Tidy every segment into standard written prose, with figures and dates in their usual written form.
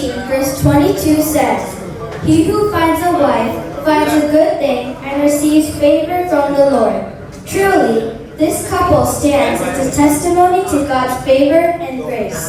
19, verse 22 says, "He who finds a wife finds a good thing and receives favor from the Lord." Truly, this couple stands as a testimony to God's favor and grace.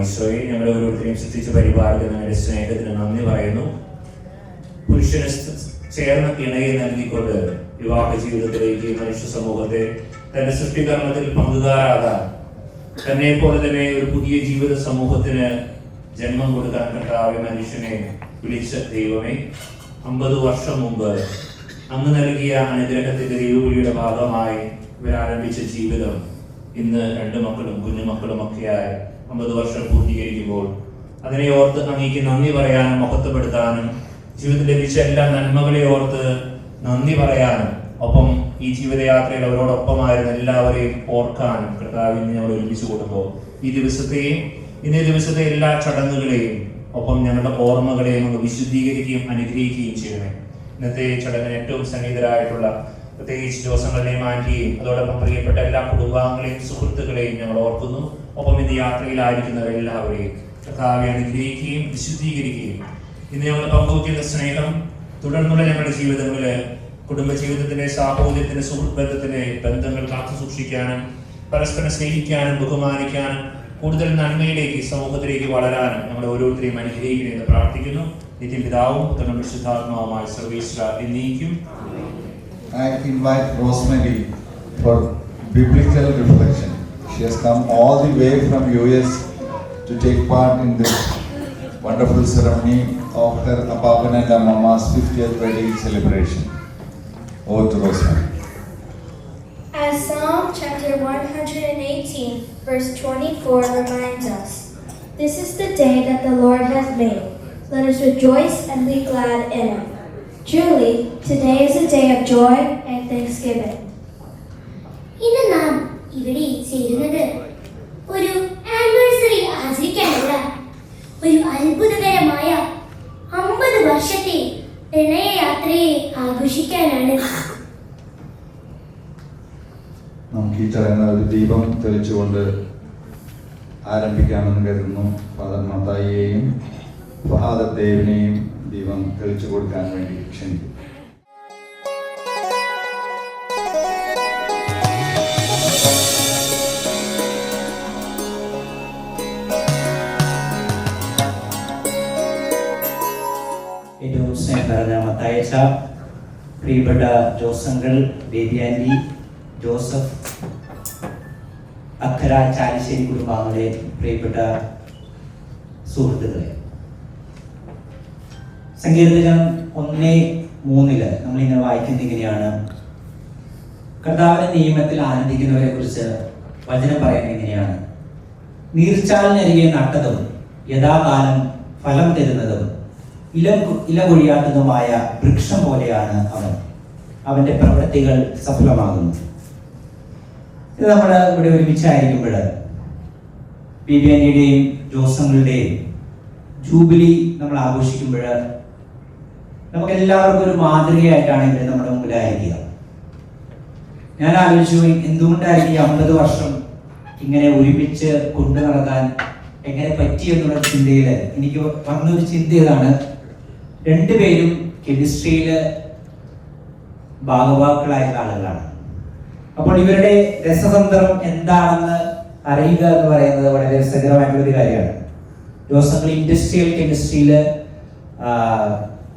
ഈശോയെ ഞങ്ങളെ ഓരോരുത്തരെയും സൃഷ്ടിച്ച് പരിപാലിക്കുന്നതിന്റെ സ്നേഹത്തിന് നന്ദി പറയുന്നു. പുരുഷന് ചേർന്ന ഇണയെ നൽകിക്കൊണ്ട് വിവാഹ ജീവിതത്തിലേക്ക് മനുഷ്യ സമൂഹത്തെ തന്റെ സൃഷ്ടികർമ്മത്തിൽ പങ്കുകാരാകാൻ തന്നെ പോലെ തന്നെ ഒരു പുതിയ ജീവിത സമൂഹത്തിന് ജന്മം കൊടുക്കാൻ കർത്താവെ മനുഷ്യനെ വിളിച്ച ദൈവമേ, 50 വർഷം മുമ്പ് അങ്ങ് നൽകിയ അനുഗ്രഹത്തിന്റെ ദൈവവിളിയുടെ ഭാഗമായി ഇവരാരംഭിച്ച ജീവിതം ഇന്ന് 2 മക്കളും കുഞ്ഞുമക്കളും ഒക്കെയായി 50 വർഷം പൂർത്തീകരിക്കുമ്പോൾ അതിനെ ഓർത്ത് അങ്ങേക്ക് നന്ദി പറയാനും മഹത്വപ്പെടുത്താനും ജീവിതത്തിൽ ലഭിച്ച എല്ലാ നന്മകളെ ഓർത്ത് നന്ദി പറയാനും ഒപ്പം ഈ ജീവിതയാത്രയിൽ അവരോടൊപ്പമായിരുന്ന എല്ലാവരെയും ഓർക്കാനും കർത്താവിനെ ഞങ്ങൾ ഒരുമിച്ച് കൊടുക്കുമ്പോൾ ഇന്നേ ദിവസത്തെ എല്ലാ ചടങ്ങുകളെയും ഒപ്പം ഞങ്ങളുടെ ഓർമ്മകളെയും അങ്ങ് വിശുദ്ധീകരിക്കുകയും അനുഗ്രഹിക്കുകയും ചെയ്യണേ. ഇന്നത്തെ ചടങ്ങിന് ഏറ്റവും സന്നിഹിതരായിട്ടുള്ള പ്രത്യേകിച്ച് ജോസങ്ങളുടെയും ആന്റിയെയും അതോടൊപ്പം പ്രിയപ്പെട്ട എല്ലാ കുടുംബാംഗങ്ങളെയും സുഹൃത്തുക്കളെയും ഞങ്ങൾ ഓർക്കുന്നു. ഒപ്പം ഇന്ന് യാത്രയിലായിരിക്കുന്നവരെല്ലാവരെയും കർത്താവെ അനുഗ്രഹിക്കുകയും വിശുദ്ധീകരിക്കുകയും ഇന്ന് ഞങ്ങൾ പങ്കുവയ്ക്കുന്ന സ്നേഹം തുടർന്നുള്ള ഞങ്ങളുടെ ജീവിതങ്ങളില് കുടുംബജീവിതത്തിന്റെ സാഹോദര്യത്തിന്റെ സുഹൃത്ത് ബന്ധത്തിന്റെ ബന്ധങ്ങൾ കാത്തു സൂക്ഷിക്കാനും പരസ്പരം സ്നേഹിക്കാനും ബഹുമാനിക്കാനും കൂടുതൽ നന്മയിലേക്ക് സമൂഹത്തിലേക്ക് വളരാനും ഞങ്ങൾ ഓരോരുത്തരെയും അനുഗ്രഹിക്കണമെന്ന് പ്രാർത്ഥിക്കുന്നു. നിത്യപിതാവും പുത്രനും പരിശുദ്ധാത്മാവുമായ സർവേശ്വര എന്നേക്കും. I invite Rosemary for biblical reflection. She has come all the way from US to take part in this wonderful ceremony of her Appavan and Amma's 50th wedding celebration. Over to Rosemary. As Psalm chapter 118, verse 24 reminds us, "This is the day that the Lord has made. Let us rejoice and be glad in it." Truly, today is a day of joy and thanksgiving. ഇന്ന് നാം ഇവിടെ ചേരുന്നത് ഒരു anniversary ആചരിക്കാനല്ല, ഒരു അത്ഭുതകരമായ 50 വർഷത്തെ പ്രണയയാത്രയെ ആഘോഷിക്കാനാണ്. നമുക്ക് ഈ ചടങ്ങ് ഒരു ദീപം തെളിച്ചുകൊണ്ട് ആരംഭിക്കാമെന്ന് കരുതുന്നു. ഫാദർ മത്തായിയെയും ഫാദർ ദേവിനെയും ദീപം തെളിച്ചു കൊടുക്കാൻ വേണ്ടി ക്ഷണിക്കും. ഏറ്റവും സ്നേഹം നിറഞ്ഞ മത്തായിച്ച, പ്രിയപ്പെട്ട ജോസങ്ങൾ, ബേബി ആൻറ്റി, ജോസഫ്, അക്കര, ചാലിശ്ശേരി കുടുംബാംഗങ്ങളെ, പ്രിയപ്പെട്ട സുഹൃത്തുക്കളെ, സങ്കീർത്തനം 1:3 നമ്മളിങ്ങനെ വായിക്കുന്നത് ഇങ്ങനെയാണ്: കർത്താവിന്റെ നിയമത്തിൽ ആനന്ദിക്കുന്നവരെ കുറിച്ച് വചനം പറയുന്നത് ഇങ്ങനെയാണ്: നീർച്ചാലിനരികെ നട്ടതും യഥാകാലം ഫലം തരുന്നതും ഇല കൊഴിയാത്തതുമായ വൃക്ഷം പോലെയാണ് അവൻ. അവന്റെ പ്രവൃത്തികൾ സഫലമാകുന്നു. ഇത് നമ്മൾ ഇവിടെ ഒരുമിച്ചായിരിക്കുമ്പോൾ ബിബിയാനിയുടെയും ജോസങ്ങളുടെയും ജൂബിലി നമ്മൾ ആഘോഷിക്കുമ്പോൾ നമുക്ക് എല്ലാവർക്കും ഒരു മാതൃകയായിട്ടാണ് ഇവർ നമ്മുടെ മുമ്പിലായിരിക്കുക. ഞാൻ ആലോചിച്ചു, എന്തുകൊണ്ടായിരിക്കും ഈ 50 വർഷം ഇങ്ങനെ ഒരുമിച്ച് കൊണ്ടു നടക്കാൻ എങ്ങനെ പറ്റിയെന്നുള്ള ചിന്തയിൽ എനിക്ക് വന്നൊരു ചിന്ത ഇതാണ്: രണ്ടുപേരും കെമിസ്ട്രിയിൽ ഭാഗവാക്കുകളായിട്ടുള്ള ആളുകളാണ്. അപ്പോൾ ഇവരുടെ രസതന്ത്രം എന്താണെന്ന് അറിയുക എന്ന് പറയുന്നത് വളരെ രസകരമായിട്ടുള്ള ഒരു കാര്യമാണ്. ജോസങ്ങൾ ഇൻഡസ്ട്രിയൽ കെമിസ്ട്രിയിൽ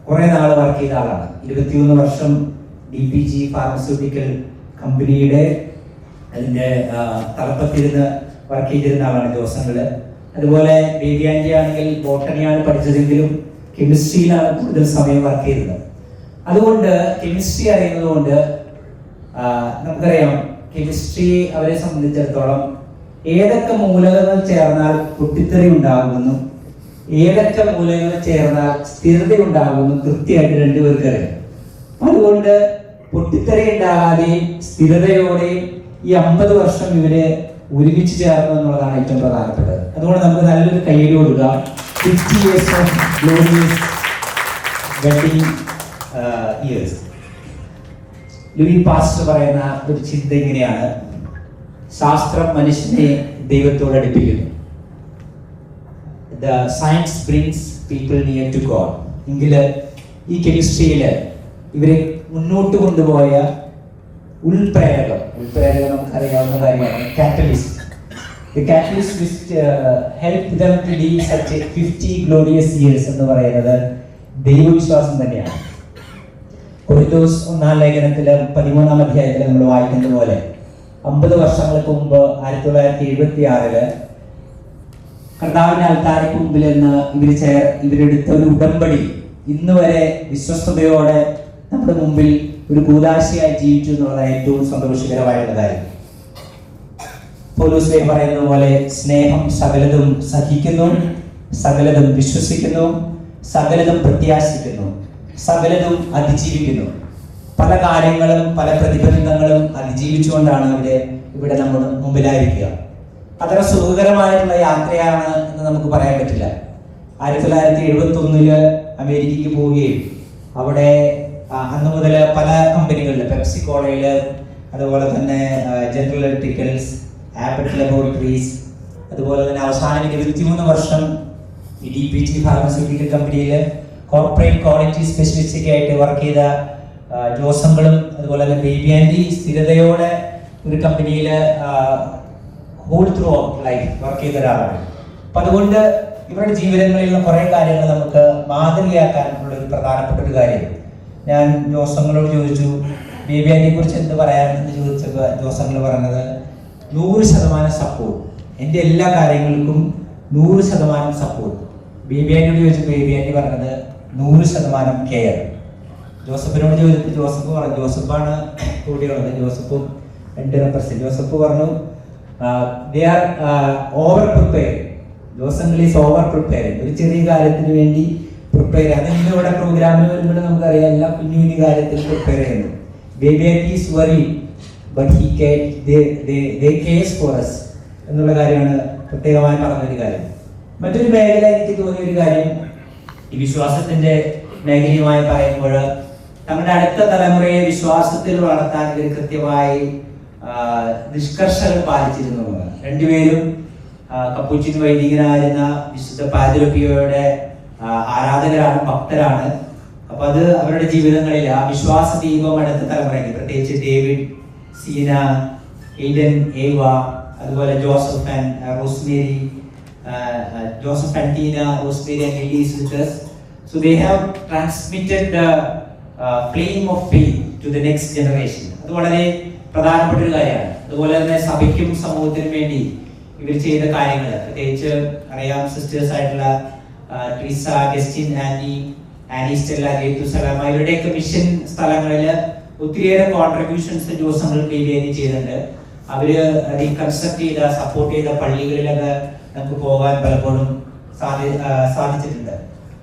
കുറെ നാൾ വർക്ക് ചെയ്ത ആളാണ്. 21 വർഷം DPG ഫാർമസ്യൂട്ടിക്കൽ കമ്പനിയുടെ അതിൻ്റെ തലപ്പത്തിരുന്ന് വർക്ക് ചെയ്തിരുന്ന ആളാണ് ജോസങ്ങള്. അതുപോലെ ബേബി ആൻറ്റി ആണെങ്കിൽ ബോട്ടണിയാണ് പഠിച്ചതെങ്കിലും കെമിസ്ട്രിയിലാണ് കൂടുതൽ സമയം വർക്ക് ചെയ്തത്. അതുകൊണ്ട് കെമിസ്ട്രി അറിയുന്നത് കൊണ്ട് നമുക്കറിയാം, കെമിസ്ട്രി അവരെ സംബന്ധിച്ചിടത്തോളം ഏതൊക്കെ മൂലകങ്ങൾ ചേർന്നാൽ പൊട്ടിത്തെറി ഉണ്ടാകുമെന്നും ഏതൊക്കെ മൂലങ്ങൾ ചേർന്നാൽ സ്ഥിരതയുണ്ടാകുമെന്ന് കൃത്യമായിട്ട് രണ്ടുപേർക്ക് അറിയാം. അതുകൊണ്ട് പൊട്ടിത്തെറി ഉണ്ടാകാതെയും സ്ഥിരതയോടെയും ഈ 50 വർഷം ഇവര് ഒരുമിച്ച് ചേർന്നു എന്നുള്ളതാണ് ഏറ്റവും പ്രധാനപ്പെട്ടത്. അതുകൊണ്ട് നമുക്ക് നല്ലൊരു കയ്യടി കൊടുക്കാം. 50 years of glorious wedding years. Louis Pasteur പറയുന്ന ഒരു ചിന്ത ഇങ്ങനെയാണ്: ശാസ്ത്രം മനുഷ്യനെ ദൈവത്തോട് അടുപ്പിക്കുന്നു. The science brings people near to God. എങ്കിൽ ഈ കെമിസ്ട്രിയിൽ ഇവരെ മുന്നോട്ട് കൊണ്ടുപോയ ഉൾപ്രേരകം നമുക്കറിയാവുന്ന കാര്യമാണ് catalyst. The catalyst which helped them to live such a 50 glorious years എന്ന് പറയുന്നത് ദൈവവിശ്വാസം തന്നെയാണ്. കൊരിന്തോസ് 1-ാം ലേഖനത്തില് 13-ാം അധ്യായത്തിൽ നമ്മൾ വായിക്കുന്നത് പോലെ 50 വർഷങ്ങൾക്ക് മുമ്പ് 1976 കർത്താവിന്റെ അൽത്താരയ്ക്ക് മുമ്പിൽ നിന്ന് ഇവരെടുത്ത ഒരു ഉടമ്പടി ഇന്ന് വരെ വിശ്വസ്തയോടെ നമ്മുടെ മുമ്പിൽ ഒരു കൂദാശയായി ജീവിച്ചു എന്നുള്ളതാണ് ഏറ്റവും സന്തോഷകരമായുള്ള കാര്യം. പൗലോസ് പറയുന്നത് പോലെ സ്നേഹം സകലതും സഹിക്കുന്നു, സകലതും വിശ്വസിക്കുന്നു, സകലതും പ്രത്യാശിക്കുന്നു, സകലതും അതിജീവിക്കുന്നു. പല കാര്യങ്ങളും പല പ്രതിബന്ധങ്ങളും അതിജീവിച്ചുകൊണ്ടാണ് ഇവിടെ നമ്മുടെ മുമ്പിലായിരിക്കുക. അത്ര സുഖകരമായിട്ടുള്ള യാത്രയാണ് എന്ന് നമുക്ക് പറയാൻ പറ്റില്ല. 1971 അമേരിക്കയ്ക്ക് പോവുകയും അവിടെ അന്ന് മുതൽ പല കമ്പനികളിൽ പെപ്സിക്കോളയിൽ, അതുപോലെ തന്നെ ജനറൽ ഇലക്ട്രിക്കൽസ്, ആപ്പിൾ ലബോറട്ടറീസ്, അതുപോലെ തന്നെ അവസാനം 23 വർഷം ഈ DPG ഫാർമസ്യൂട്ടിക്കൽ കമ്പനിയിൽ കോർപ്പറേറ്റ് ക്വാളിറ്റി സ്പെഷ്യലിസ്റ്റ് ആയിട്ട് വർക്ക് ചെയ്ത ജോസങ്ങളും, അതുപോലെ തന്നെ ബേബി ആൻഡി സ്ഥിരതയോടെ ഒരു കമ്പനിയിൽ ഹോൾ ത്രൂ ലൈഫ് വർക്ക് ചെയ്ത ഒരാളാണ്. അപ്പം അതുകൊണ്ട് ഇവരുടെ ജീവിതങ്ങളിലുള്ള കുറേ കാര്യങ്ങൾ നമുക്ക് മാതൃകയാക്കാനുള്ള ഒരു പ്രധാനപ്പെട്ട ഒരു കാര്യം. ഞാൻ ജോസങ്ങളോട് ചോദിച്ചു ബേബി ആൻഡിയെ കുറിച്ച് എന്ത് പറയാമെന്ന് ചോദിച്ചപ്പോൾ ജോസങ്ങൾ പറഞ്ഞത് 100% സപ്പോർട്ട്, എൻ്റെ എല്ലാ കാര്യങ്ങൾക്കും 100% സപ്പോർട്ട്. ബേബി ആൻഡിയോട് ചോദിച്ചു ബേബി ആൻഡി പറഞ്ഞത് 100% കെയർ. ജോസഫിനോട് ചോദിച്ചപ്പോൾ ജോസഫ് പറഞ്ഞു, ജോസഫാണ് കൂടിയുള്ളത്, ജോസഫും 2%. ജോസഫ് പറഞ്ഞു they are over prepared. ജോസങ്ങൾ ഈസ് ഓവർ പ്രിപ്പയറിംഗ്. ഒരു ചെറിയ കാര്യത്തിന് വേണ്ടി പ്രിപ്പയർ ചെയ്യുക. അത് ഇവിടെ പ്രോഗ്രാമിന് വരുമ്പോൾ നമുക്കറിയാം എല്ലാ കുഞ്ഞു കുഞ്ഞു കാര്യത്തിൽ പ്രിപ്പയർ ചെയ്യുന്നു. Baby Andy is worry but they cares for us എന്നുള്ള കാര്യമാണ് പ്രത്യേകമായി പറഞ്ഞൊരു കാര്യം. മറ്റൊരു മേഖല എനിക്ക് തോന്നിയൊരു കാര്യം, ഈ വിശ്വാസത്തിന്റെ മേഖലയുമായി പറയുമ്പോൾ നമ്മുടെ അടുത്ത തലമുറയെ വിശ്വാസത്തിൽ വളർത്താൻ ഇവർ കൃത്യമായി നിഷ്കർഷകൾ പാലിച്ചിരുന്നതാണ്. രണ്ടുപേരും കപ്പുച്ചിൻ വൈദികനായിരുന്ന വിശുദ്ധ പാദ്രി പിയോയുടെ ആരാധകരാണ്, ഭക്തരാണ്. അപ്പൊ അത് അവരുടെ ജീവിതങ്ങളിൽ ആ വിശ്വാസ ദീപം അടുത്ത തലമുറയ്ക്ക്, പ്രത്യേകിച്ച് ഡേവിഡ്, സീന, എയ്ഡൻ, ഏവ, അതുപോലെ Joseph and Rosemary, Joseph and Tina, Rosemary and Lily sisters. So they have transmitted the flame of faith to the next generation. അത് വളരെ പ്രധാനപ്പെട്ട ഒരു കാര്യമാണ്. അതുപോലെ തന്നെ സഭയ്ക്കും സമൂഹത്തിനും വേണ്ടി ഇവർ ചെയ്ത കാര്യങ്ങൾ, പ്രത്യേകിച്ച് അറിയാം സിസ്റ്റേഴ്സ് ആയിട്ടുള്ള ട്രീസ, ഗസ്റ്റിൻ, ആനി സ്റ്റെല്ല, ഗേത്തു സലാമ, ഇവരുടെയൊക്കെ മിഷൻ സ്ഥലങ്ങളിൽ ഒത്തിരിയേറെ കോൺട്രിബ്യൂഷൻസ് ജോസങ്ങൾ ചെയ്തിട്ടുണ്ട്. അവര് റീകൺസ്ട്രക്ട് ചെയ്ത, സപ്പോർട്ട് ചെയ്ത പള്ളികളിലൊക്കെ നമുക്ക് പോകാൻ പലപ്പോഴും സാധിച്ചിട്ടുണ്ട്.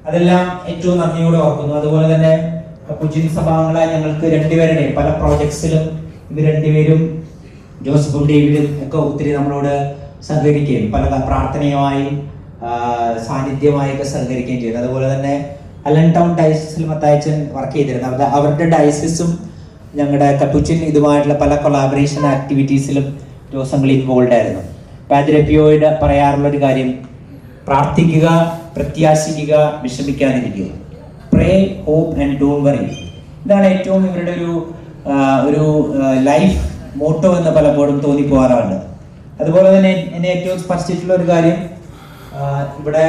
അതെല്ലാം ഏറ്റവും നന്ദിയോടെ ഓർക്കുന്നു. അതുപോലെ തന്നെ കപ്പുച്ചിൻ സഭാംഗങ്ങളായ ഞങ്ങൾക്ക് രണ്ടുപേരുടെയും പല പ്രോജക്ട്സിലും ഇവർ രണ്ടുപേരും, ജോസഫും ഡേവിഡും ഒക്കെ ഒത്തിരി നമ്മളോട് സഹകരിക്കുകയും പല പ്രാർത്ഥനയുമായും സാന്നിധ്യമായൊക്കെ സഹകരിക്കുകയും ചെയ്തു. അതുപോലെ തന്നെ അലൻ ടൗൺ ഡയസിസിൽ മത്തായച്ചൻ വർക്ക് ചെയ്തിരുന്നു. അവരുടെ ഡയസിസും ഞങ്ങളുടെ കപ്പുച്ചിൻ ഇതുമായിട്ടുള്ള പല കൊളാബറേഷൻ ആക്ടിവിറ്റീസിലും ജോസങ്ങൾ ഇൻവോൾവ് ആയിരുന്നു. പാദ്രപ്പിയോയുടെ പറയാറുള്ളൊരു കാര്യം, പ്രാർത്ഥിക്കുക, പ്രത്യാശിക്കുക, വിഷമിക്കാതിരിക്കുക. പ്രേ, ഹോപ്പ് ആൻഡ് ഡോണ്ട് വറി. ഇതാണ് ഏറ്റവും ഇവരുടെ ഒരു ലൈഫ് മോട്ടോ എന്ന് പലപ്പോഴും തോന്നിപ്പോകാറുണ്ട്. അതുപോലെ തന്നെ എന്നെ ഏറ്റവും സ്പർശിച്ചിട്ടുള്ള ഒരു കാര്യം, ഇവിടെ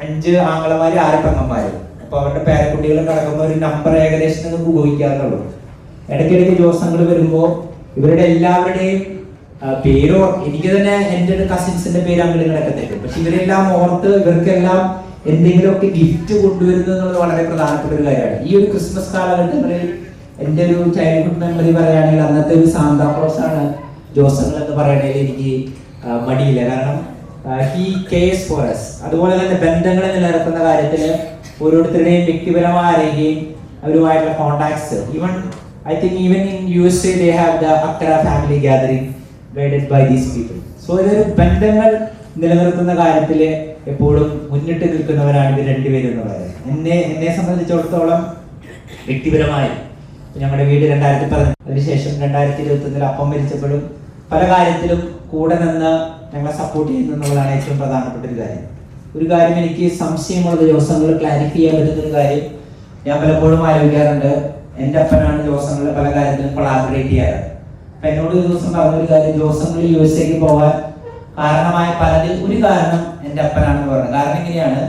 5 ആങ്ങളമാര് 6 പെങ്ങന്മാര്. അപ്പൊ അവരുടെ പേരക്കുട്ടികൾ കിടക്കുമ്പോൾ ഒരു നമ്പർ ഏകദേശം നമുക്ക് ഉപയോഗിക്കാറുള്ളൂ. ഇടയ്ക്കിടയ്ക്ക് ജോസങ്ങൾ വരുമ്പോൾ ഇവരുടെ എല്ലാവരുടെയും പേരോ, എനിക്ക് തന്നെ എൻ്റെ ഒരു കസിൻസിന്റെ പേര് അങ്ങനെ കിടക്കത്തില്ല, പക്ഷെ ഇവരെല്ലാം ഓർത്ത് ഇവർക്കെല്ലാം എന്തെങ്കിലുമൊക്കെ ഗിഫ്റ്റ് കൊണ്ടുവരുന്നത് എന്നുള്ളത് വളരെ പ്രധാനപ്പെട്ട ഒരു കാര്യമാണ്. ഈ ഒരു ക്രിസ്മസ് കാലഘട്ടങ്ങളിൽ എൻ്റെ ഒരു ചൈൽഡ്ഹുഡ് മെമ്മറി പറയുകയാണെങ്കിൽ അന്നത്തെ ഒരു സാന്താക്ലോസ് ആണ് ജോസങ്ങൾ എന്ന് പറയണതിൽ എനിക്ക് മടിയില്ല. കാരണം ഹി കെയർസ് ഫോർ us. അതുപോലെ തന്നെ ബന്ധങ്ങൾ നിലനിർത്തുന്ന കാര്യത്തിൽ ഓരോരുത്തരുടെയും വ്യക്തിപരമാരെയും അവരുമായിട്ടുള്ള contacts, even I think even in USA they have the Akkara family gathering guided by these people. So ഇതൊരു ബന്ധങ്ങൾ നിലനിർത്തുന്ന കാര്യത്തിൽ എപ്പോഴും മുന്നിട്ട് നിൽക്കുന്നവരാണ് ഇവർ രണ്ടുപേരും എന്ന് പറയുന്നത്. എന്നെ സംബന്ധിച്ചിടത്തോളം വ്യക്തിപരമായി ഞങ്ങളുടെ വീട് 2010 അതിനുശേഷം 2021 അപ്പം മരിച്ചപ്പോഴും പല കാര്യത്തിലും കൂടെ നിന്ന് ഞങ്ങളെ സപ്പോർട്ട് ചെയ്യുന്നു എന്നുള്ളതാണ് ഏറ്റവും പ്രധാനപ്പെട്ട ഒരു കാര്യം. ഒരു കാര്യം എനിക്ക് സംശയമുള്ള ദിവസങ്ങൾ ക്ലാരിഫൈ ചെയ്യാൻ പറ്റുന്ന ഒരു കാര്യം ഞാൻ പലപ്പോഴും ആലോചിക്കാറുണ്ട്. എൻ്റെ അപ്പനാണ് ദിവസങ്ങളിൽ പല കാര്യത്തിലും കൊളാബറേറ്റ് ചെയ്യാറ്. അപ്പൊ എന്നോട് ഒരു ദിവസം പറഞ്ഞൊരു കാര്യം, ദിവസങ്ങളിൽ USA പോകാൻ കാരണമായ പലതിൽ ഒരു കാരണം എൻ്റെ അപ്പനാണെന്ന് പറഞ്ഞു. കാരണം ഇങ്ങനെയാണ്,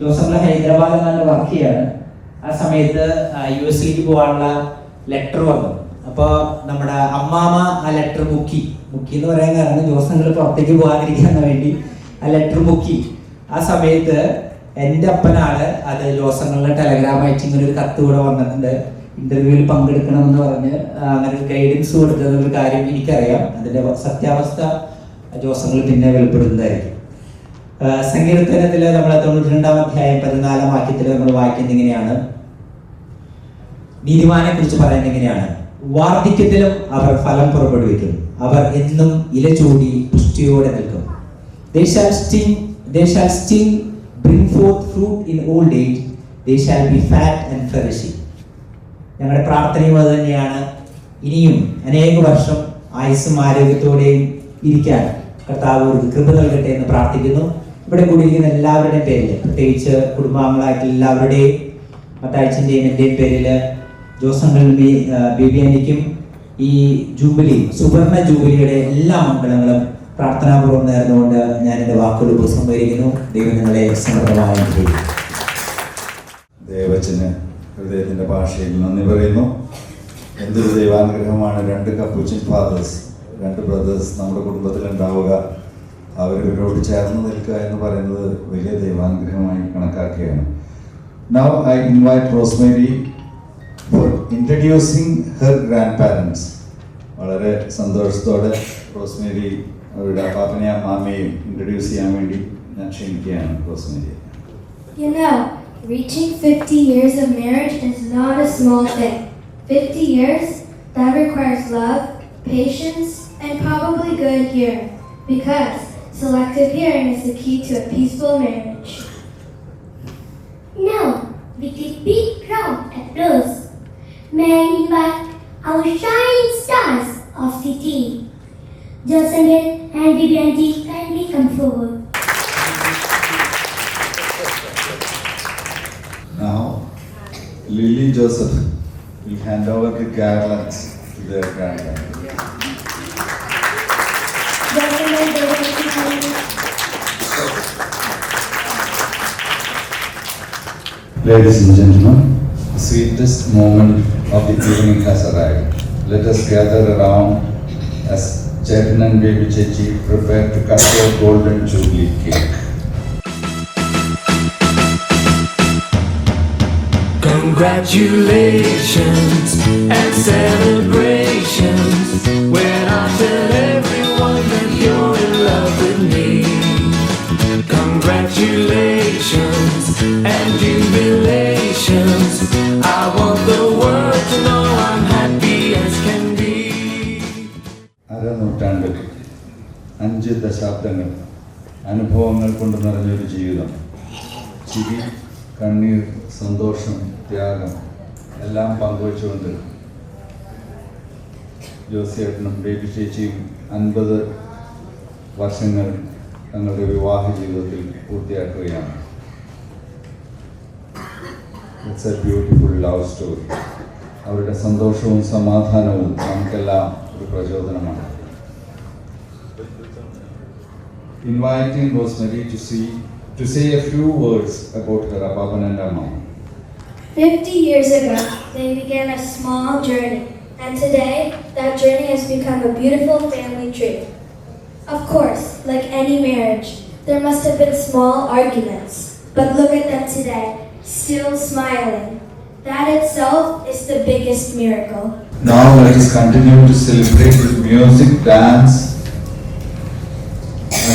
ദിവസങ്ങൾ ഹൈദരാബാദിൽ നിന്ന് വർക്ക് ചെയ്യാണ്. ആ സമയത്ത് USA പോകാനുള്ള ലെറ്റർ വന്നു. അപ്പോൾ നമ്മുടെ അമ്മാമ ആ ലെറ്റർ മുക്കി എന്ന് പറയാൻ കാരണം ദിവസങ്ങൾ പുറത്തേക്ക് പോകാതിരിക്കാൻ വേണ്ടി ആ ലെറ്റർ മുക്കി. ആ സമയത്ത് എൻ്റെ അപ്പനാണ് അത് ദിവസങ്ങളിലെ ടെലഗ്രാം അയച്ച് ഇങ്ങനെ ഒരു കത്ത് കൂടെ വന്നിട്ടുണ്ട്, ഇന്റർവ്യൂവിൽ പങ്കെടുക്കണമെന്ന് പറഞ്ഞ് അങ്ങനെ ഒരു ഗൈഡൻസ് കൊടുത്തതെന്നൊരു കാര്യം എനിക്കറിയാം. അതിൻ്റെ സത്യാവസ്ഥ ദിവസങ്ങൾ പിന്നെ വെളിപ്പെടുന്നതായിരിക്കും. സങ്കീർത്തനത്തിൽ നമ്മൾ 92 അധ്യായം 14 വാക്യത്തിൽ നമ്മൾ വായിക്കുന്നത് ഇങ്ങനെയാണ്, നീതിമാനെ കുറിച്ച് പറയുന്നത് ഇങ്ങനെയാണ്, വാർദ്ധക്യത്തിലും അവർ ഫലം പുറപ്പെടുവിക്കും, അവർ എന്നും ഇല ചൂടി പുഷ്ടിയോടെ നിൽക്കും. They shall still bring forth fruit in old age, they shall be fat and flourishing. ഞങ്ങളുടെ പ്രാർത്ഥനയും അത് തന്നെയാണ്, ഇനിയും അനേക വർഷം ആയുസ്സും ആരോഗ്യത്തോടെയും ഇരിക്കാൻ കർത്താവ് ഒരു കൃപ നൽകട്ടെ എന്ന് പ്രാർത്ഥിക്കുന്നു. ഇവിടെ കൂടിയിരിക്കുന്ന എല്ലാവരുടെയും പേരിൽ, പ്രത്യേകിച്ച് കുടുംബാംഗങ്ങളായിട്ടുള്ള എല്ലാവരുടെയും, മത്തായിച്ചിൻ്റെയും എൻ്റെയും പേരിൽ, ജോസങ്ങളും ബേബിയാനിക്കും ഈ ജൂബിലി, സുവർണ ജൂബിലിയുടെ എല്ലാ മംഗളങ്ങളും പ്രാർത്ഥനാപൂർവ്വം നേർന്നുകൊണ്ട് ഞാൻ എൻ്റെ വാക്കുകൾ ഉപസംഹരിക്കുന്നു. ദൈവം നിങ്ങളെ സമൃദ്ധമായി അനുഗ്രഹിക്കും. ദേവച്ചന് ഹൃദയത്തിൻ്റെ ഭാഷയിൽ നന്ദി പറയുന്നു. എന്തൊരു ദൈവാനുഗ്രഹമാണ് 2 കപ്പുച്ചിൻ ഫാദേഴ്സ്, 2 ബ്രദേഴ്സ് നമ്മുടെ കുടുംബത്തിലുണ്ടാവുക, അവരോട് ചേർന്ന് നിൽക്കുക എന്ന് പറയുന്നത് വലിയ ദൈവാനുഗ്രഹമായി കണക്കാക്കുകയാണ്. Now I invite Rosemary for introducing her grandparents. വളരെ സന്തോഷത്തോടെ റോസ്മേരി അവരുടെ അപ്പാപ്പനെയും അമ്മാമ്മയും ഇൻട്രൊഡ്യൂസ് ചെയ്യാൻ വേണ്ടി ഞാൻ ക്ഷണിക്കുകയാണ് Rosemary. You know, reaching 50 years of marriage is not a small thing. 50 years? That requires love, patience, and probably good hearing, because selective hearing is the key to a peaceful marriage. Now, with a big crowd applause, may I invite our shining stars of the team, Josangel and Vivianti, kindly come forward. Now, Lily Joseph will hand over the garlands to their grandparents. Ladies and gentlemen, the sweetest moment of the evening has arrived. Let us gather around as Chetan and Baby Chechi prepare to cut their golden jubilee cake. Congratulations and celebrations when I tell everyone that you're in love with me. Congratulations and jubilations, I want the world to know I'm happy as can be. അരനൂറ്റാണ്ടിൽ 5 ദശാബ്ദങ്ങൾ അനുഭവങ്ങൾ കൊണ്ട് നിറഞ്ഞൊരു ജീവിതം, ചിരി, കണ്ണീർ, സന്തോഷം, ത്യാഗം എല്ലാം പങ്കുവച്ചുകൊണ്ട് ജോസിയേട്ടനും baby ചേച്ചിയും 50 വർഷങ്ങൾ തങ്ങളുടെ വിവാഹ ജീവിതത്തിൽ പൂർത്തിയാക്കുകയാണ്. It's a beautiful love story. അവരുടെ സന്തോഷവും സമാധാനവും നമുക്കെല്ലാം ഒരു പ്രചോദനമാണ്. Inviting Rosemary to say a few words about her Appapan and Amma. 50 years ago, they began a small journey, and today, that journey has become a beautiful family tree. Of course, like any marriage, there must have been small arguments, but look at them today, still smiling. That itself is the biggest miracle. Now let us continue to celebrate with music, dance,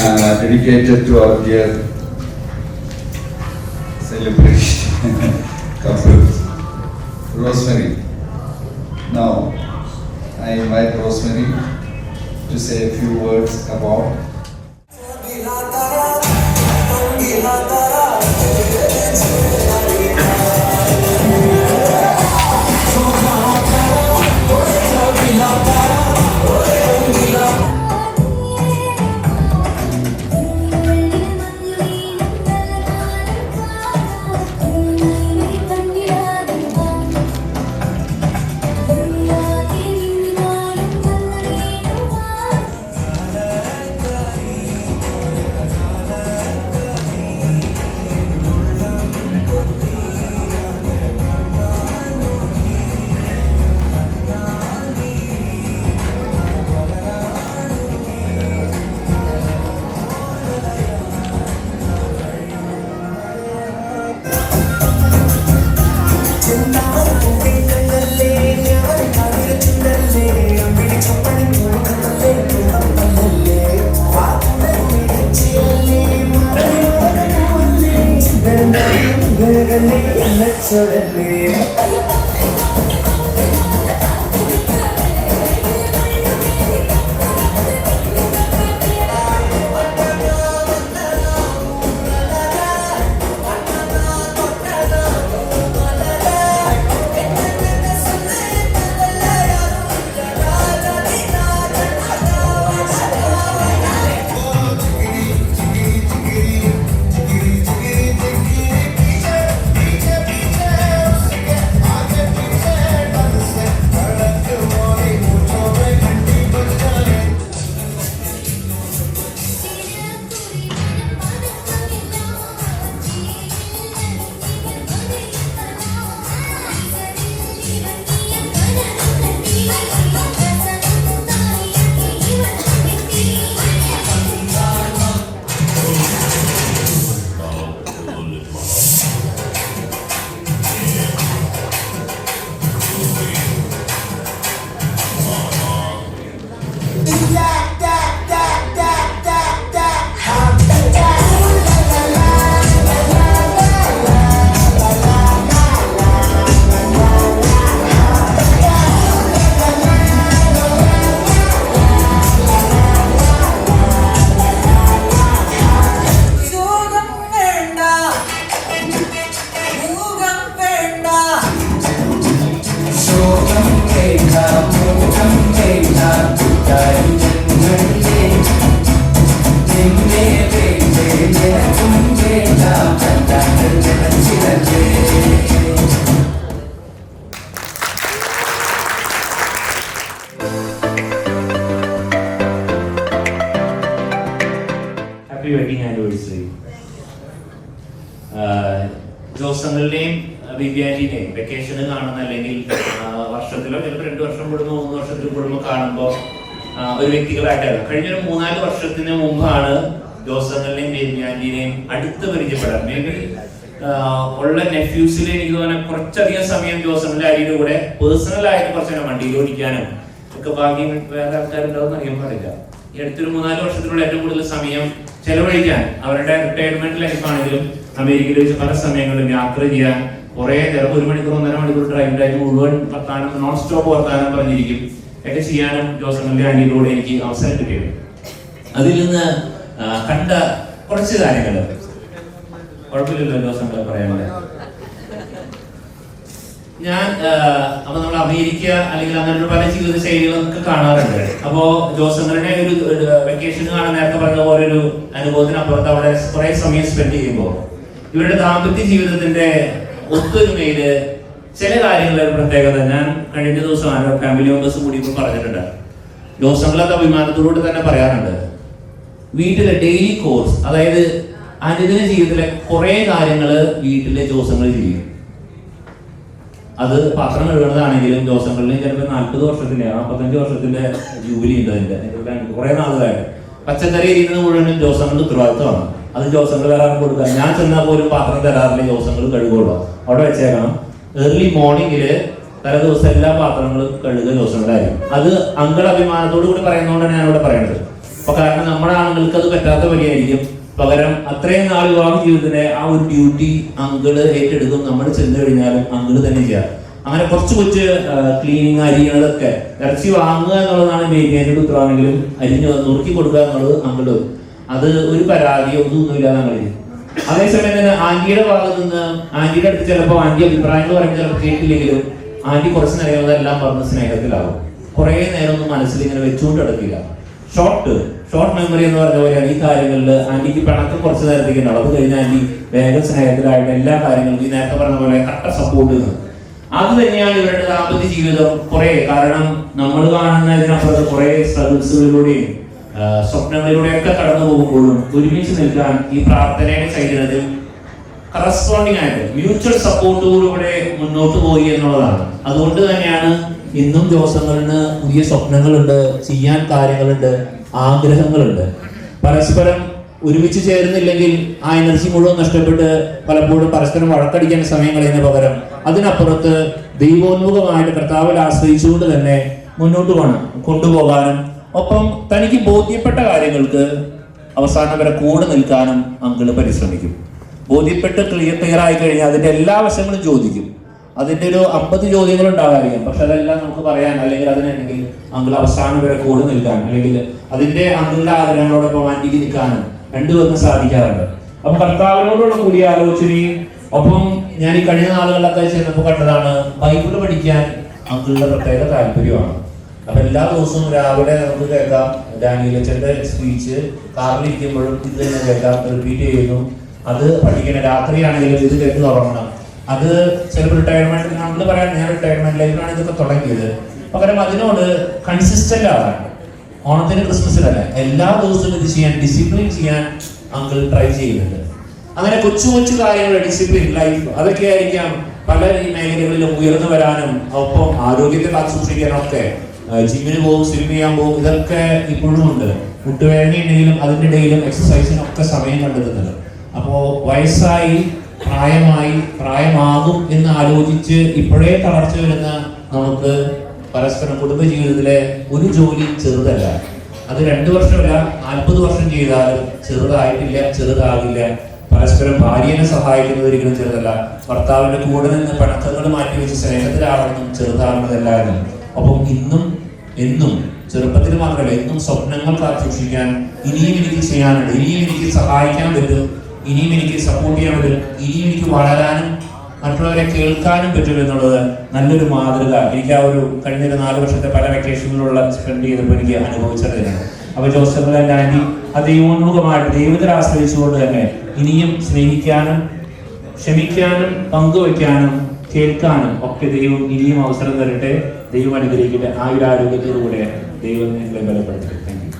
and dedicated to our dear celebration couple, Rosemary. Now, I invite Rosemary to say a few words about happy wedding anniversary. ജോസങ്ങളുടെയും വിദ്യാർത്ഥിനെയും വെക്കേഷന് കാണുന്ന അല്ലെങ്കിൽ വർഷത്തിലോ ചിലപ്പോൾ 2 വർഷം കൂടുമ്പോൾ 3 വർഷത്തിൽ കൂടുമ്പോൾ കാണുമ്പോൾ ഒരു വ്യക്തികളായിട്ടാണ്. കഴിഞ്ഞൊരു 3-4 വർഷത്തിന് മുമ്പാണ് ജോസങ്ങളുടെയും വിദ്യാർത്ഥിനെയും അടുത്ത് പരിചയപ്പെടാൻ. മേബി ഉള്ള നെഫ്യൂസിൽ എനിക്ക് തോന്നുന്നത് കുറച്ചധികം സമയം ജോസങ്ങളുടെ അടിയുടെ കൂടെ പേഴ്സണൽ ആയിട്ട് കുറച്ച് വണ്ടിയിൽ ഓടിക്കാനും ഒക്കെ ഭാഗ്യം വേറെ ആൾക്കാരുണ്ടാവും അറിയാൻ പാടില്ല. ഈ അടുത്തൊരു 3-4 വർഷത്തിലുള്ള ഏറ്റവും കൂടുതൽ സമയം ചെലവഴിക്കാൻ അവരുടെ റിട്ടയർമെന്റ് ലൈഫാണെങ്കിലും അമേരിക്കയിൽ വെച്ച് പല സമയങ്ങളിലും യാത്ര ചെയ്യാൻ കുറെ നേരം 1 മണിക്കൂർ 1.5 മണിക്കൂർ ഡ്രൈവ് ടൈം മുഴുവൻ വർത്താനം നോൺ സ്റ്റോപ്പ് വർത്താനം പറഞ്ഞിരിക്കും ഒക്കെ ചെയ്യാനും ജോസങ്ങളുടെ അടിയിലൂടെ എനിക്ക് അവസരം കിട്ടിയത്. അതിൽ നിന്ന് കണ്ട കുറച്ച് കാര്യങ്ങൾ കുഴപ്പമില്ലല്ലോ ജോസങ്ങളെ പറയാനുള്ളത്. ഞാൻ അപ്പൊ നമ്മൾ അമേരിക്ക അല്ലെങ്കിൽ അങ്ങനത്തെ പല ജീവിത ശൈലികളൊക്കെ കാണാറുണ്ട്. അപ്പോ ജോസങ്ങളുടെ ഒരു വെക്കേഷൻ കാണാൻ നേരത്തെ പറഞ്ഞ പോലെ ഒരു അനുഭവത്തിനപ്പുറത്ത് അവിടെ കുറെ സമയം സ്പെൻഡ് ചെയ്യുമ്പോൾ ഇവരുടെ ദാമ്പത്യ ജീവിതത്തിന്റെ ഒത്തൊരുമയില് ചില കാര്യങ്ങളുടെ ഒരു പ്രത്യേകത ഞാൻ കഴിഞ്ഞ ദിവസം ഫാമിലി മെമ്പേഴ്സ് കൂടി ഇപ്പൊ പറഞ്ഞിട്ടുണ്ട്. ജോസങ്ങളൊക്കെ അഭിമാനത്തോട് തന്നെ പറയാറുണ്ട്, വീട്ടിലെ ഡെയിലി കോഴ്സ്, അതായത് അനുദിന ജീവിതത്തിലെ കുറെ കാര്യങ്ങള് വീട്ടിലെ ജോസങ്ങൾ ചെയ്യും. അത് പാത്രം കഴുകുന്നതാണെങ്കിലും ജോസങ്ങളിലും ചിലപ്പോൾ 40 വർഷത്തിന്റെ 45 വർഷത്തിന്റെ ജൂബിലി ഉണ്ട്. അതിന്റെ കുറെ നാളുകളായിട്ട് പച്ചക്കറി ഇരിക്കുന്നത് മുഴുവനും ജോസങ്ങളുടെ ഉത്തരവാദിത്തമാണ്. അത് ജോസങ്ങൾ വേറെ കൊടുക്കാൻ ഞാൻ ചെന്നാൽ പോലും പാത്രം തരാറില്ല, ജോസങ്ങൾ കഴുകുള്ളൂ. അവിടെ വെച്ചേക്കണം. ഏർലി മോർണിംഗില് തലേ ദിവസം എല്ലാ പാത്രങ്ങളും കഴുകുക ജോസങ്ങളുടെ കാര്യം. അത് അങ്കിൾ അഭിമാനത്തോടു കൂടി പറയുന്നതുകൊണ്ടാണ് ഞാൻ ഇവിടെ പറയുന്നത്. അപ്പൊ കാരണം നമ്മുടെ ആണുങ്ങൾക്ക് അത് പറ്റാത്ത വഴിയായിരിക്കും. പകരം അത്രയും നാൾ വിവാഹ ജീവിതത്തിന്റെ ആ ഒരു ഡ്യൂട്ടി അങ്കിള് ഏറ്റെടുക്കും. നമ്മൾ ചെന്ന് കഴിഞ്ഞാലും അങ്കിള് തന്നെ ചെയ്യാം. അങ്ങനെ കുറച്ച് കൊച്ച് ക്ലീനിങ് അരികളൊക്കെ ഇറച്ചി വാങ്ങുക എന്നുള്ളതാണ് ബേബിയുടെ ഉത്തരവാണെങ്കിലും അരിഞ്ഞ് നുറുക്കി കൊടുക്കുക എന്നുള്ളത് അങ്കിള്. അത് ഒരു പരാതിയോ ഒന്നുമില്ലാതെ അങ്കിള്. അതേസമയം തന്നെ ആന്റിയുടെ ഭാഗത്ത് നിന്ന് ആന്റിയുടെ അടുത്ത് ചിലപ്പോൾ ആന്റി അഭിപ്രായങ്ങൾ പറയുമ്പോൾ ചിലപ്പോൾ കേട്ടില്ലെങ്കിലും ആന്റി കുറച്ച് നേരം എല്ലാം പറഞ്ഞ് സ്നേഹത്തിലാവും. കുറെ നേരം ഒന്നും മനസ്സിൽ ഇങ്ങനെ വെച്ചുകൊണ്ട് കിടക്കില്ല. ഷോർട്ട് മെമ്മറി എന്ന് പറഞ്ഞ പോലെയാണ് ഈ കാര്യങ്ങളിൽ. ആന്റിക്ക് പിണക്കം കുറച്ച് നേരത്തേക്ക് ഉണ്ടാവും. അത് കഴിഞ്ഞാൽ ആന്റി വേഗം സ്നേഹത്തിലായിട്ട് എല്ലാ കാര്യങ്ങൾക്കും ഈ നേരത്തെ പറഞ്ഞ പോലെ കട്ട സപ്പോർട്ട് ചെയ്യുന്നത്. അത് തന്നെയാണ് ഇവരുടെ ദാമ്പത്യ ജീവിതം. കുറെ കാരണം നമ്മൾ കാണുന്നതിനപ്പുറത്ത് കുറെ സ്ട്രഗിൾസുകളിലൂടെയും സ്വപ്നങ്ങളിലൂടെയൊക്കെ കടന്നു പോകുമ്പോഴും ഒരുമിച്ച് നിൽക്കാൻ ഈ പ്രാർത്ഥനയുടെ ശരീരത്തിൽ കറസ്പോണ്ടിങ് ആയിട്ട് മ്യൂച്വൽ സപ്പോർട്ടോടുകൂടെ മുന്നോട്ട് പോയി എന്നുള്ളതാണ്. അതുകൊണ്ട് തന്നെയാണ് ഇന്നും ദിവസങ്ങളിന് പുതിയ സ്വപ്നങ്ങളുണ്ട്, ചെയ്യാൻ കാര്യങ്ങളുണ്ട്, ആഗ്രഹങ്ങളുണ്ട്. പരസ്പരം ഒരുമിച്ച് ചേരുന്നില്ലെങ്കിൽ ആ എനർജി മുഴുവൻ നഷ്ടപ്പെട്ട് പലപ്പോഴും പരസ്പരം വഴക്കടിക്കാൻ സമയം കളയുന്ന പകരം അതിനപ്പുറത്ത് ദൈവോന്മുഖമായിട്ട് കർത്താവിൽ ആശ്രയിച്ചുകൊണ്ട് തന്നെ മുന്നോട്ട് കൊണ്ടുപോകാനും ഒപ്പം തനിക്ക് ബോധ്യപ്പെട്ട കാര്യങ്ങൾക്ക് അവസാനം വരെ കൂടെ നിൽക്കാനും അങ്കിള് പരിശ്രമിക്കും. ബോധ്യപ്പെട്ട് ക്ലിയർ ആയി കഴിഞ്ഞാൽ അതിന്റെ എല്ലാ വശങ്ങളും ചോദിക്കും. അതിന്റെ ഒരു 50 ചോദ്യങ്ങൾ ഉണ്ടാകാറില്ല. പക്ഷെ അതെല്ലാം നമുക്ക് പറയാൻ അല്ലെങ്കിൽ അതിനുണ്ടെങ്കിൽ അങ്കിൾ അവസാനം വരെ കൂടെ നിൽക്കാൻ അല്ലെങ്കിൽ അതിന്റെ അങ്കിളുടെ ആഗ്രഹങ്ങളോടൊപ്പം ആന്റിക്ക് നിൽക്കാനും രണ്ടുപേർക്കും സാധിക്കാറുണ്ട്. അപ്പൊ കർത്താവിനോടുള്ള കൂടിയാലോചനയും ഒപ്പം ഞാൻ ഈ കഴിഞ്ഞ നാളുകളിലൊക്കെ ചെന്നപ്പോൾ കണ്ടതാണ് ബൈബിള് പഠിക്കാൻ അങ്കിളുടെ പ്രത്യേക താല്പര്യമാണ്. അപ്പൊ എല്ലാ ദിവസവും രാവിലെ നമുക്ക് കേൾക്കാം ഡാനിയലച്ചന്റെ സ്പീച്ച്. കാറിലിരിക്കുമ്പോഴും ഇത് തന്നെ കേൾക്കാം, റിപ്പീറ്റ് ചെയ്യുന്നു. അത് പഠിക്കണം. രാത്രിയാണെങ്കിലും ഇത് കേട്ട് തുടങ്ങണം. അത് ചിലപ്പോൾ റിട്ടയർമെന്റ് നമ്മൾ പറയാൻ ഞാൻ റിട്ടയർമെന്റ് ലൈഫിലാണ് ഇതൊക്കെ തുടങ്ങിയത്. പകരം അതിനോട് കൺസിസ്റ്റന്റ് ആവാൻ ഓണത്തിന് ക്രിസ്മസിലല്ല എല്ലാ ദിവസവും ഇത് ചെയ്യാൻ ഡിസിപ്ലിൻ ചെയ്യാൻ അങ്കിൾ ട്രൈ ചെയ്യുന്നുണ്ട്. അങ്ങനെ കൊച്ചു കൊച്ചു കാര്യങ്ങൾ ഡിസിപ്ലിൻ ലൈഫ് അതൊക്കെ ആയിരിക്കാം പല മേഖലകളിലും ഉയർന്നു വരാനും ഒപ്പം ആരോഗ്യത്തെ കാത്തു സൂക്ഷിക്കാനും ഒക്കെ ജിമ്മിന് പോകും, സ്വിം ചെയ്യാൻ പോകും. ഇതൊക്കെ ഇപ്പോഴും ഉണ്ട്. മുട്ടുവേദന ഉണ്ടെങ്കിലും അതിൻ്റെ ഇടയിലും എക്സസൈസിനൊക്കെ സമയം കണ്ടെത്തുന്നുണ്ട്. അപ്പോൾ വയസ്സായി പ്രായമാകും എന്ന് ആലോചിച്ച് ഇപ്പോഴേ തളർച്ച വരുന്ന നമുക്ക് പരസ്പരം കുടുംബ ജീവിതത്തിലെ ഒരു ജോലി ചെറുതല്ല. അത് 2 വർഷമല്ല 40 വർഷം ചെയ്താലും ചെറുതായിട്ടില്ല, ചെറുതാകില്ല. പരസ്പരം ഭാര്യനെ സഹായിക്കുന്നത് ഒരിക്കലും ചെറുതല്ല. ഭർത്താവിന്റെ കൂടെ നിന്ന് പണക്കങ്ങൾ മാറ്റി വെച്ച് സ്നേഹത്തിലാവണം ചെറുതാകുന്നതല്ല എന്ന്. അപ്പം എന്നും ചെറുപ്പത്തിൽ മാത്രമല്ല എന്നും സ്വപ്നങ്ങൾ കാത്തുസൂക്ഷിക്കാൻ ഇനിയും എനിക്ക് ചെയ്യാനുണ്ട്, ഇനിയും എനിക്ക് സഹായിക്കാൻ പറ്റും, ഇനിയും എനിക്ക് സപ്പോർട്ട് ചെയ്യാൻ പറ്റും, ഇനിയും എനിക്ക് വളരാനും മറ്റുള്ളവരെ കേൾക്കാനും പറ്റും എന്നുള്ളത് നല്ലൊരു മാതൃക എനിക്ക് ആ ഒരു കഴിഞ്ഞ 4 വർഷത്തെ പല വെക്കേഷനിലുള്ള സ്പെൻഡ് ചെയ്തപ്പോൾ എനിക്ക് അനുഭവിച്ചത് തന്നെയാണ്. അപ്പൊ ജോസഫ് ആന്റി അത് ദൈവോന്മുഖമായിട്ട് ദൈവത്തിൽ ആശ്രയിച്ചുകൊണ്ട് തന്നെ ഇനിയും സ്നേഹിക്കാനും ക്ഷമിക്കാനും പങ്കുവയ്ക്കാനും കേൾക്കാനും ഒക്കെ ദൈവം ഇനിയും അവസരം തരട്ടെ. ദൈവം അനുഗ്രഹിക്കട്ടെ. ആയുരാരോഗ്യത്തോടുകൂടെ ദൈവം നിങ്ങളെ ബലപ്പെടുത്തട്ടെ. Thank you.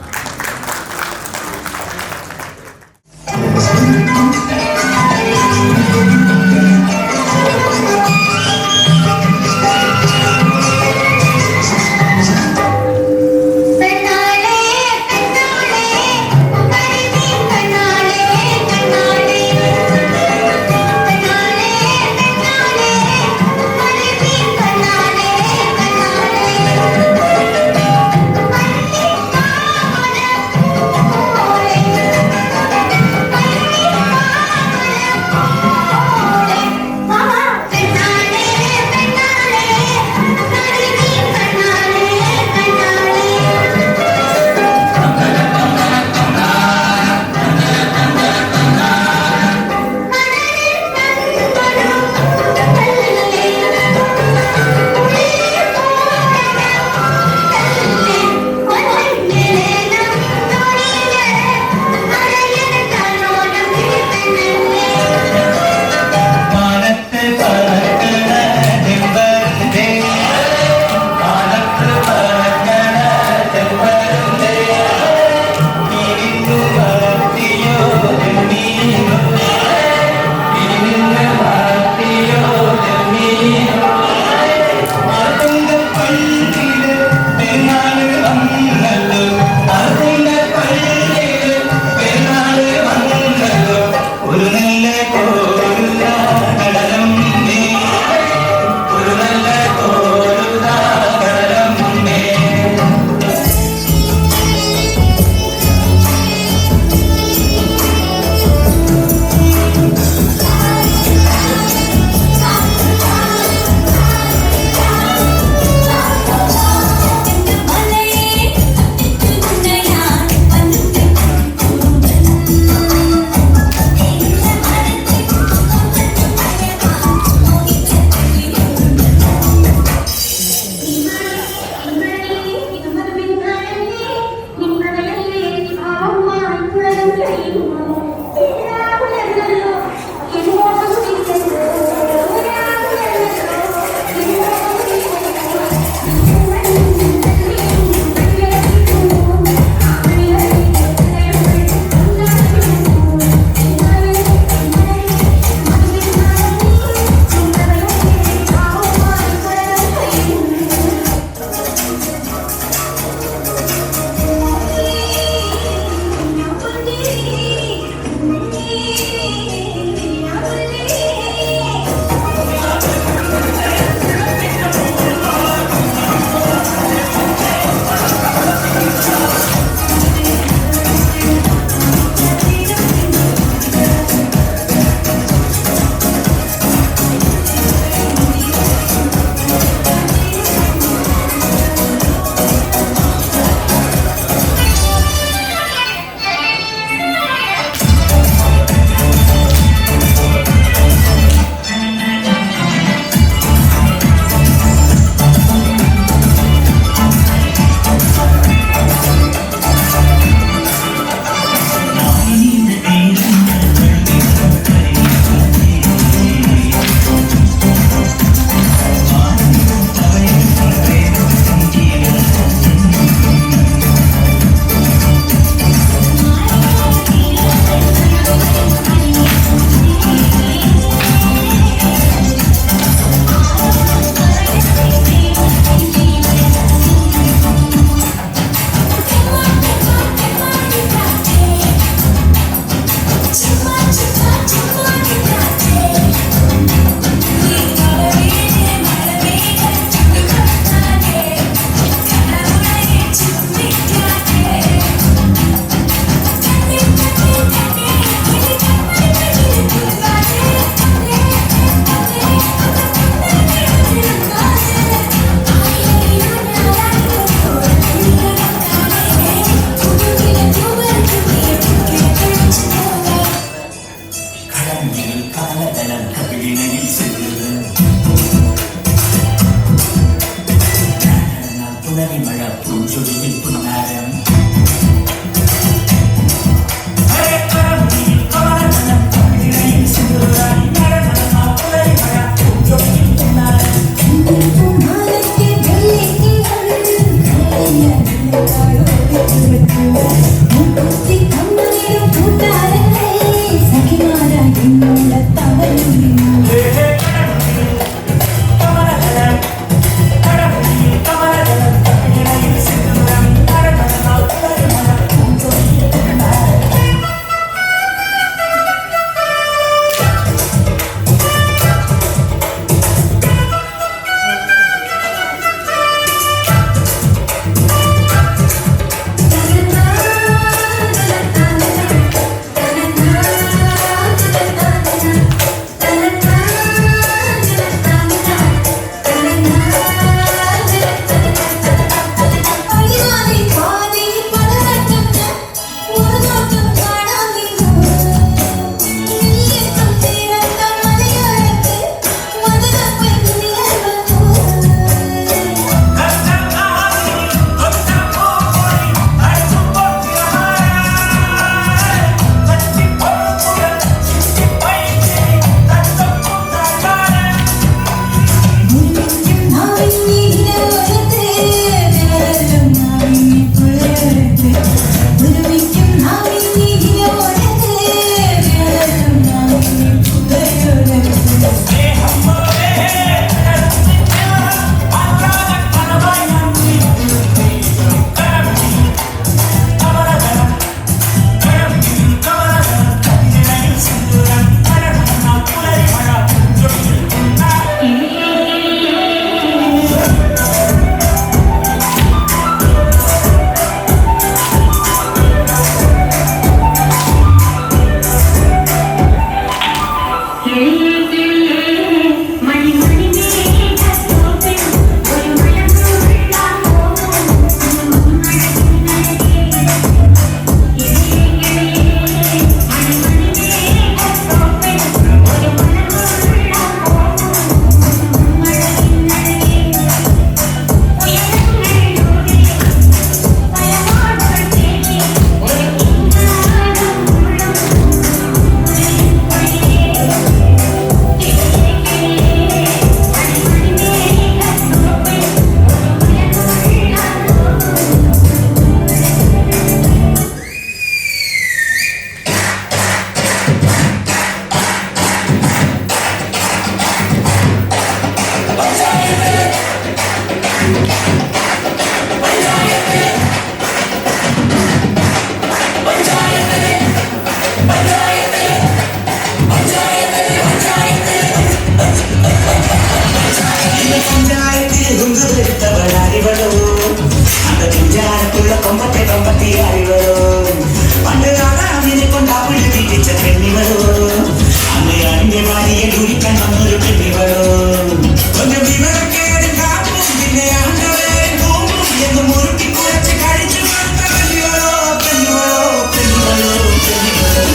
வரும் அந்த குஞ்சாரத்துள்ள கொம்பத்தை கொம்பத்தி ஆடி வரும் பண்டு ஆடாமினை கொண்டு அவள் வீட்டிச்ச பெண்ணி வரும் அங்கே அங்கே வாரியை குடிக்க நம்மொரு பெண்ணி வரும் கொஞ்சம் விவரக்கேடு காப்பும் பின்னே ஆண்டவே தூங்கும் என்று முறுக்கி குறைச்சு கழிச்சு பார்த்த பெண்ணி வரும் பெண்ணி வரும் பெண்ணி வரும் பெண்ணி வரும்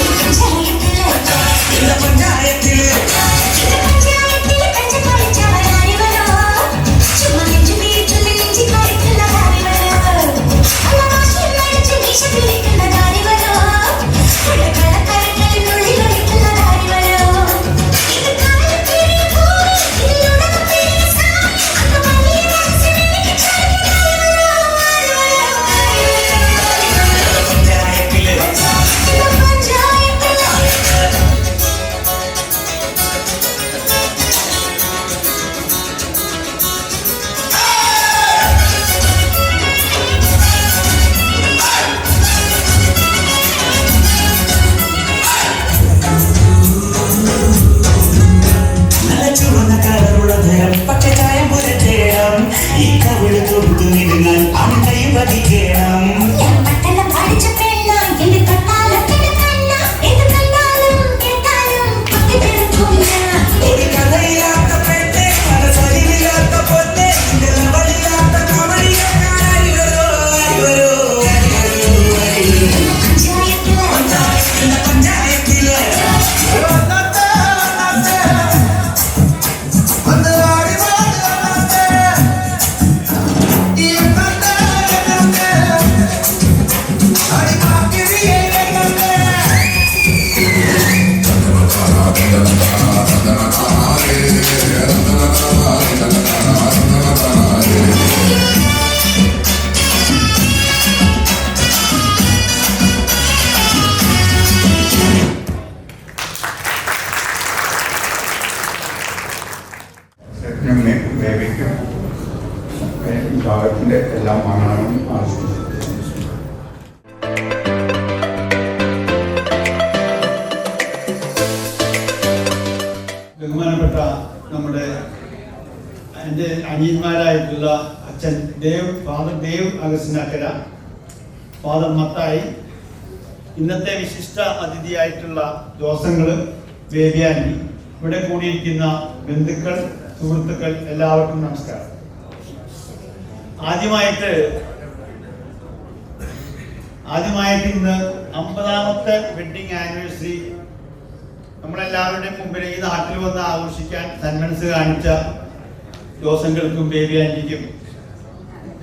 இந்த பஞ்சாயத்தில் ലോകത്തിൻ്റെ എല്ലാ മംഗളങ്ങളും ആശംസിക്കുന്നു. ബഹുമാനപ്പെട്ട നമ്മുടെ എൻ്റെ അനിയന്മാരായിട്ടുള്ള അച്ഛൻ ഫാദർ ദേവ് അഗസ്റ്റിനക്കര, ഫാദർ മത്തായി, ഇന്നത്തെ വിശിഷ്ട അതിഥിയായിട്ടുള്ള ജോസങ്ങൾ, ബേബിയാനി, ഇവിടെ കൂടിയിരിക്കുന്ന ബന്ധുക്കൾ, സുഹൃത്തുക്കൾ, എല്ലാവർക്കും നമസ്കാരം. ആദ്യമായിട്ട് ഇന്ന് 50ാമത്തെ വെഡിങ് ആനിവേഴ്സറി നമ്മളെല്ലാവരുടെയും മുമ്പിൽ ഈ നാട്ടിൽ വന്ന് ആഘോഷിക്കാൻ സന്മനസ് കാണിച്ച ജോസങ്ങൾക്കും ബേബി ആന്റിക്കും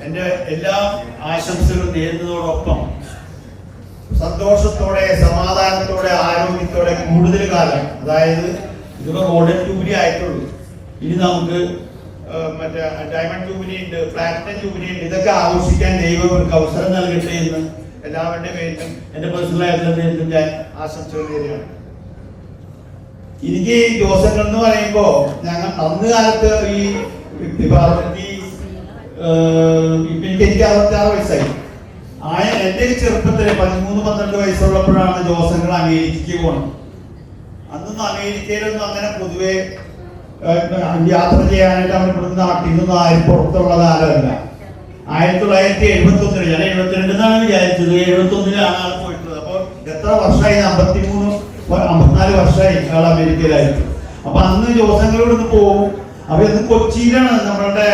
എൻ്റെ എല്ലാ ആശംസകളും നേരുന്നതോടൊപ്പം സന്തോഷത്തോടെ, സമാധാനത്തോടെ, ആരോഗ്യത്തോടെ കൂടുതൽ കാലം, അതായത് ഇതിപ്പോൾ ഗോൾഡൻ ജൂബിലി ആയിട്ടുള്ളൂ, ഇനി നമുക്ക് മറ്റേ ഡയമണ്ട് ജൂബിലി ഉണ്ട്, പ്ലാറ്റിനം ജൂബിലി ഉണ്ട്, ഇതൊക്കെ ആഘോഷിക്കാൻ ദൈവം അവർക്ക് അവസരം നൽകട്ടെ എന്ന് എല്ലാവരുടെയും പേരിലും എൻ്റെ പേഴ്സണലായിട്ടുള്ള പേരിലും ഞാൻ ആശംസകൾ നേരുകയാണ്. എനിക്ക് ജോസങ്ങൾ എന്ന് പറയുമ്പോൾ ഞങ്ങൾ അന്ന് കാലത്ത് എനിക്ക് 66 വയസ്സായി. എൻ്റെ ചെറുപ്പത്തിൽ 13-12 വയസ്സുള്ളപ്പോഴാണ് ജോസങ്ങൾ അമേരിക്കയ്ക്ക് പോകണം. അന്നൊന്നും അമേരിക്കയിലൊന്നും അങ്ങനെ പൊതുവെ യാത്ര ചെയ്യാനായിട്ട് അവർ ഇവിടുന്ന് നാട്ടിൽ നിന്നൊന്നും ആരും പുറത്തുള്ള കാലമല്ല. 1971 ഞാൻ 72 വിചാരിച്ചത്, 71 ആൾ പോയിട്ടുള്ളത്. അപ്പോൾ എത്ര വർഷമായി? 54 വർഷമായി ആൾ അമേരിക്കയിലായിട്ട്. അപ്പൊ അന്ന് ജോസങ്ങളോട് ഇന്ന് പോകും. അപ്പൊ ഇന്ന് കൊച്ചിയിലാണ്, നമ്മളുടെ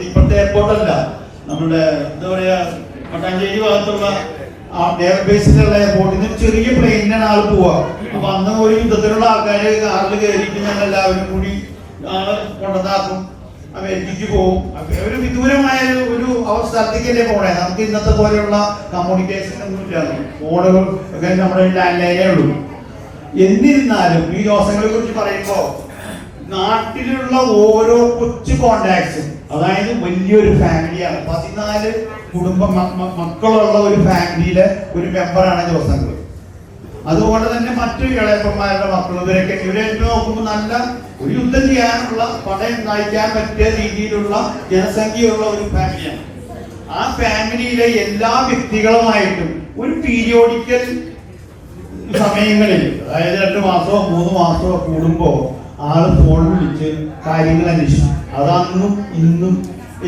ഇപ്പോഴത്തെ എയർപോർട്ടല്ല, നമ്മുടെ എന്താ പറയാ മട്ടാഞ്ചേരി ഭാഗത്തുള്ള എയർ ബേസിലുള്ള എയർപോർട്ടിൽ നിന്ന് ചെറിയ പ്ലെയിനിനാണ് ആൾ പോവുക. അപ്പൊ അന്ന് ഒരു യുദ്ധത്തിലുള്ള ആൾക്കാർ കാറിൽ കയറിയിട്ട് ഞങ്ങൾ എല്ലാവരും കൂടി ആള് കൊണ്ടുവന്നാക്കും, അമേരിക്കയ്ക്ക് പോകും. ഒരു വിദൂരമായ ഒരു സ്ഥലത്തേക്കല്ലേ പോണേ. നമുക്ക് ഇന്നത്തെ പോലെയുള്ള കമ്മ്യൂണിക്കേഷൻ ഒന്നും ഇല്ല, ഫോണുകൾ ഒക്കെ നമ്മുടെ ലാൻഡ് ലൈനേ ഉള്ളൂ. എന്നിരുന്നാലും ഈ ജോസങ്ങളെ കുറിച്ച് പറയുമ്പോൾ നാട്ടിലുള്ള ഓരോ കൊച്ചു കോണ്ടാക്ട്സും, അതായത് വലിയൊരു ഫാമിലിയാണ്, 14 മക്കളുള്ള ഒരു ഫാമിലിയിലെ ഒരു മെമ്പറാണ് ജോസങ്ങൾ. അതുകൊണ്ട് തന്നെ മറ്റു ഇളയപ്പന്മാരുടെ മക്കൾ, ഇവരെ നോക്കുമ്പോൾ നല്ല ഒരു യുദ്ധം ചെയ്യാനുള്ള, പടയം നയിക്കാൻ പറ്റിയ രീതിയിലുള്ള ജനസംഖ്യയുള്ള ഒരു ഫാമിലിയാണ്. ആ ഫാമിലിയിലെ എല്ലാ വ്യക്തികളുമായിട്ടും ഒരു പീരിയോഡിക്കൽ സമയങ്ങളിൽ, അതായത് 2 മാസമോ 3 മാസമോ കൂടുമ്പോൾ ആള് ഫോൺ വിളിച്ച് കാര്യങ്ങൾ അന്വേഷിക്കും. അതന്നും ഇന്നും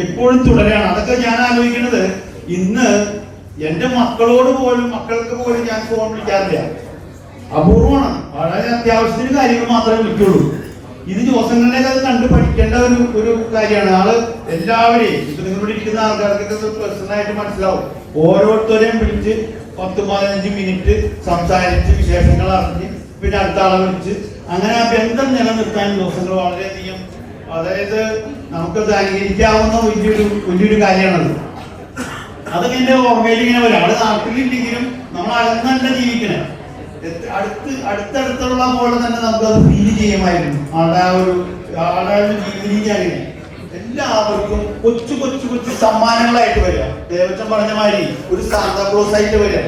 എപ്പോഴും തുടരാണ്. അതൊക്കെ ഞാൻ ആലോചിക്കുന്നത്, ഇന്ന് എൻ്റെ മക്കൾക്ക് പോലും ഞാൻ ഫോൺ വിളിക്കാറില്ല. അപൂർവമാണ്. വളരെ അത്യാവശ്യത്തിന് കാര്യങ്ങൾ മാത്രമേ വിളിക്കുള്ളൂ. ഇത് ജോസങ്ങളിലേക്ക് അത് കണ്ട് പഠിക്കേണ്ട ഒരു കാര്യമാണ്. ആള് എല്ലാവരെയും, ഇപ്പൊ നിങ്ങളിവിടെ ഇരിക്കുന്ന ആൾക്കാർക്കൊക്കെ പേഴ്സണലായിട്ട് മനസ്സിലാവും. ഓരോരുത്തരെയും വിളിച്ച് 10-15 മിനിറ്റ് സംസാരിച്ച് വിശേഷങ്ങൾ അറിഞ്ഞ് പിന്നെ അടുത്ത ആളെ വിളിച്ച് അങ്ങനെ ആ ബന്ധം നിലനിർത്താൻ ജോസങ്ങൾ വളരെയധികം, അതായത് നമുക്കത് അംഗീകരിക്കാവുന്ന വലിയൊരു കാര്യമാണത്. അതൊക്കെ എൻ്റെ ഓർമ്മയിൽ ഇങ്ങനെ വരും. ആള് നാട്ടിലില്ലെങ്കിലും നമ്മൾ അകന്നല്ല ജീവിക്കണേ. അടുത്തടുത്തുള്ള പോലെ തന്നെ നമുക്കത് ഫീൽ ചെയ്യുമായിരുന്നു. ആളുടെ ജീവിതരീതി അങ്ങനെ എല്ലാവർക്കും കൊച്ചു കൊച്ചു കൊച്ചു സമ്മാനങ്ങളായിട്ട് വരിക. ദേവച്ചൻ പറഞ്ഞ മാതിരി ഒരു സാന്താക്ലോസ് ആയിട്ട് വരിക.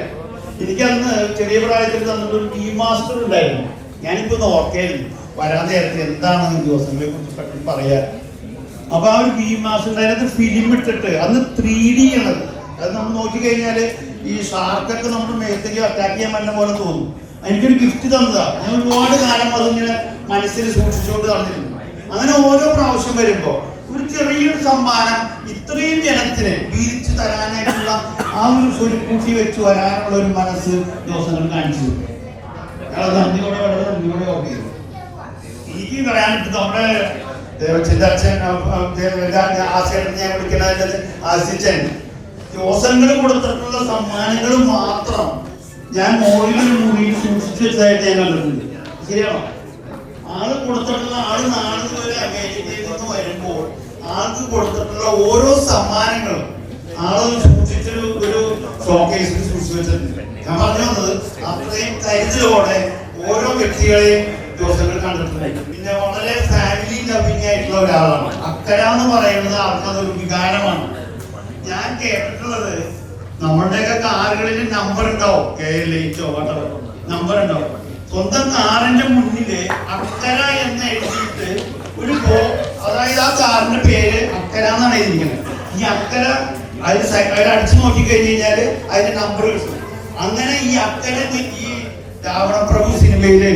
എനിക്കന്ന് ചെറിയ പ്രായത്തിൽ തന്നിട്ടൊരു ടീ മാസ്റ്റർ ഉണ്ടായിരുന്നു. ഞാനിപ്പോ ഒന്ന് ഓർക്കായിരുന്നു വരാൻ നേരത്തെ എന്താണ് ദിവസങ്ങളെ കുറിച്ച് പെട്ടെന്ന് പറയാ. അപ്പൊ ആ ഒരു ടീ മാസ്റ്റർ ഉണ്ടായിരുന്നത് ഫിലിം ഇട്ടിട്ട് അന്ന് 3D ആണ്. അത് നമ്മൾ നോക്കിക്കഴിഞ്ഞാല് ഈ ഷാർക്കൊക്കെ നമ്മുടെ മേത്തേക്ക് അറ്റാക്ക് ചെയ്യാൻ പറ്റുന്ന പോലെ തോന്നും. എനിക്കൊരു ഗിഫ്റ്റ് തന്നതാ. ഞാൻ ഒരുപാട് കാലം അതിങ്ങനെ മനസ്സിൽ സൂക്ഷിച്ചുകൊണ്ട് നടന്നിരുന്നു. അങ്ങനെ ഓരോ പ്രാവശ്യം വരുമ്പോ ഒരു ചെറിയൊരു സമ്മാനം ഇത്രയും ജനത്തിന് വീതിച്ചു തരാനായിട്ടുള്ള ആ ഒരു സ്വരുക്കൂട്ടി വെച്ച് വരാനുള്ള ഒരു മനസ്സ് ദിവസങ്ങൾ കാണിച്ചു. നന്ദിയോടെ വളരെ നന്ദിയോടെ ഓർമ്മ. എനിക്ക് പറയാനിട്ട് നമ്മുടെ ദേവച്ചന്റെ അച്ഛൻ ആശയം ഞാൻ വിളിക്കുന്ന ആശിച്ചൻ ദിവസങ്ങൾ കൊടുത്തിട്ടുള്ള സമ്മാനങ്ങൾ മാത്രം ഞാൻ മുറിയിൽ സൂക്ഷിച്ചു വെച്ചതായിട്ട് ഞാൻ കണ്ടിട്ടുണ്ട്. ശരിയാണോ? ആള് കൊടുത്തിട്ടുള്ള നാളെ വരെ അമേരിക്കയിൽ നിന്ന് വരുമ്പോൾ ആൾക്ക് കൊടുത്തിട്ടുള്ള ഓരോ സമ്മാനങ്ങളും ആള് സൂക്ഷിച്ചൊരു ഷോക്കേസിൽ സൂക്ഷിച്ചു വെച്ചിട്ടുണ്ട്. ഞാൻ പറഞ്ഞു വന്നത് അത്രയും കരുതലോടെ ഓരോ വ്യക്തികളെയും ദിവസങ്ങൾ കണ്ടിട്ടുണ്ട്. പിന്നെ വളരെ ഫാമിലി ലവിങ് ആയിട്ടുള്ള ഒരാളാണ്. അക്കര എന്ന് പറയുന്നത് ആൾക്കതൊരു വികാരമാണ്. ഞാൻ കേട്ടിട്ടുള്ളത് നമ്മളുടെയൊക്കെ കാറുകളിൽ നമ്പർ ഉണ്ടാവും, KL8 നമ്പർ ഉണ്ടാവും. സ്വന്തം കാറിന്റെ മുന്നില് അക്കര എന്ന് എഴുതിയിട്ട് അതായത് ആ കാറിന്റെ പേര് അക്കര എന്നാണ് എഴുതിയിരിക്കുന്നത്. ഈ അക്കര അതിൽ അടിച്ചു നോക്കിക്കഴിഞ്ഞ് കഴിഞ്ഞാല് അതിന്റെ നമ്പർ കിട്ടും. അങ്ങനെ ഈ അക്കര ഈ രാവണപ്രഭു സിനിമയില്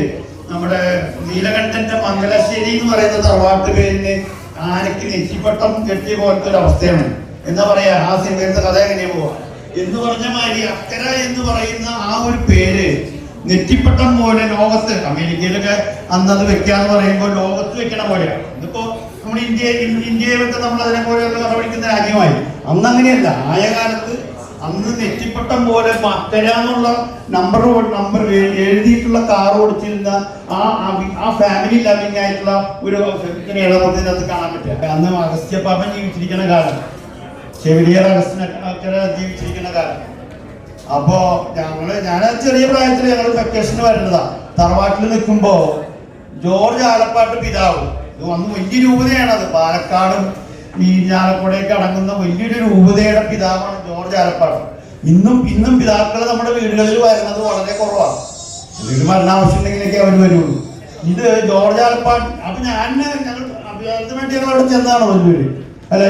നമ്മുടെ നീലകണ്ഠന്റെ മംഗലശ്ശേരി എന്ന് പറയുന്ന തറവാട്ട് പേരിന് ആനയ്ക്ക് നെറ്റിപ്പട്ടം കെട്ടിയ പോലത്തെ ഒരു അവസ്ഥയാണ്. എന്താ പറയാ, ആ സിനിമയിലത്തെ കഥ എങ്ങനെയാ പോവാ എന്ന് പറഞ്ഞ മാതിരി അക്കര എന്ന് പറയുന്ന ആ ഒരു പേര് നെറ്റിപ്പട്ടം പോലെ ലോകത്ത്, അമേരിക്കയിലൊക്കെ അന്നത് വെക്കാന്ന് പറയുമ്പോൾ ലോകത്ത് വെക്കണ പോലെയാണ്. ഇതിപ്പോ നമ്മുടെ ഇന്ത്യയിലൊക്കെ നമ്മൾ അതിനെ പോലെയൊക്കെ നടപടിക്കുന്ന രാജ്യമായി. അന്ന് അങ്ങനെയല്ല. ആയ കാലത്ത് അന്ന് നെറ്റിപ്പട്ടം പോലെ അക്കര എന്നുള്ള നമ്പർ എഴുതിയിട്ടുള്ള കാർ ഓടിച്ചിരുന്ന ആ ഫാമിലി ലവിങ് ആയിട്ടുള്ള ഒരു നമുക്ക് ഇതിനകത്ത് കാണാൻ പറ്റുക. അന്ന് അഗസ്ത്യപ്പാപ്പൻ ജീവിച്ചിരിക്കുന്ന കാലം, ചെവിലിയർ അഗസ്ത്യൻ ജീവിച്ചിരിക്കുന്ന കാലം. അപ്പോ ഞാൻ ചെറിയ പ്രായത്തിൽ ഞങ്ങൾ വെക്കേഷന് വരുന്നതാ. തറവാട്ടിൽ നിൽക്കുമ്പോ ജോർജ് ആലപ്പാട്ട് പിതാവ്, അന്ന് വലിയ രൂപതയാണത്. പാലക്കാടും ഈ ഞാലക്കുടയൊക്കെ അടങ്ങുന്ന വലിയൊരു രൂപതയുടെ പിതാവാണ് ജോർജ് ആലപ്പാട്ട്. ഇന്നും പിതാക്കൾ നമ്മുടെ വീടുകളിൽ വരുന്നത് വളരെ കുറവാണ്. എന്തെങ്കിലും മരണാവശ്യം ഉണ്ടെങ്കിലൊക്കെ അവർ വരുള്ളൂ. ഇത് ജോർജ് ആലപ്പാട്ട്. അപ്പൊ ഞങ്ങൾ അഭ്യാസത്തിന് വേണ്ടി ഞങ്ങൾ അവിടെ ചെന്നാണ് വലിയൊരു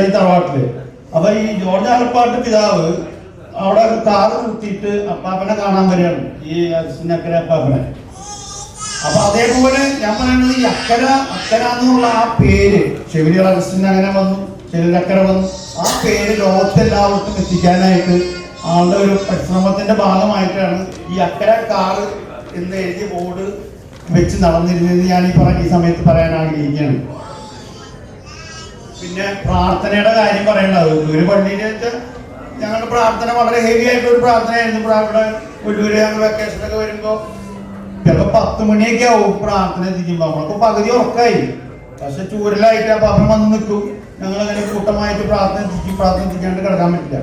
ഈ തറവാട്ടില്. അപ്പൊ ഈ ജോർജ് ആലപ്പാട്ട് പിതാവ് അവിടെ കാറ് നിർത്തിയിട്ട് അപ്പാപ്പനെ കാണാൻ വരികയാണ്, ഈ അക്കര അപ്പാപ്പനെ. അപ്പൊ അതേപോലെ ഞാൻ പറയുന്നത് ഈ അക്കര എന്നുള്ള ആ പേര് ചെവിലിയർ അഗസ്റ്റിൻ അങ്ങനെ വന്നു, ചെവിലക്കര വന്നു. ആ പേര് ലോകത്തെല്ലാവർക്കും എത്തിക്കാനായിട്ട് ആളുടെ ഒരു പരിശ്രമത്തിന്റെ ഭാഗമായിട്ടാണ് ഈ അക്കര കാറ് എന്ന് എഴുതിയ ബോർഡ് വെച്ച് നടന്നിരുന്നത്. ഞാൻ ഈ സമയത്ത് പറയാൻ ആഗ്രഹിക്കുകയാണ്. പിന്നെ പ്രാർത്ഥനയുടെ കാര്യം പറയേണ്ടത്, ഒരു പള്ളിയിൽ വെച്ചാൽ ഞങ്ങളുടെ പ്രാർത്ഥന വളരെ ഹെവി ആയിട്ടുള്ള ഒരു പ്രാർത്ഥനയായിരുന്നു. ഇവിടെ ഒല്ലൂര് ഞങ്ങൾ വെക്കേഷനൊക്കെ വരുമ്പോ ചിലപ്പോൾ 10 മണിയൊക്കെ ആവും പ്രാർത്ഥന എത്തിക്കുമ്പോ. നമ്മൾക്ക് പകുതി ഉറക്കായി, പക്ഷെ ചൂരലായിട്ട് ആ പാത്രം വന്ന് നിൽക്കും. ഞങ്ങൾ അങ്ങനെ കൂട്ടമായിട്ട് പ്രാർത്ഥിക്കാണ്ട് കിടക്കാൻ പറ്റില്ല.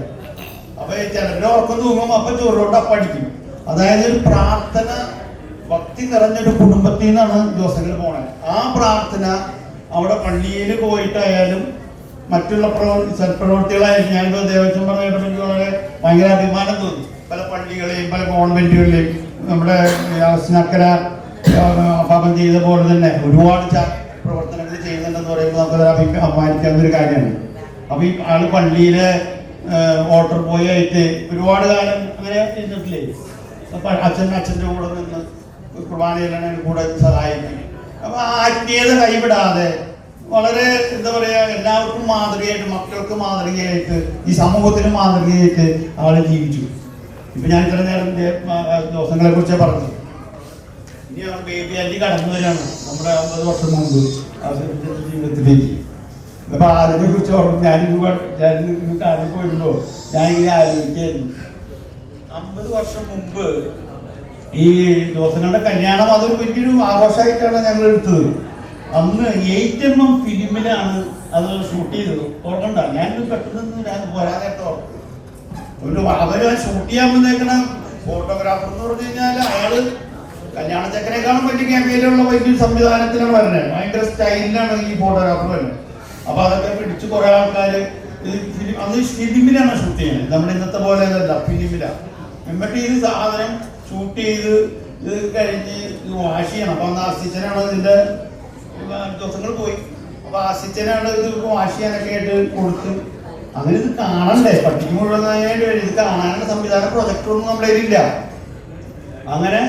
അപ്പൊ ചിലരുടെ ഉറക്കം തൂങ്ങും, അപ്പൊ ചോറിലോട്ട് അപ്പടിക്കും. അതായത് ഒരു പ്രാർത്ഥന ഭക്തി നിറഞ്ഞൊരു കുടുംബത്തിൽ നിന്നാണ് ദിവസങ്ങൾ പോണേ. ആ പ്രാർത്ഥന അവിടെ പള്ളിയിൽ പോയിട്ടായാലും മറ്റുള്ള സൽപ്രവർത്തികളായാലും, ഞാനിപ്പോ ദേവസ്വം പറഞ്ഞിട്ട് എനിക്ക് വളരെ ഭയങ്കര അഭിമാനം തോന്നി. പല പള്ളികളെയും പല കോൺവെന്റുകളെയും നമ്മുടെ അക്കര പാപം ചെയ്ത പോലെ തന്നെ ഒരുപാട് പ്രവർത്തനങ്ങൾ ചെയ്യുന്നുണ്ടെന്ന് പറയുമ്പോൾ നമുക്കത് അഭിമാനിക്കാവുന്ന ഒരു കാര്യമാണ്. അപ്പൊ ഈ ആള് പള്ളിയിലെ ഓർഡർ ബോയ് ആയിട്ട് ഒരുപാട് കാലം അങ്ങനെ ഇരുന്നിട്ടില്ലേ. അച്ഛൻ്റെ കൂടെ നിന്ന് കുർബാനയിലാണ് കൂടെ സഹായിക്കും. അപ്പൊ ആത്മീയത കൈവിടാതെ വളരെ എന്താ പറയാ, എല്ലാവർക്കും മാതൃകയായിട്ട്, മക്കൾക്ക് മാതൃകയായിട്ട്, ഈ സമൂഹത്തിന് മാതൃകയായിട്ട് ആള് ജീവിച്ചു. ഇപ്പൊ ഞാൻ ഇത്ര നേരം ദിവസങ്ങളെ കുറിച്ച് പറഞ്ഞത്. ഇനി ബേബി ആൻറ്റി കടന്നു വരികയാണ് നമ്മുടെ 50 വർഷം മുമ്പ് ജീവിതത്തിലേക്ക്. അപ്പൊ അതിനെ കുറിച്ച് ഞാൻ കാര്യം പോയിരുന്നോ ഞാൻ ഇങ്ങനെ ആലോചിക്കായിരുന്നു. 50 വർഷം മുമ്പ് ഈ ദിവസങ്ങളുടെ കല്യാണം അതൊരു വലിയൊരു ആഘോഷമായിട്ടാണ് ഞങ്ങൾ എടുത്തത്. അന്ന് 8mm ഫിലിമിലാണ് അത് ഷൂട്ട് ചെയ്തത്. ഓർക്കണ്ട, ഞാൻ പെട്ടെന്ന് ഞാൻ പോരാ നേരത്തെ അവര് ഷൂട്ട് ചെയ്യാൻ വന്നേക്കണ ഫോട്ടോഗ്രാഫർ എന്ന് പറഞ്ഞു കഴിഞ്ഞാൽ അയാള് കല്യാണ ചക്കനേക്കാളും വലിയ ക്യാമറയിലുള്ള വലിയൊരു സംവിധാനത്തിലാണ് വരുന്നത്. ഭയങ്കര സ്റ്റൈലിലാണ് ഈ ഫോട്ടോഗ്രാഫർ വരുന്നത്. അപ്പൊ അതൊക്കെ പിടിച്ച് കുറെ ആൾക്കാര് അന്ന് ഫിലിമിലാണ് ഷൂട്ട് ചെയ്യുന്നത്. നമ്മുടെ ഇന്നത്തെ പോലെ അല്ല, ഫിലിമിലാണ്. എന്നിട്ട് ഈ സാധനം ഷൂട്ട് ചെയ്ത് ഇത് കഴിഞ്ഞ് വാഷ് ചെയ്യണം. അപ്പൊ അന്ന് അസിസ്റ്റനാണ് ഇതിന്റെ ദിവസങ്ങൾ പോയി. അപ്പൊ അസിസ്റ്റനാണ് ഇത് വാഷ് ചെയ്യാനൊക്കെ ആയിട്ട് കൊടുത്ത്. അങ്ങനെ ഇത് കാണണ്ടേ, പട്ടിക്ക് മുഴുവനായിട്ട് ഇത് കാണാനുള്ള സംവിധാനം പ്രൊജക്ടറൊന്നും നമ്മുടെ കയ്യിലില്ല. അങ്ങനെ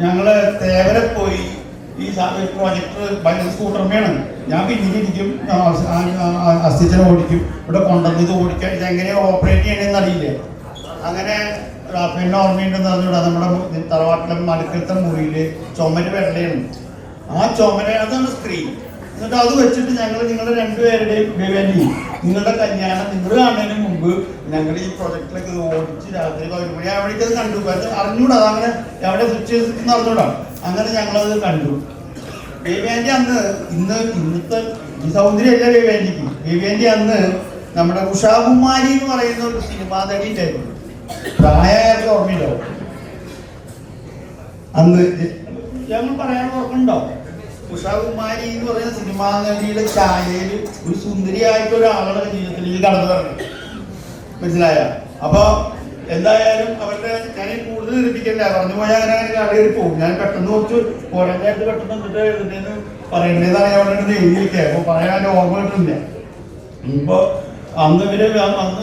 ഞങ്ങള് തേവരെ പോയി ഈ പ്രൊജക്ടർ ഭയങ്കര സ്കൂട്ടർമയാണ്. ഞാൻ പിന്നിരിക്കും, അസിസ്റ്റനെ ഓടിക്കും, ഇവിടെ കൊണ്ടുവന്ന് ഇത് ഓടിക്കാൻ ഇതെങ്ങനെയാ ഓപ്പറേറ്റ് ചെയ്യണമെന്ന് അറിയില്ല. അങ്ങനെ പിന്നെ ഓർമ്മയുണ്ടെന്ന് പറഞ്ഞൂടാ, നമ്മുടെ തറവാട്ടിലെ മടുക്കലത്തെ മുറിയില് ചുമര് വെള്ളയാണ്. ആ ചുമര അതാണ് സ്ക്രീൻ. എന്നിട്ട് അത് വെച്ചിട്ട് ഞങ്ങൾ നിങ്ങളുടെ രണ്ടുപേരുടെയും വേണ്ടി നിങ്ങളുടെ കല്യാണം നിങ്ങൾ കാണുന്നതിന് മുമ്പ് ഞങ്ങൾ ഈ പ്രൊജക്റ്റിലൊക്കെ ഓടിച്ച് രാത്രി 11 മണി അവിടേക്ക് അത് കണ്ടു. അറിഞ്ഞൂടാ, അതങ്ങനെ എവിടെ സ്വിച്ച് ചെയ്തിട്ട് അറിഞ്ഞൂടാ. അങ്ങനെ ഞങ്ങളത് കണ്ടു. ബേബി ആൻറ്റി അന്ന് ഇന്നത്തെ ഈ സൗന്ദര്യമല്ല ബേബി ആൻറ്റിക്ക്. ബേബി ആൻറ്റി അന്ന് നമ്മുടെ ഉഷാകുമാരി എന്ന് പറയുന്ന ഒരു സിനിമാ നടി ഉണ്ടായിരുന്നു. പ്രായമായിട്ട് ഓർമ്മയുണ്ടാവും. അന്ന് ഞങ്ങൾ പറയാൻ ഓർമ്മയുണ്ടോ? ഉഷാകുമാരി എന്ന് പറയുന്ന സിനിമാ നടിയുടെ ഛായയിൽ ഒരു സുന്ദരിയായിട്ട് ഒരാളുടെ ജീവിതത്തിലേക്ക് കടന്നു പറഞ്ഞു. മനസ്സിലായ? അപ്പൊ എന്തായാലും അവരുടെ ഞാൻ കൂടുതൽ നിർമ്മിക്കണ്ട, പറഞ്ഞു പോയാൽ അങ്ങനെ കടയിൽ പോകും. ഞാൻ പെട്ടെന്ന് കുറച്ച് പോരാനായിട്ട് പെട്ടെന്ന് എന്നിട്ട് എഴുതുന്നതെന്ന് പറയേണ്ടതാണ് ഞാൻ അവിടെ എഴുതിയിരിക്കുക. അപ്പൊ പറയാൻ ഓർമ്മ കിട്ടുന്നില്ല. ഇപ്പൊ അന്ന്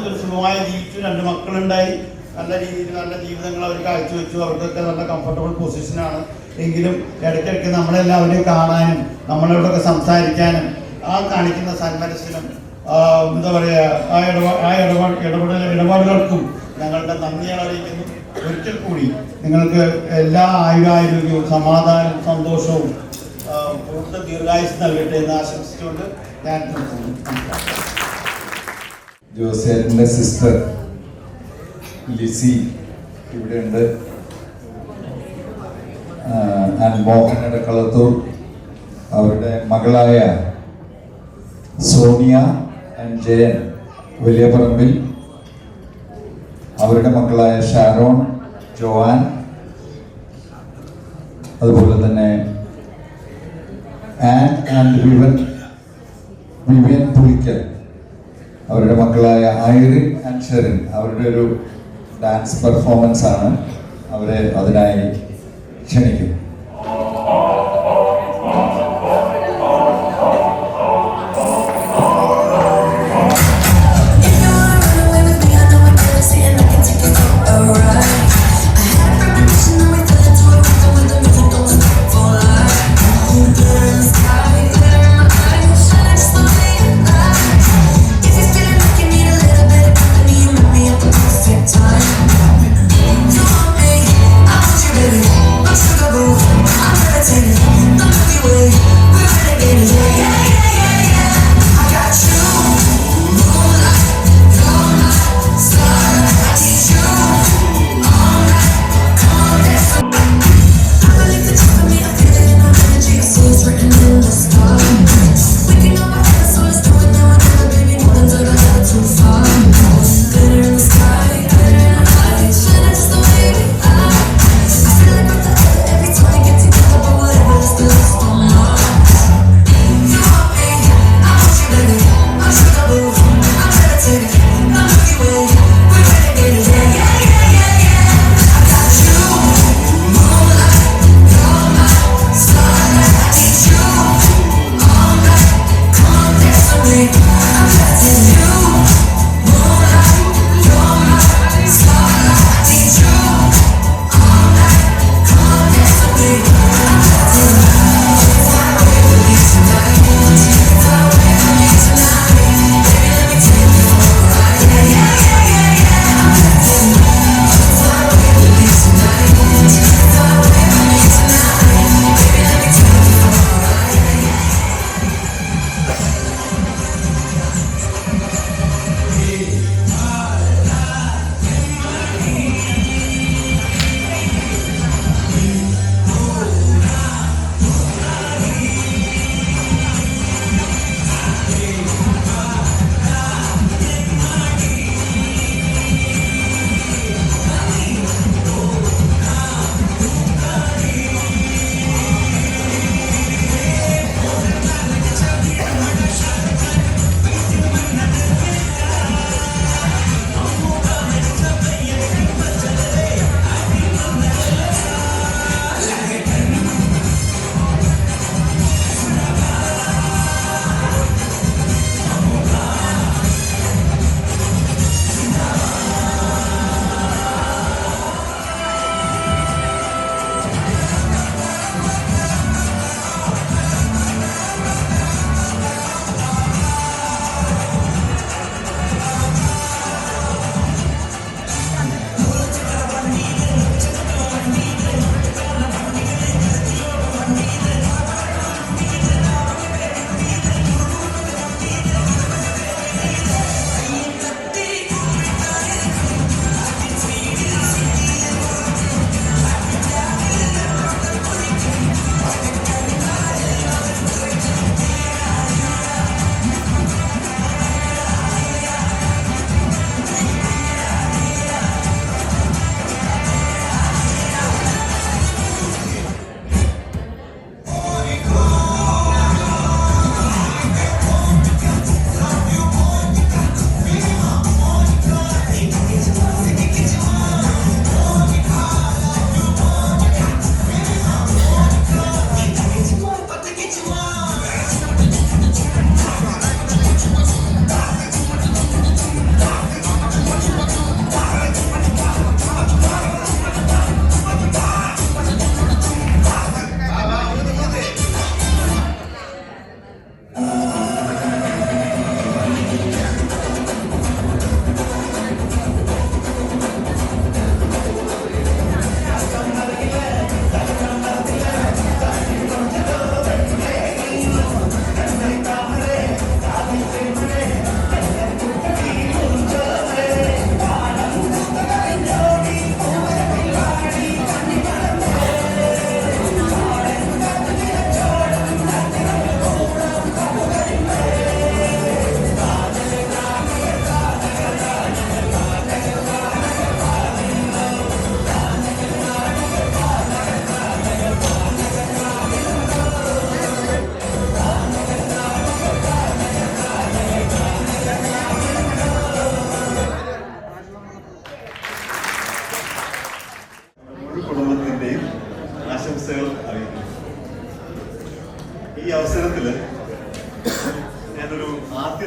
ഒരു സുഖമായി ജീവിച്ചു. 2 മക്കളുണ്ടായി. നല്ല രീതിയിൽ നല്ല ജീവിതങ്ങൾ അവർ കാഴ്ചവെച്ചു. അവർക്കൊക്കെ നല്ല കംഫർട്ടബിൾ പൊസിഷനാണ്. എങ്കിലും ഇടയ്ക്കിടയ്ക്ക് നമ്മളെല്ലാവരെയും കാണാനും നമ്മളോടൊക്കെ സംസാരിക്കാനും ആ കാണിക്കുന്ന സന്മനസ്സിനും എന്താ പറയുക ആ ഇടപാടുകൾക്കും ഞങ്ങളുടെ നന്ദിയാണ് അറിയിക്കുന്നു. ഒരിക്കൽ കൂടി നിങ്ങൾക്ക് എല്ലാ ആയുരാരോഗ്യവും സമാധാനവും സന്തോഷവും കൂടുതൽ ദീർഘായുസ് നൽകട്ടെ എന്ന് ആശംസിച്ചുകൊണ്ട് ഞാൻ ജോസേട്ടൻ്റെ സിസ്റ്റർ ലിസി ഇവിടെയുണ്ട്. മോഹനയുടെ കളത്തൂർ, അവരുടെ മകളായ സോണിയ ആൻഡ് ജയൻ വലിയ പറമ്പിൽ, അവരുടെ മക്കളായ ഷാരോൺ, ജോവാൻ, അതുപോലെ തന്നെ ആൻഡ് വിവിയൻ പുളിക്കൽ, അവരുടെ മക്കളായ ഐറിൻ ആൻഡ് ഷെറിൻ. അവരുടെ ഒരു ഡാൻസ് പെർഫോമൻസ് ആണ്. അവരെ അതിനായി ക്ഷണിക്കും. Baby, I'm sugar,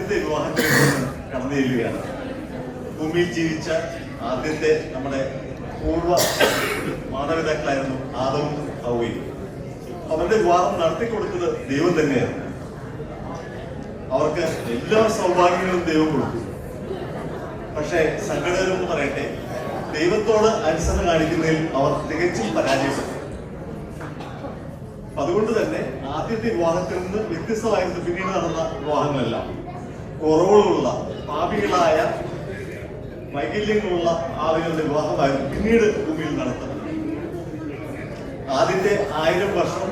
ആദ്യത്തെ വിവാഹത്തിൽ കടന്നു ചെല്ലുകയാണ്. ഭൂമിയിൽ ജീവിച്ച ആദ്യത്തെ നമ്മുടെ പൂർവ്വ മാതാപിതാക്കളായിരുന്നു ആദവും ഹവ്വയും. അവരുടെ വിവാഹം നടത്തിക്കൊടുത്തത് ദൈവം തന്നെയാണ്. അവർക്ക് എല്ലാ സൗഭാഗ്യങ്ങളും ദൈവം കൊടുത്തു. പക്ഷേ സങ്കടകരമെന്ന് പറയട്ടെ, ദൈവത്തോട് അനുസരണ കാണിക്കുന്നതിൽ അവർ തികച്ചും പരാജയപ്പെട്ടു. അതുകൊണ്ട് തന്നെ ആദ്യത്തെ വിവാഹത്തിൽ നിന്ന് വ്യത്യസ്തമായിരുന്നു പിന്നീട് നടന്ന വിവാഹങ്ങളെല്ലാം. കുറവുകളുള്ള, പാപികളായ, വൈകല്യങ്ങളുള്ള ആളുകളുടെ വിവാഹമായിരുന്നു പിന്നീട് ഭൂമിയിൽ നടത്തുന്നത്. ആദ്യത്തെ 1000 വർഷം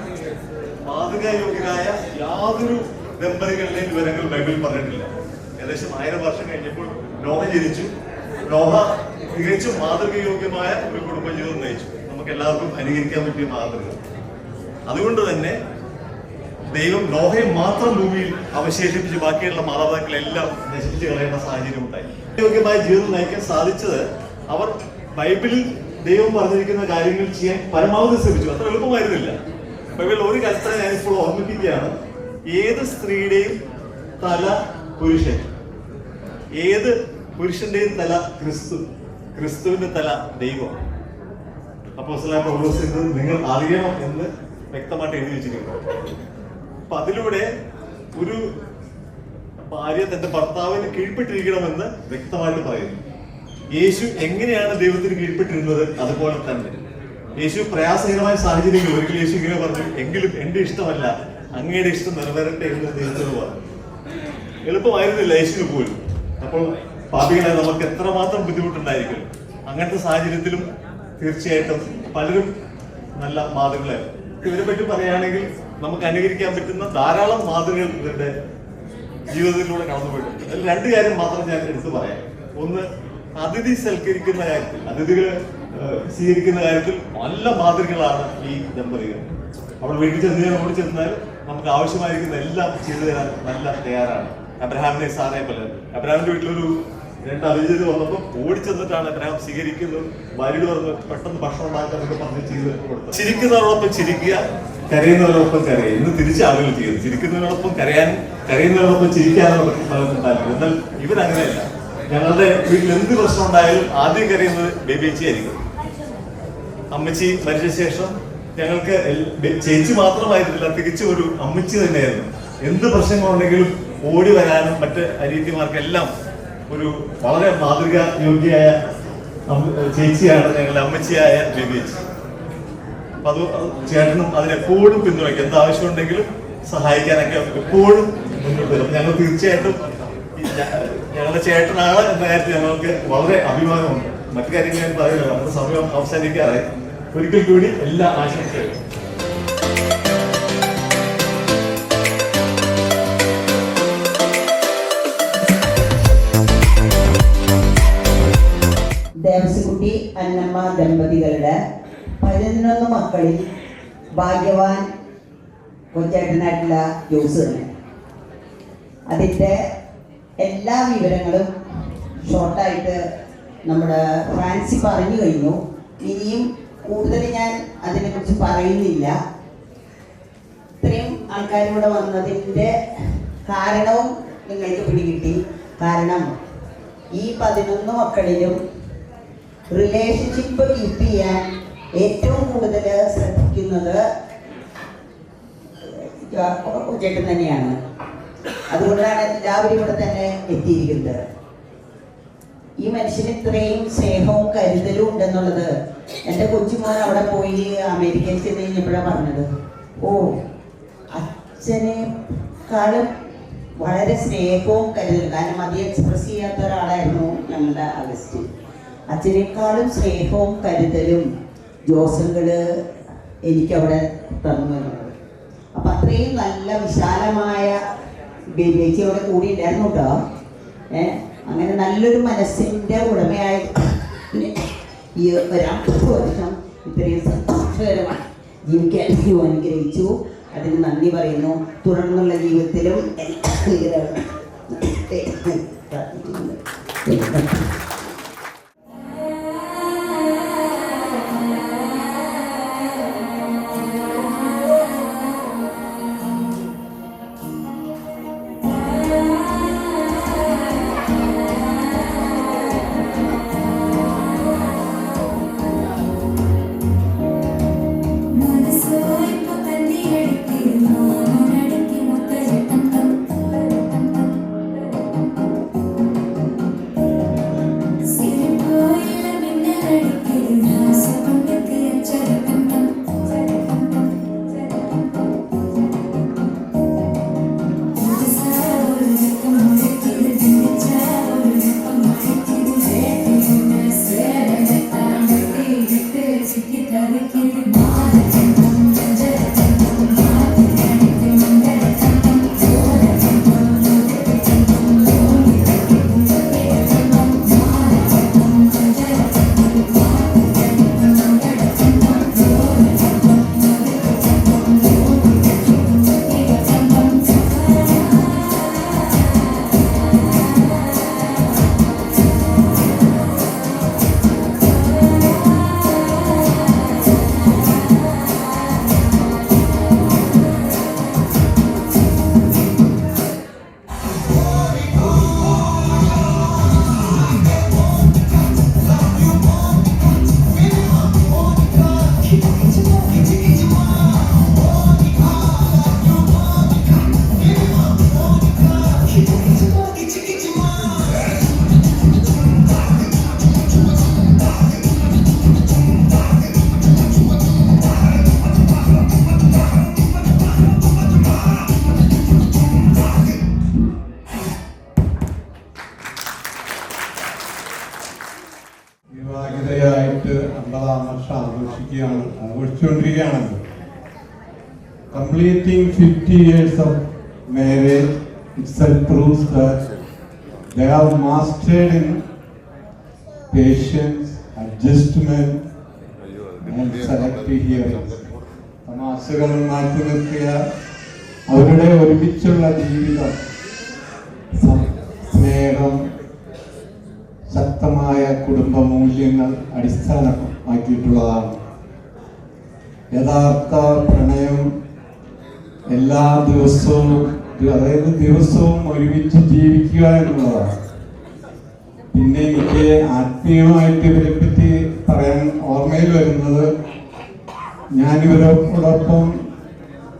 മാതൃകായോഗ്യരായ യാതൊരു ദമ്പതികളുടെയും വിവരങ്ങൾ ബൈബിളിൽ പറഞ്ഞിട്ടില്ല. ഏകദേശം 1000 വർഷം കഴിഞ്ഞപ്പോൾ നോഹ ജനിച്ചു. നോഹ തികച്ചും മാതൃകയോഗ്യമായ ഒരു കുടുംബജീവിതം നയിച്ചു. നമുക്ക് എല്ലാവർക്കും അനുകരിക്കാൻ പറ്റിയ മാതൃക. അതുകൊണ്ട് തന്നെ ദൈവം നോഹയെ മാത്രം ഭൂമിയിൽ അവശേഷിപ്പിച്ച് ബാക്കിയുള്ള മാതാപിതാക്കളെല്ലാം നശിപ്പിച്ച് കളയേണ്ട സാഹചര്യം ഉണ്ടായി. യോഗ്യമായ ജീവിതം നയിക്കാൻ സാധിച്ചത് അവർ ബൈബിളിൽ ദൈവം പറഞ്ഞിരിക്കുന്ന കാര്യങ്ങൾ ചെയ്യാൻ പരമാവധി ശ്രമിച്ചു. അത്ര എളുപ്പമായിരുന്നില്ല. ബൈബിളിൽ ഒരു കൽപ്പന ഞാനിപ്പോൾ ഓർമ്മിപ്പിക്കുകയാണ്. ഏത് സ്ത്രീയുടെയും തല പുരുഷൻ, ഏത് പുരുഷന്റെയും തല ക്രിസ്തു, ക്രിസ്തുവിന്റെ തല ദൈവം. അപ്പോസ്തലനായ പൗലോസ് ഇത് നിങ്ങൾ അറിയണം എന്ന് വ്യക്തമായിട്ട് എഴുതി വെച്ചിരിക്കുന്നു. അപ്പൊ അതിലൂടെ ഒരു ഭാര്യ തന്റെ ഭർത്താവിന് കീഴ്പ്പെട്ടിരിക്കണമെന്ന് വ്യക്തമായിട്ട് പറയുന്നു. യേശു എങ്ങനെയാണ് ദൈവത്തിന് കീഴ്പ്പെട്ടിരുന്നത് അതുപോലെ തന്നെ യേശു പ്രയാസകരമായ സാഹചര്യങ്ങൾ ഒരിക്കലും യേശു ഇങ്ങനെ പറഞ്ഞു, എങ്കിലും എന്റെ ഇഷ്ടമല്ല അങ്ങയുടെ ഇഷ്ടം നിറവേറട്ടെ എന്ന് ദൈവത്തോട് പറഞ്ഞു. എളുപ്പമായിരുന്നില്ല യേശുവിന് പോലും. അപ്പോൾ പാപികളെ നമുക്ക് എത്രമാത്രം ബുദ്ധിമുട്ടുണ്ടായിരിക്കും. അങ്ങനത്തെ സാഹചര്യത്തിലും തീർച്ചയായിട്ടും പലരും നല്ല മാതൃകളായിരുന്നു. ഇവരെ പറ്റി പറയുകയാണെങ്കിൽ നമുക്ക് അനുകരിക്കാൻ പറ്റുന്ന ധാരാളം മാതൃകകൾ ഇവരുടെ ജീവിതത്തിലൂടെ കടന്നുപോയിട്ടുണ്ട്. അതിൽ 2 കാര്യം മാത്രം ഞാൻ എടുത്തു പറയാം. ഒന്ന്, അതിഥി സൽക്കരിക്കുന്ന കാര്യത്തിൽ, അതിഥികളെ സ്വീകരിക്കുന്ന കാര്യത്തിൽ നല്ല മാതൃകകളാണ് ഈ ദമ്പതികൾ. അവൾ വീട്ടിൽ ചെന്നാൽ നമുക്ക് ആവശ്യമായിരിക്കുന്ന എല്ലാം ചെയ്തു തരാൻ നല്ല തയ്യാറാണ്. അബ്രഹാമിനെ സാറേ പോലെ. അബ്രഹാമിന്റെ വീട്ടിലൊരു 2 അതിഥികൾ വന്നപ്പോൾ ഓടിച്ചെന്നിട്ടാണ് അബ്രഹാം സ്വീകരിക്കുന്നത്. ഭാര്യയോട് പറഞ്ഞ് പെട്ടെന്ന് ഭക്ഷണം ഉണ്ടാക്കാനൊക്കെ പറഞ്ഞ് ചെയ്ത് കൊടുത്തത്. ചിരിക്കുന്നവരോടൊപ്പം ചിരിക്കുക, കരയുന്നവരോടൊപ്പം കരയുക. ഇന്ന് തിരിച്ച് ആളുകൾ ചെയ്യുന്നത് ചിരിക്കുന്നവരോടൊപ്പം കരയാനും കരയുന്നവരോടൊപ്പം ചിരിക്കാനുള്ള താല്പര്യം. എന്നാൽ ഇവരങ്ങനെയല്ല. ഞങ്ങളുടെ വീട്ടിൽ എന്ത് പ്രശ്നം ഉണ്ടായാലും ആദ്യം കരയുന്നത് ബേബിച്ചി ആയിരിക്കും. അമ്മച്ചി മരിച്ച ശേഷം ഞങ്ങൾക്ക് ചേച്ചി മാത്രമായിരുന്നില്ല, തികച്ചും ഒരു അമ്മച്ചി തന്നെയായിരുന്നു. എന്ത് പ്രശ്നങ്ങളുണ്ടെങ്കിലും ഓടി വരാനും മറ്റ് അരീതിമാർക്കെല്ലാം ഒരു വളരെ മാതൃകാ യോഗ്യയായ ചേച്ചിയാണ് ഞങ്ങളുടെ അമ്മച്ചിയായ ബേബിച്ചി. അപ്പൊ അത് ചേട്ടനും അതിനെപ്പോഴും പിന്തുണയ്ക്കും. എന്താവശ്യമുണ്ടെങ്കിലും സഹായിക്കാനൊക്കെ എപ്പോഴും മുന്നോട്ട് വരും. ഞങ്ങൾ തീർച്ചയായിട്ടും ഞങ്ങളുടെ ചേട്ടനാണ് എന്ന കാര്യത്തിൽ ഞങ്ങൾക്ക് വളരെ അഭിമാനമുണ്ട്. മറ്റു കാര്യങ്ങൾ ഞാൻ പറയുന്നില്ല, നമ്മുടെ സമയം അവസാനിക്കാറായി. ഒരിക്കൽ കൂടി എല്ലാ ആശംസകളും. ദേവസിക്കുട്ടി അന്നമ്മ ദമ്പതികളുടെ 11 മക്കളിൽ ഭാഗ്യവാൻ കൊച്ചേട്ടനായിട്ടുള്ള ജോസ് തന്നെ. അതിൻ്റെ എല്ലാ വിവരങ്ങളും ഷോർട്ടായിട്ട് നമ്മുടെ ഫ്രാൻസി പറഞ്ഞു കഴിഞ്ഞു. ഇനിയും കൂടുതൽ ഞാൻ അതിനെക്കുറിച്ച് പറയുന്നില്ല. ഇത്രയും ആൾക്കാരിവിടെ വന്നതിൻ്റെ കാരണവും നിങ്ങൾക്ക് പിടികിട്ടി. കാരണം ഈ 11 മക്കളിലും റിലേഷൻഷിപ്പ് കീപ്പ് ചെയ്യാൻ ഏറ്റവും കൂടുതൽ ശ്രദ്ധിക്കുന്നത് ചേട്ടൻ തന്നെയാണ്. അതുകൊണ്ടാണ് എല്ലാവരും ഇവിടെ തന്നെ എത്തിയിരിക്കുന്നത്. ഈ മനുഷ്യന് ഇത്രയും സ്നേഹവും കരുതലും ഉണ്ടെന്നുള്ളത് എൻ്റെ കൊച്ചുമോൻ അവിടെ പോയി അമേരിക്കയിൽ ചെന്ന് കഴിഞ്ഞപ്പോഴാണ് പറഞ്ഞത്. ഓ, അച്ഛനെക്കാളും വളരെ സ്നേഹവും കരുതലും. കാരണം അത് എക്സ്പ്രസ് ചെയ്യാത്ത ഒരാളായിരുന്നു ഞങ്ങളുടെ അഗസ്റ്റ്. അച്ഛനേക്കാളും സ്നേഹവും കരുതലും ജോസങ്ങള് എനിക്കവിടെ തന്നു എന്നുള്ളത്. അപ്പം അത്രയും നല്ല വിശാലമായ ബേബിയേച്ചി അവിടെ കൂടി ഉണ്ടായിരുന്നു കേട്ടോ. അങ്ങനെ നല്ലൊരു മനസ്സിൻ്റെ ഉടമയായ ഈ 1 വർഷം ഇത്രയും സന്തോഷകരമായി ജീവിക്കാൻ അനുഗ്രഹിച്ചു. അതിന് നന്ദി പറയുന്നു. തുടർന്നുള്ള ജീവിതത്തിലും 50-ാം വർഷം ആഘോഷിച്ചുകൊണ്ടിരിക്കുകയാണല്ലോ. Completing 50 years of marriage itself proves that they have mastered in patience, adjustment and selective hearing. തമാശകൾ മാറ്റി നിർത്തിയ അവരുടെ ഒരുമിച്ചുള്ള ജീവിതം സ്നേഹം, ശക്തമായ കുടുംബ മൂല്യങ്ങൾ അടിസ്ഥാനമാക്കിയിട്ടുള്ളതാണ്. യഥാർത്ഥ പ്രണയം എല്ലാ ദിവസവും, അതായത് ദിവസവും ഒരുമിച്ച് ജീവിക്കുക എന്നുള്ളതാണ്. പിന്നെ എനിക്ക് ആത്മീയമായിട്ട് ഇവരെ പറ്റി പറയാൻ ഓർമ്മയിൽ വരുന്നത്, ഞാനിവരോടൊപ്പം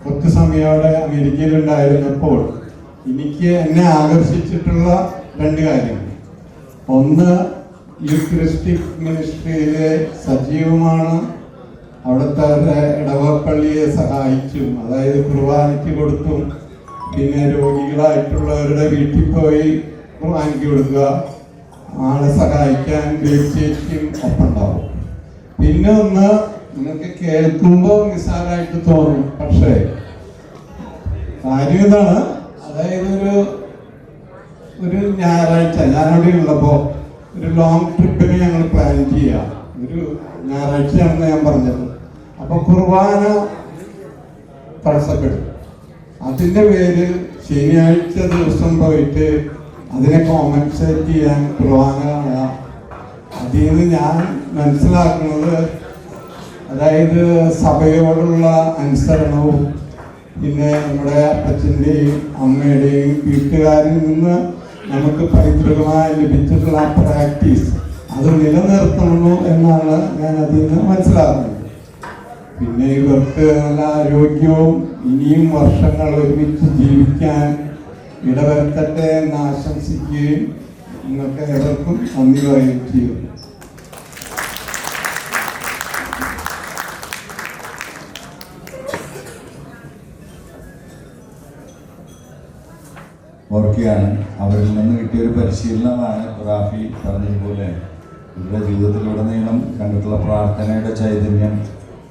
കുറച്ച് സമയം അവിടെ അമേരിക്കയിലുണ്ടായിരുന്നപ്പോൾ എന്നെ ആകർഷിച്ചിട്ടുള്ള 2 കാര്യങ്ങൾ. ഒന്ന്, യൂക്രിസ്റ്റിക് മിനിസ്ട്രിയിലെ സജീവമാണ്. അവിടുത്തെ ഇടവപ്പള്ളിയെ സഹായിച്ചും, അതായത് കുർബാനയ്ക്ക് കൊടുത്തും, പിന്നെ രോഗികളായിട്ടുള്ളവരുടെ വീട്ടിൽ പോയി കുർബാനയ്ക്ക് കൊടുക്കുക, ആളെ സഹായിക്കാൻ ചേച്ചിയും ഒപ്പം ഉണ്ടാവും. പിന്നെ ഒന്ന്, നിങ്ങൾക്ക് കേൾക്കുമ്പോൾ നിസ്സാരമായിട്ട് തോന്നും, പക്ഷേ കാര്യം ഇതാണ്. അതായത് ഒരു ഞായറാഴ്ച ഞാനവിടെ ഉള്ളപ്പോൾ ഒരു ലോങ് ട്രിപ്പിന് ഞങ്ങൾ പ്ലാൻ ചെയ്യാം. ഒരു ഞായറാഴ്ചയാണെന്ന് ഞാൻ പറഞ്ഞത്. അപ്പൊ കുർബാന തടസ്സപ്പെടും. അതിന്റെ പേര് ശനിയാഴ്ച ദിവസം പോയിട്ട് അതിനെ കോമ്പൻസേറ്റ് ചെയ്യാൻ കുർബാന കാണാം. അതിൽ നിന്ന് ഞാൻ മനസ്സിലാക്കുന്നത്, അതായത് സഭയോടുള്ള അനുസരണവും, പിന്നെ നമ്മുടെ അപ്പച്ചൻ്റെയും അമ്മയുടെയും വീട്ടുകാരിൽ നിന്ന് നമുക്ക് പൈതൃകമായി ലഭിച്ചിട്ടുള്ള പ്രാക്ടീസ് അത് നിലനിർത്തണമോ എന്നാണ് ഞാൻ അതിൽ നിന്ന് മനസ്സിലാക്കുന്നത്. പിന്നെ ഇവർക്ക് നല്ല ആരോഗ്യവും ഇനിയും വർഷങ്ങൾ ഒരുമിച്ച് ജീവിക്കാൻ ഇടവരുത്തട്ടെ എന്ന് ആശംസിക്കുകയും നിങ്ങൾക്ക് ഏവർക്കും നന്ദി പറയുകയും ചെയ്യുന്നു. ഓർക്കുകയാണ്, അവരിൽ നിന്ന് കിട്ടിയൊരു പരിശീലനമാണ് റാഫി പറഞ്ഞതുപോലെ ഇവരുടെ ജീവിതത്തിലുടനീളം കണ്ടിട്ടുള്ള പ്രാർത്ഥനയുടെ ചൈതന്യം,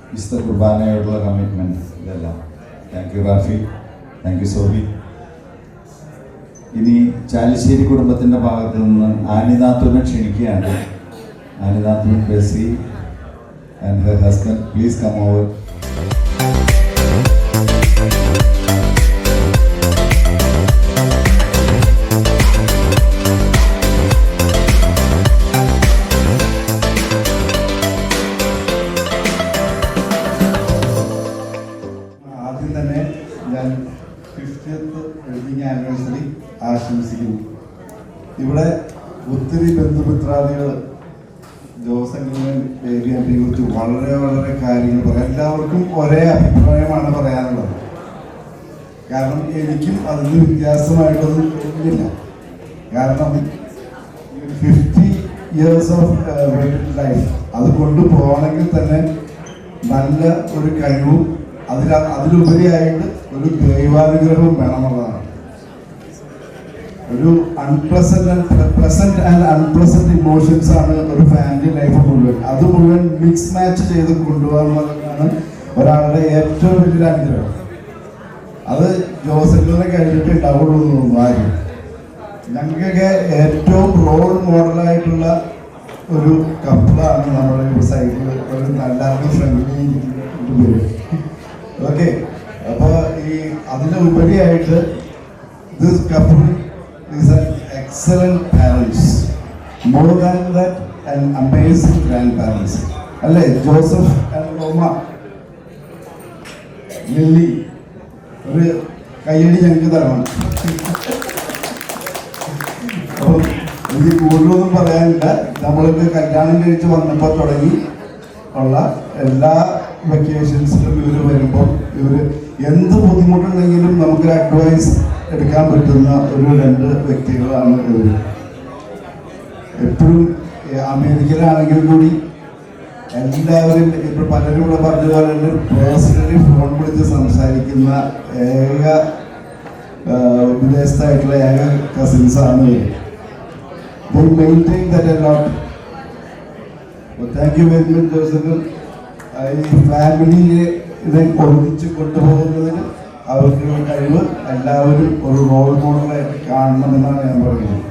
വിശുദ്ധ കുർബാനയോടുള്ള കമ്മിറ്റ്മെൻറ്റ്, ഇതെല്ലാം. Thank you Raphy, thank you Soby. ഇനി ചാലിശ്ശേരി കുടുംബത്തിൻ്റെ ഭാഗത്ത് നിന്ന് ആനിനാത്തുവിനെ ക്ഷണിക്കുകയാണ്. Aninathu, Bessy and her husband, please come over. ആശംസിക്കുന്നു. ഇവിടെ ഒത്തിരി ബന്ധുമിത്രാദികൾ ജോസെങ്കിനെ കുറിച്ച് വളരെ വളരെ കാര്യങ്ങൾ പറയാം. എല്ലാവർക്കും ഒരേ അഭിപ്രായമാണ് പറയാനുള്ളത്. കാരണം എനിക്കും അതിന് വ്യത്യാസമായിട്ടൊന്നും തോന്നുന്നില്ല. കാരണം 50 years ഓഫ് ലൈഫ് അത് കൊണ്ടുപോകണമെങ്കിൽ തന്നെ നല്ല ഒരു കഴിവും അതിലുപരിയായിട്ട് ഒരു ദൈവാനുഗ്രഹവും വേണമെന്നുള്ളതാണ്. ഒരു പ്ലസന്റ് ആൻഡ് അൺപ്ലസന്റ് ഇമോഷൻസ് ആണ് ഒരു ഫാമിലി ലൈഫ് മുഴുവൻ. അത് മുഴുവൻ മിക്സ് മാച്ച് ചെയ്ത് കൊണ്ടുപോകാനുള്ളതാണ് ഒരാളുടെ ഏറ്റവും വലിയൊരു അനുഗ്രഹം. അത് ജോസഫിനെ കഴിഞ്ഞിട്ട് ഉണ്ടാവുള്ളൂ എന്ന് തോന്നുന്നു ആരും. ഞങ്ങൾക്കൊക്കെ ഏറ്റവും റോൾ മോഡലായിട്ടുള്ള ഒരു കപ്പിളാണ് നമ്മുടെ ഈ സൈഡിൽ എല്ലാവർക്കും ഫ്രണ്ട്ലി പേര്. ഓക്കെ, അപ്പോൾ ഈ അതിനുപരിയായിട്ട് this couple is an excellent parents, more than that an amazing grandparents. അല്ലേ ജോസഫ് ആൻഡ് റോമ, ലില്ലി, ഒരു കയ്യടി ഞങ്ങൾക്ക് തരണം. അപ്പം എനിക്ക് കൂടുതലൊന്നും പറയാനില്ല. നമ്മൾക്ക് കല്യാണം കഴിച്ച് വന്നപ്പോൾ തുടങ്ങി ഉള്ള എല്ലാ വെക്കേഷൻസിലും ഇവർ വരുമ്പോൾ ഇവർ എന്ത് ബുദ്ധിമുട്ടുണ്ടെങ്കിലും നമുക്കൊരു അഡ്വൈസ് എടുക്കാൻ പറ്റുന്ന ഒരു 2 വ്യക്തികളാണ് ഇവർ. എപ്പോഴും അമേരിക്കയിലാണെങ്കിൽ കൂടി എല്ലാവരും ഇപ്പോൾ പലരും ഇവിടെ പറഞ്ഞ പോലെ പേഴ്സണലി ഫോൺ വിളിച്ച് സംസാരിക്കുന്ന ഏക വിദേശത്തായിട്ടുള്ള ഏക കസിൻസാണ് ഇവർ. They maintain that a lot. Thank you very much Joseph. ഈ ഫാമിലിയെ ഇത് ഒന്നിച്ച് കൊണ്ടുപോകുന്നതിന് അവർക്ക് കഴിവ് എല്ലാവരും ഒരു റോൾ മോഡലായിട്ട് കാണണമെന്നാണ് ഞാൻ പറയുന്നത്.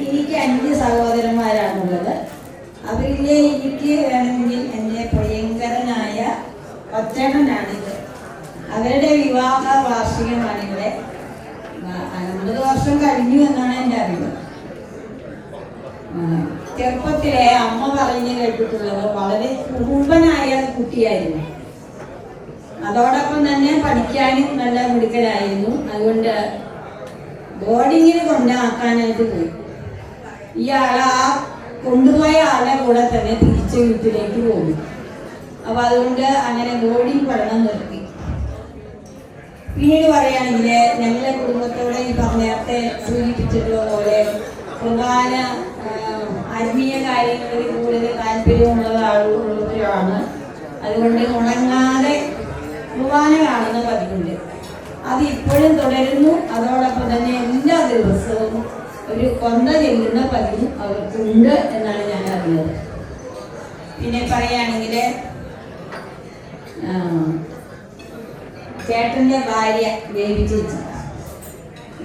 എനിക്ക് 5 സഹോദരന്മാരാണുള്ളത്. അവരിലെ എനിക്ക് വേണമെങ്കിൽ എൻ്റെ പ്രിയങ്കരനായ ഒറ്റണ്ണനാണിത്. അവരുടെ വിവാഹ വാർഷികമാണിവിടെ. 50 വർഷം കഴിഞ്ഞു എന്നാണ് എൻ്റെ അറിവ്. ചെറുപ്പത്തിലെ അമ്മ പറഞ്ഞു കേട്ടിട്ടുള്ളത് വളരെ കുറുമ്പനായ കുട്ടിയായിരുന്നു. അതോടൊപ്പം തന്നെ പഠിക്കാനും നല്ല മിടുക്കനായിരുന്നു. അതുകൊണ്ട് ബോർഡിങ്ങിന് കൊണ്ടാക്കാനായിട്ട് പോയി. കൊണ്ടുപോയ ആളെ കൂടെ തന്നെ തിരിച്ച് വീട്ടിലേക്ക് പോകും. അപ്പൊ അതുകൊണ്ട് അങ്ങനെ ബോർഡിങ് പഠനം നിർത്തി. പിന്നീട് പറയുകയാണെങ്കിൽ ഞങ്ങളുടെ കുടുംബത്തോടെ ഈ നേരത്തെ സൂചിപ്പിച്ചിട്ടുള്ള പോലെ പ്രധാന ആത്മീയ കാര്യങ്ങളിൽ കൂടുതൽ താല്പര്യമുള്ള ആളുകളാണ്. അതുകൊണ്ട് മുടങ്ങാതെ കുർബാന കാണുന്ന പതിവുണ്ട്. അത് ഇപ്പോഴും തുടരുന്നു. അതോടൊപ്പം തന്നെ എല്ലാ ദിവസവും ഒരു കൊന്ത ചെല്ലുന്ന പതിവും അവർക്കുണ്ട് എന്നാണ് ഞാൻ അറിഞ്ഞത്. പിന്നെ പറയുകയാണെങ്കിൽ ചേട്ടൻ്റെ ഭാര്യ ദേവി ചേച്ചി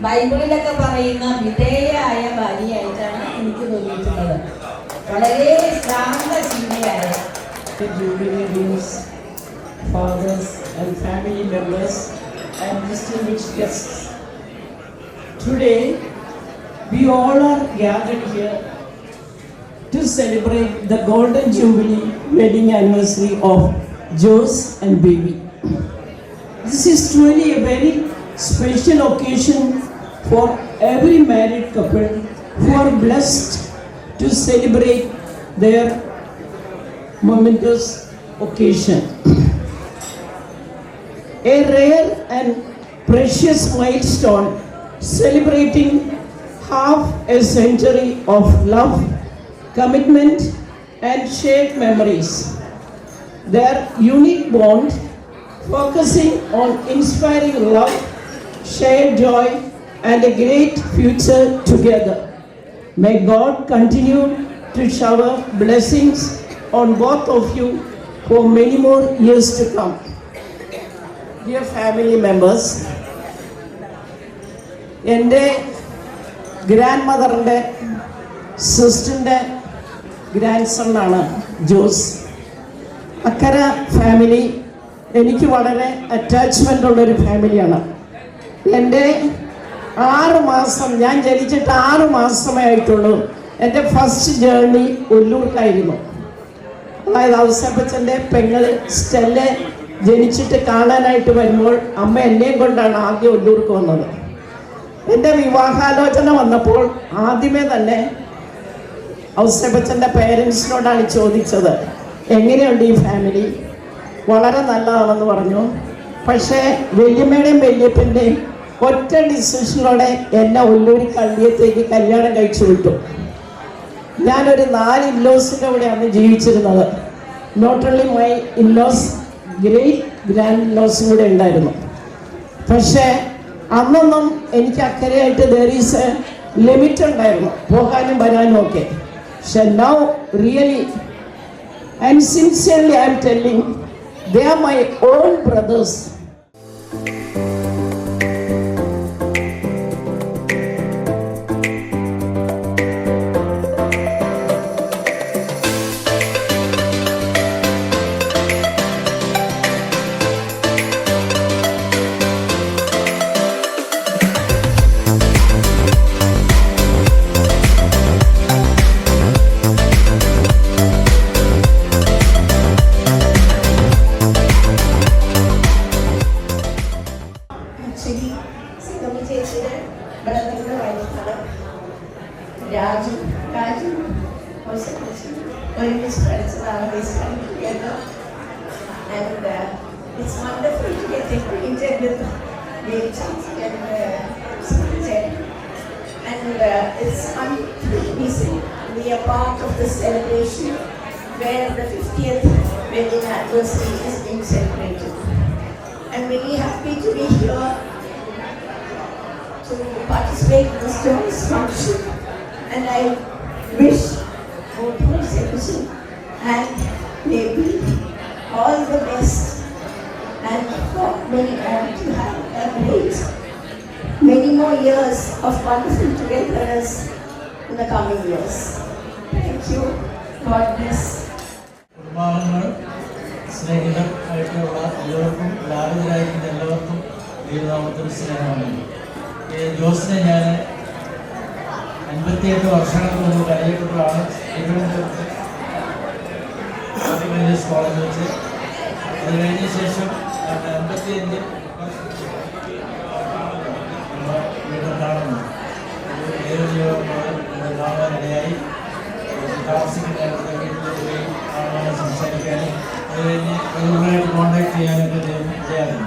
ബൈബിളിലൊക്കെ പറയുന്ന വിധേയായ ഭാര്യയായിട്ടാണ് എനിക്ക് തോന്നിയിട്ടുള്ളത്. വളരെ ശാന്തശീലയായ fathers and family members and distinguished guests. Today, we all are gathered here to celebrate the Golden Jubilee wedding anniversary of Jose and Baby. This is truly a very special occasion for every married couple who are blessed to celebrate their momentous occasion. A rare and precious milestone celebrating half a century of love, commitment and shared memories. Their unique bond focusing on inspiring love, shared joy and a great future together. May God continue to shower blessings on both of you for many more years to come. Dear family members, എൻ്റെ grand മദറിൻ്റെ സിസ്റ്ററിൻ്റെ grand സണ്ണാണ് Jose. അക്കര family എനിക്ക് വളരെ attachment ഉള്ളൊരു ഫാമിലിയാണ്. എൻ്റെ 6 മാസം, ഞാൻ ജനിച്ചിട്ട് 6 മാസമേ ആയിട്ടുള്ളൂ. എൻ്റെ ഫസ്റ്റ് ജേർണി ഒല്ലൂർക്കായിരുന്നു. അതായത് ഔസേപ്പച്ചൻ്റെ പെങ്ങൾ സ്റ്റെല്ലെ ജനിച്ചിട്ട് കാണാനായിട്ട് വരുമ്പോൾ അമ്മ എന്നെയും കൊണ്ടാണ് ആദ്യം ഒല്ലൂർക്ക് വന്നത്. എൻ്റെ വിവാഹാലോചന വന്നപ്പോൾ ആദ്യമേ തന്നെ ഔസേപ്പച്ചൻ്റെ പേരൻസിനോടാണ് ചോദിച്ചത്, എങ്ങനെയുണ്ട് ഈ ഫാമിലി? വളരെ നല്ലതാണെന്ന് പറഞ്ഞു. പക്ഷേ വല്യമ്മയുടെയും വല്യപ്പൻ്റെയും ഒറ്റ ഡിസിഷനോടെ എന്നെ ഒല്ലൂരി കള്ളിയത്തേക്ക് കല്യാണം കഴിച്ചു വിട്ടു. ഞാനൊരു 4 ഇല്ലോസിൻ്റെ കൂടെയാണ് ജീവിച്ചിരുന്നത്. Not only my in-laws, great grand ഇല്ലോസും കൂടെ ഉണ്ടായിരുന്നു. പക്ഷേ അന്നൊന്നും എനിക്ക് അക്കരെയായിട്ട് ദർ ഈസ് എ ലിമിറ്റ് ഉണ്ടായിരുന്നു, പോകാനും വരാനും ഒക്കെ. പക്ഷെ now really and sincerely I'm telling, they are my own brothers. also Olympic friends and always come together. And it's wonderful to get acquainted with Dave Chansey and Jen. And it's amazing. We are part of the celebration where the 50th wedding anniversary is being celebrated. I'm very happy to be here to participate in this joyous function, and I wish both Mr. and Baby all the best, and for many more to have a great many more years of wonderful togetherness in the coming years. Thank you. God bless. കുടുംബാംഗങ്ങൾ സ്നേഹിതർ ആയിട്ടുള്ള എല്ലാവർക്കും ലാളിതരായിരിക്കുന്ന എല്ലാവർക്കും ദൈവനാമത്തിൽ സ്നേഹമാണ്. ജോസിനെ ഞാൻ 58 വർഷങ്ങൾക്ക് മുമ്പ് പരിചയപ്പെട്ടതാണ് തിരുവനന്തപുരത്ത് കോളേജ് വെച്ച്. അത് കഴിഞ്ഞ ശേഷം 55 വീണ്ടും കാണുന്നു. കാണാനിടയായി താമസിക്കുന്ന വീട്ടിൽ കാണാനും സംസാരിക്കാനും അത് കഴിഞ്ഞ് റെഗുലറായിട്ട് കോൺടാക്ട് ചെയ്യാനൊക്കെ ചെയ്യാറുണ്ട്.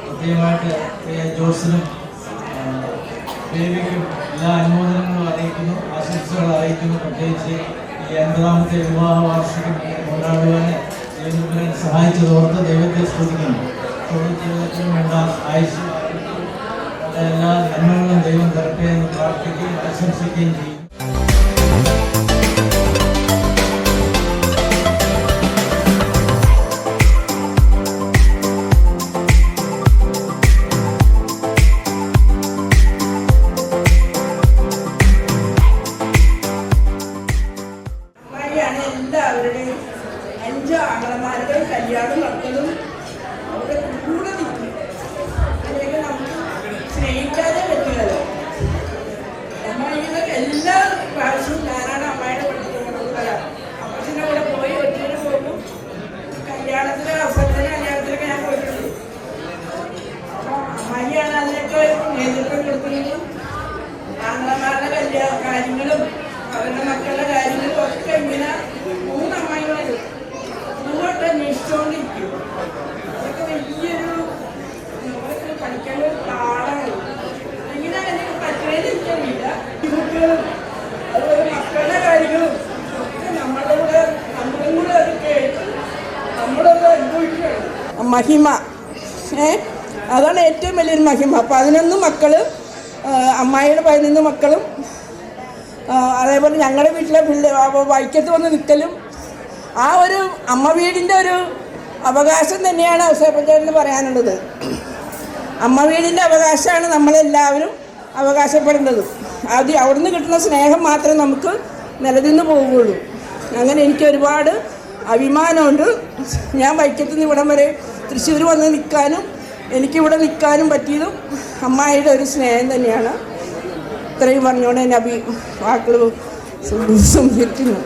പ്രത്യേകമായിട്ട് ജോസിനും ബേബിക്കും എല്ലാ അനുമോദനങ്ങളും അറിയിക്കുന്നു, ആശംസകൾ അറിയിക്കുന്നു. പ്രത്യേകിച്ച് ഈ 50ാമത്തെ വിവാഹ വാർഷികം കൊണ്ടാടുവാൻ ദൈവം സഹായിച്ചതോർത്ത് ദൈവത്തെ സ്തുതിക്കുന്നു. ജീവിതത്തിനും വേണ്ട ആയുസ് എല്ലാ നന്മകളും ദൈവം തരട്ടെ എന്ന് പ്രാർത്ഥിക്കുകയും ആശംസിക്കുകയും ചെയ്യും. എല്ലാവരുടെയും 5 ആങ്ങളമാരുടെയും കല്യാണം നടത്തലും അവിടെ കൂടെ നിൽക്കും. അല്ലെങ്കിൽ നമുക്ക് സ്നേഹിക്കാതെ പറ്റില്ലല്ലോ. അമ്മായിയുടെ എല്ലാ പ്രാവശ്യവും ഞാനാണ് അമ്മായിയുടെ പഠിക്കുന്നത്. അപ്പച്ചൻ്റെ കൂടെ പോയി ഒറ്റയ്ക്ക് പോകും. കല്യാണത്തിന് അവസരത്തിന് കല്യാണത്തിനൊക്കെ ഞാൻ പോയിട്ടുണ്ട്. അപ്പോൾ അമ്മായിയാണ് അതിനൊക്കെ നേതൃത്വം കൊടുക്കുന്നതും ആങ്ങളമാരുടെ കാര്യങ്ങളും അവരുടെ മക്കളുടെ കാര്യങ്ങളും ഒക്കെ ഇങ്ങനെ 3 അമ്മായിമാർ പൂവട്ട് അന്വേഷിച്ചുകൊണ്ടിരിക്കും. അതൊക്കെ വലിയൊരു നമ്മളൊക്കെ പഠിക്കേണ്ട ഒരു പാടാണ്. ഇങ്ങനെ എനിക്ക് പറ്റുന്നതിന് എനിക്കറിയില്ല. കുട്ടികളും അതുപോലെ മക്കളുടെ കാര്യങ്ങളും ഒക്കെ നമ്മളും കൂടെ അത് കേട്ട് നമ്മളത് അനുഭവിക്കുകയാണ്. മഹിമ അതാണ് ഏറ്റവും വലിയൊരു മഹിമ. 11 മക്കള്, അമ്മായിയുടെ 11 മക്കളും, അതേപോലെ ഞങ്ങളുടെ വീട്ടിലെ വൈക്കത്ത് വന്ന് നിൽക്കലും ആ ഒരു അമ്മ വീടിൻ്റെ ഒരു അവകാശം തന്നെയാണ് ഔസേപ്പച്ചേട്ടന് പറയാനുള്ളത്. അമ്മ വീടിൻ്റെ അവകാശമാണ് നമ്മളെല്ലാവരും അവകാശപ്പെടേണ്ടത്. അത് അവിടുന്ന് കിട്ടുന്ന സ്നേഹം മാത്രമേ നമുക്ക് നിലനിന്ന് പോവുകയുള്ളൂ. അങ്ങനെ എനിക്ക് ഒരുപാട് അഭിമാനമുണ്ട്. ഞാൻ വൈക്കത്ത് നിന്ന് ഇവിടം വരെ തൃശ്ശൂർ വന്ന് നിൽക്കാനും എനിക്കിവിടെ നിൽക്കാനും പറ്റിയതും അമ്മായിയുടെ ഒരു സ്നേഹം തന്നെയാണ്. ഇത്രയും പറഞ്ഞുകൊണ്ട് എൻ്റെ വാക്കുകൾ സംഹരിക്കുന്നു.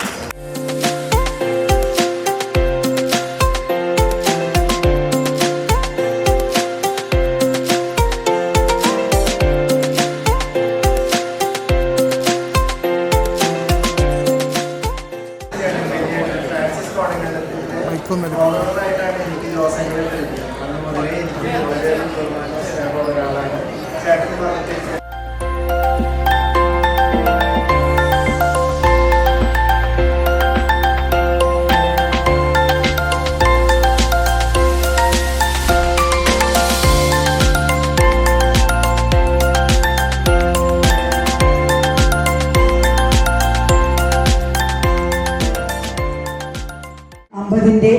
അമ്പതിൻ്റെ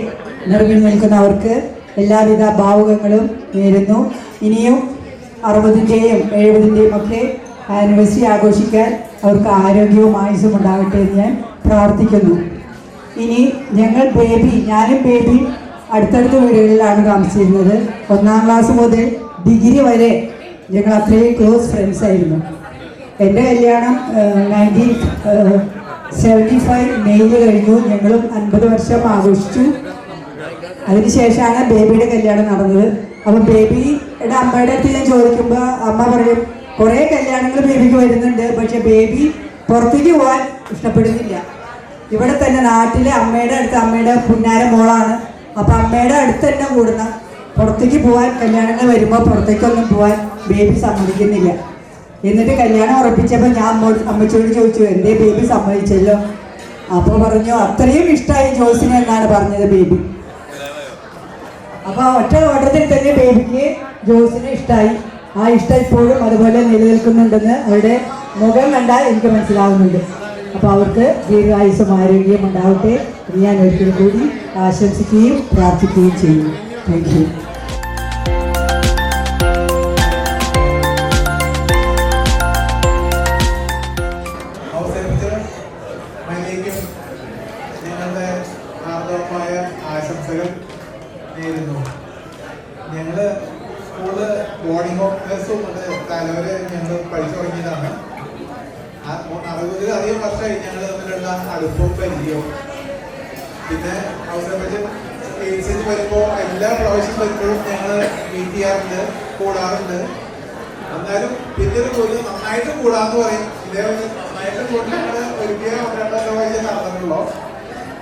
നിറവിൽ നിൽക്കുന്നവർക്ക് എല്ലാവിധ ഭാവുകങ്ങളും നേരുന്നു. ഇനിയും 60ൻ്റെയും 70ൻ്റെയും ഒക്കെ ആനിവേഴ്സറി ആഘോഷിക്കാൻ അവർക്ക് ആരോഗ്യവും ആയുസ്സും ഉണ്ടാകട്ടെ എന്ന് ഞാൻ പ്രാർത്ഥിക്കുന്നു. ഇനി ഞാനും ബേബി അടുത്തടുത്ത വീടുകളിലാണ് താമസിച്ചിരുന്നത്. 1ാം ക്ലാസ് മുതൽ ഡിഗ്രി വരെ ഞങ്ങൾ അത്രയും ക്ലോസ് ഫ്രണ്ട്സ് ആയിരുന്നു. എൻ്റെ കല്യാണം 1975 മെയ്യിൽ കഴിഞ്ഞു. ഞങ്ങളും 50 വർഷം ആഘോഷിച്ചു. അതിനുശേഷമാണ് ബേബിയുടെ കല്യാണം നടന്നത്. അപ്പോൾ ബേബിയുടെ അമ്മയുടെ അടുത്ത് ഞാൻ ചോദിക്കുമ്പോൾ അമ്മ പറയും, കുറേ കല്യാണങ്ങൾ ബേബിക്ക് വരുന്നുണ്ട്, പക്ഷെ ബേബി പുറത്തേക്ക് പോകാൻ ഇഷ്ടപ്പെടുന്നില്ല. ഇവിടെ തന്നെ നാട്ടിലെ അമ്മയുടെ അടുത്ത്, അമ്മയുടെ പുന്നാര മോളാണ്. അപ്പം അമ്മയുടെ അടുത്ത് തന്നെ കൂടുന്ന, പുറത്തേക്ക് പോകാൻ കല്യാണങ്ങൾ വരുമ്പോൾ പുറത്തേക്കൊന്നും പോകാൻ ബേബി സമ്മതിക്കുന്നില്ല. എന്നിട്ട് കല്യാണം ഉറപ്പിച്ചപ്പോൾ ഞാൻ അമ്മച്ചിയോട് ചോദിച്ചു, എൻ്റെ ബേബി സമ്മതിച്ചല്ലോ. അപ്പോൾ പറഞ്ഞു അത്രയും ഇഷ്ടമായി ജോസിന് എന്നാണ് പറഞ്ഞത് ബേബി. അപ്പോൾ ഒറ്റ ഓട്ടത്തിൽ തന്നെ ബേബിക്ക് ജോസിനെ ഇഷ്ടമായി. ആ ഇഷ്ടം ഇപ്പോഴും അതുപോലെ നിലനിൽക്കുന്നുണ്ടെന്ന് അവരുടെ മുഖം കണ്ടാൽ എനിക്ക് മനസ്സിലാവുന്നുണ്ട്. അപ്പോൾ അവർക്ക് ദീർഘായുസ്സും ആരോഗ്യം ഉണ്ടാവട്ടെ എന്ന് ഞാൻ ഒരിക്കൽ കൂടി ആശംസിക്കുകയും പ്രാർത്ഥിക്കുകയും ചെയ്യുന്നു. Thank you. ഞങ്ങളുടെ ആർദ്രമായ ആശംസകൾ നേരുന്നു. ഞങ്ങള് സ്കൂള് ബോർഡിംഗ് ഹോംസ് തലവരെ ഞങ്ങൾ പഠിച്ചു തുടങ്ങിയതാണ്. 60-അധികം വർഷമായി ഞങ്ങൾ തമ്മിലുള്ള അടുപ്പവും പരിചയവും. പിന്നെ അവസരം എയ്ഡ്സിന് വരുമ്പോൾ എല്ലാ പ്രാവശ്യം വരുമ്പോഴും ഞങ്ങൾ മീറ്റ് ചെയ്യാറുണ്ട്, കൂടാറുണ്ട്. എന്നാലും പിന്നീട് പോലും നന്നായിട്ട് കൂടാന്ന് പറയും. ഇതേപോലെ നന്നായിട്ട് കൂടി ഞങ്ങൾ ഒരിക്കലും 2 പ്രാവശ്യം നടന്നിട്ടുള്ളൂ.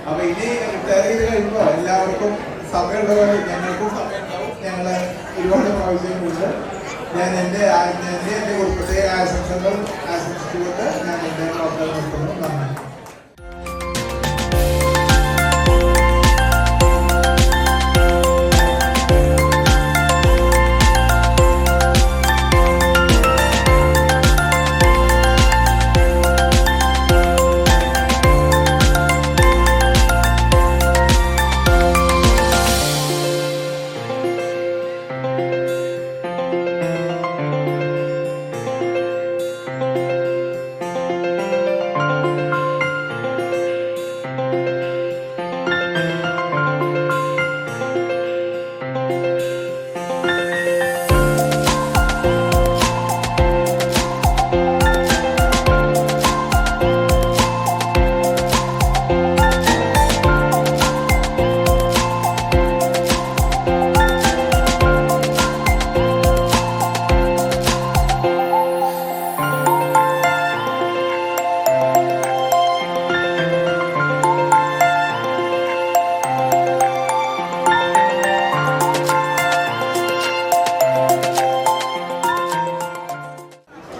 അപ്പൊ ഇനി റിട്ടയർ ചെയ്ത് കഴിയുമ്പോൾ എല്ലാവർക്കും സമയമുള്ള പോലെ ഞങ്ങൾക്കും സമയം ഉണ്ടാവും. ഞങ്ങള് ഒരുപാട് പ്രാവശ്യം കൊണ്ട് ഞാൻ എൻ്റെ കുടുംബത്തെ ആശംസകൾ ആശംസിച്ചുകൊണ്ട് ഞാൻ എൻ്റെ വാർത്തകൾ നിർത്തുന്നു. നന്ദി.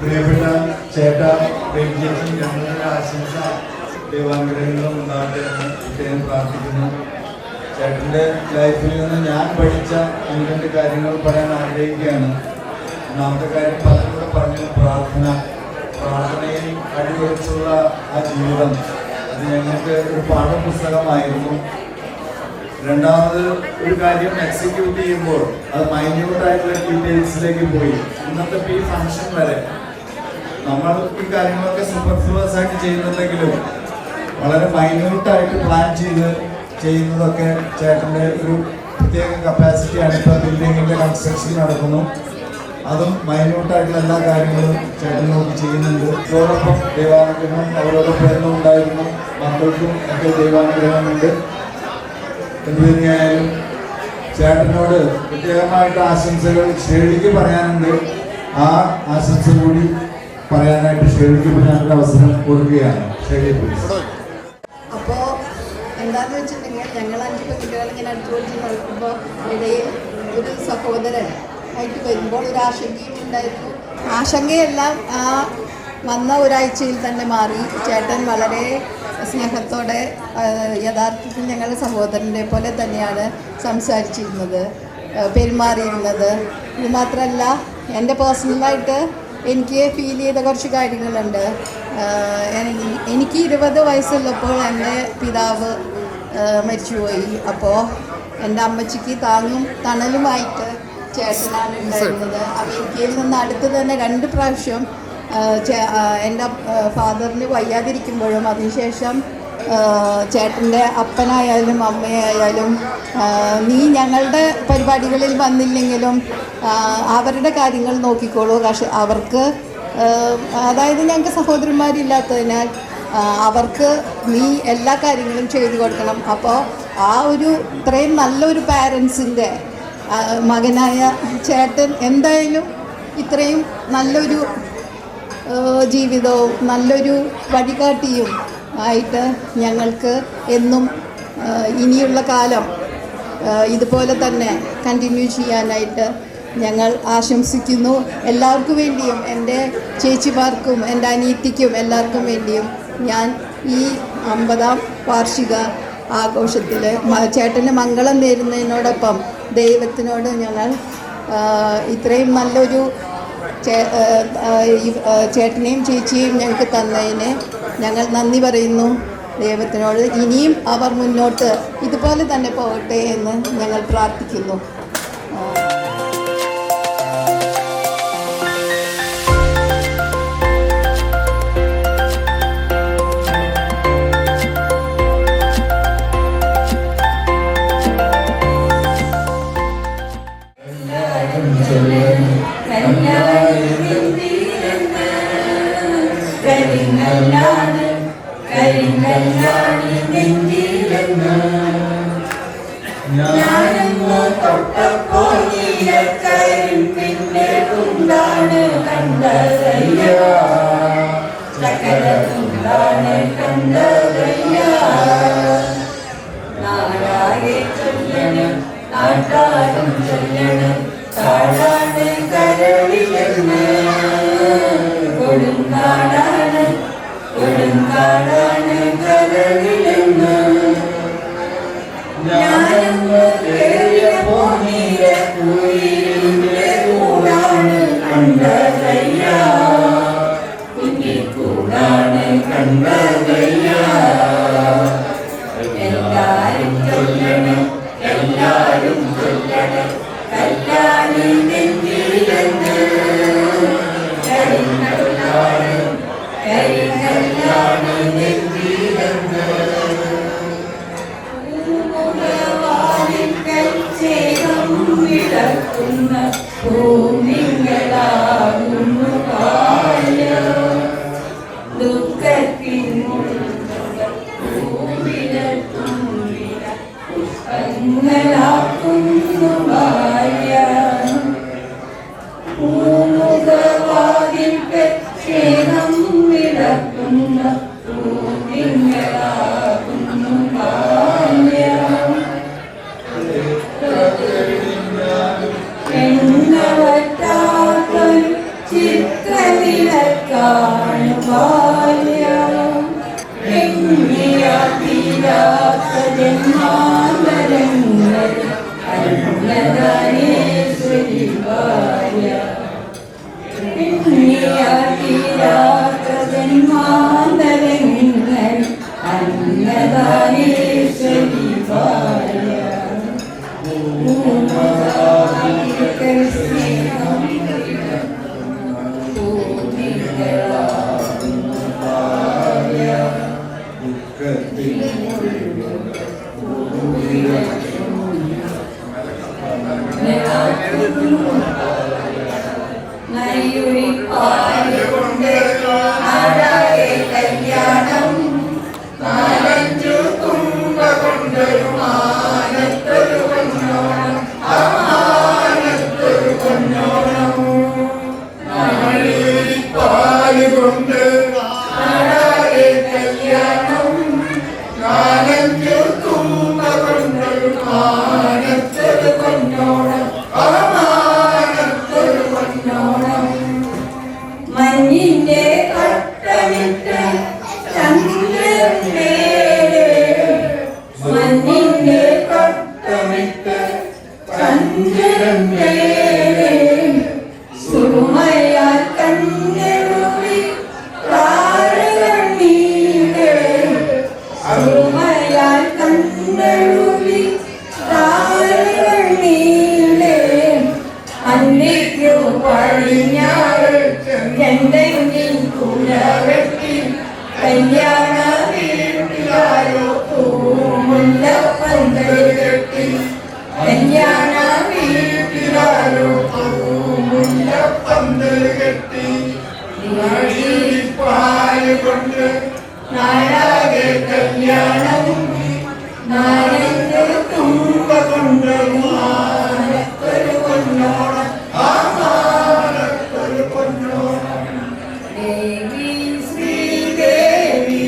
പ്രിയപ്പെട്ട ചേട്ടാ, ഞങ്ങളുടെ ആശംസ ദൈവാനുഗ്രഹങ്ങളും ഉണ്ടാവട്ടെ എന്ന് പ്രത്യേകം പ്രാർത്ഥിക്കുന്നു. ചേട്ടൻ്റെ ലൈഫിൽ നിന്ന് ഞാൻ പഠിച്ച 2 കാര്യങ്ങൾ പറയാൻ ആഗ്രഹിക്കുകയാണ്. ഒന്നാമത്തെ കാര്യം പലരും പറഞ്ഞു, പ്രാർത്ഥനയിൽ അടിയുറച്ചുള്ള ആ ജീവിതം, അത് ഞങ്ങൾക്ക് ഒരു പാഠപുസ്തകമായിരുന്നു. രണ്ടാമത് ഒരു കാര്യം എക്സിക്യൂട്ട് ചെയ്യുമ്പോൾ അത് മൈന്യൂട്ടായിട്ടുള്ള ഡീറ്റെയിൽസിലേക്ക് പോയി. ഇന്നത്തെ ഈ ഫംഗ്ഷൻ വരെ നമ്മൾ ഈ കാര്യങ്ങളൊക്കെ സൂപ്പർഫ്ലൂവസ് ആയിട്ട് ചെയ്യുന്നുണ്ടെങ്കിലും വളരെ മൈന്യൂട്ടായിട്ട് പ്ലാൻ ചെയ്ത് ചെയ്യുന്നതൊക്കെ ചേട്ടൻ്റെ ഒരു പ്രത്യേക കപ്പാസിറ്റിയാണ്. ഇപ്പോൾ ബിൽഡിങ്ങിൻ്റെ കൺസ്ട്രക്ഷൻ നടക്കുന്നു, അതും മൈന്യൂട്ടായിട്ടുള്ള എല്ലാ കാര്യങ്ങളും ചേട്ടൻ നോക്കി ചെയ്യുന്നുണ്ട്. അതോടൊപ്പം ദൈവാനുഗ്രഹം അവരോടൊപ്പം എന്നും ഉണ്ടായിരുന്നു. മക്കൾക്കും ഒക്കെ ദൈവാനുഗ്രഹമുണ്ട്. എന്ത് തന്നെയായാലും ചേട്ടനോട് പ്രത്യേകമായിട്ട് ആശംസകൾ ഷേളിക്ക് പറയാനുണ്ട്. ആ ആശംസ കൂടി പറയാനായിട്ട് ഷേളിക്ക് ഞാനൊരു അവസരം കൊടുക്കുകയാണ്. ഷേളി പ്ലീസ്. അപ്പോൾ എന്താണെന്ന് വെച്ചിട്ടുണ്ടെങ്കിൽ ഞങ്ങൾ 5 പെൺകുട്ടികൾ ഇങ്ങനെ അടുത്തുപിടിച്ച് നടക്കുമ്പോൾ ഇടയിൽ ഒരു സഹോദരൻ ആയിട്ട് വരുമ്പോൾ ഒരു ആശങ്കയും ഉണ്ടായിരുന്നു. ആശങ്കയെല്ലാം ആ വന്ന ഒരാഴ്ചയിൽ തന്നെ മാറി. ചേട്ടൻ വളരെ സ്നേഹത്തോടെ യഥാർത്ഥത്തിൽ ഞങ്ങളുടെ സഹോദരൻ്റെ പോലെ തന്നെയാണ് സംസാരിച്ചിരുന്നത്, പെരുമാറിയിരുന്നത്. ഇത് മാത്രമല്ല, എൻ്റെ പേഴ്സണലായിട്ട് എനിക്ക് ഫീൽ ചെയ്ത കുറച്ച് കാര്യങ്ങളുണ്ട്. എനിക്ക് 20 വയസ്സുള്ളപ്പോൾ എൻ്റെ പിതാവ് മരിച്ചുപോയി. അപ്പോൾ എൻ്റെ അമ്മച്ചിക്ക് താങ്ങും തണലുമായിട്ട് ചേട്ടനാണ് ഉണ്ടായിരുന്നത്. അമേരിക്കയിൽ നിന്ന് അടുത്ത് തന്നെ 2 പ്രാവശ്യം എൻ്റെ ഫാദറിന് വയ്യാതിരിക്കുമ്പോഴും അതിനുശേഷം ചേട്ടൻ്റെ അപ്പനായാലും അമ്മയായാലും നീ ഞങ്ങളുടെ പരിപാടികളിൽ വന്നില്ലെങ്കിലും അവരുടെ കാര്യങ്ങൾ നോക്കിക്കോളൂ. പക്ഷെ അവർക്ക്, അതായത് ഞങ്ങൾക്ക് സഹോദരന്മാരില്ലാത്തതിനാൽ അവർക്ക് നീ എല്ലാ കാര്യങ്ങളും ചെയ്തു കൊടുക്കണം. അപ്പോൾ ആ ഒരു ഇത്രയും നല്ലൊരു പാരൻസിൻ്റെ മകനായ ചേട്ടൻ എന്തായാലും ഇത്രയും നല്ലൊരു ജീവിതവും നല്ലൊരു വഴികാട്ടിയും ആയിട്ട് ഞങ്ങൾക്ക് എന്നും ഇനിയുള്ള കാലം ഇതുപോലെ തന്നെ കണ്ടിന്യൂ ചെയ്യാനായിട്ട് ഞങ്ങൾ ആശംസിക്കുന്നു. എല്ലാവർക്കും വേണ്ടിയും, എൻ്റെ ചേച്ചിമാർക്കും എൻ്റെ അനിയത്തിക്കും എല്ലാവർക്കും വേണ്ടിയും ഞാൻ ഈ 50ാം വാർഷിക ആഘോഷത്തിൽ ചേട്ടന് മംഗളം നേരുന്നതിനോടൊപ്പം ദൈവത്തിനോട് ഞങ്ങൾ ഇത്രയും നല്ലൊരു ചേട്ടനെയും ചേച്ചിയെയും ഞങ്ങൾക്ക് തന്നതിന് ഞങ്ങൾ നന്ദി പറയുന്നു ദൈവത്തിനോട്. ഇനിയും അവർ മുന്നോട്ട് ഇതുപോലെ തന്നെ പോകട്ടെ എന്ന് ഞങ്ങൾ പ്രാർത്ഥിക്കുന്നു. Devi Sri Devi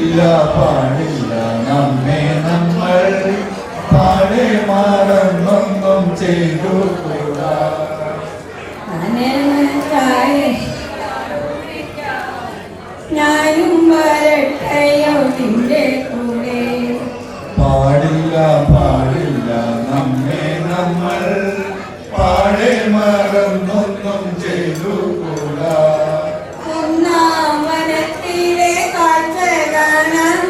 പാടില്ല പാടില്ല നമ്മെ നമ്മൾ പാടെ മറന്നൊന്നും ചെയ്തു കൂടാ. ഞാനും വരട്ടെയോ നിന്റെ കൂടെ. പാടില്ല പാടില്ല നമ്മെ നമ്മൾ പാടെ മറന്നൊന്നും ചെയ്തു കൂടാ. ഒന്നാം വനത്തിലെ കാഴ്ച കാണാൻ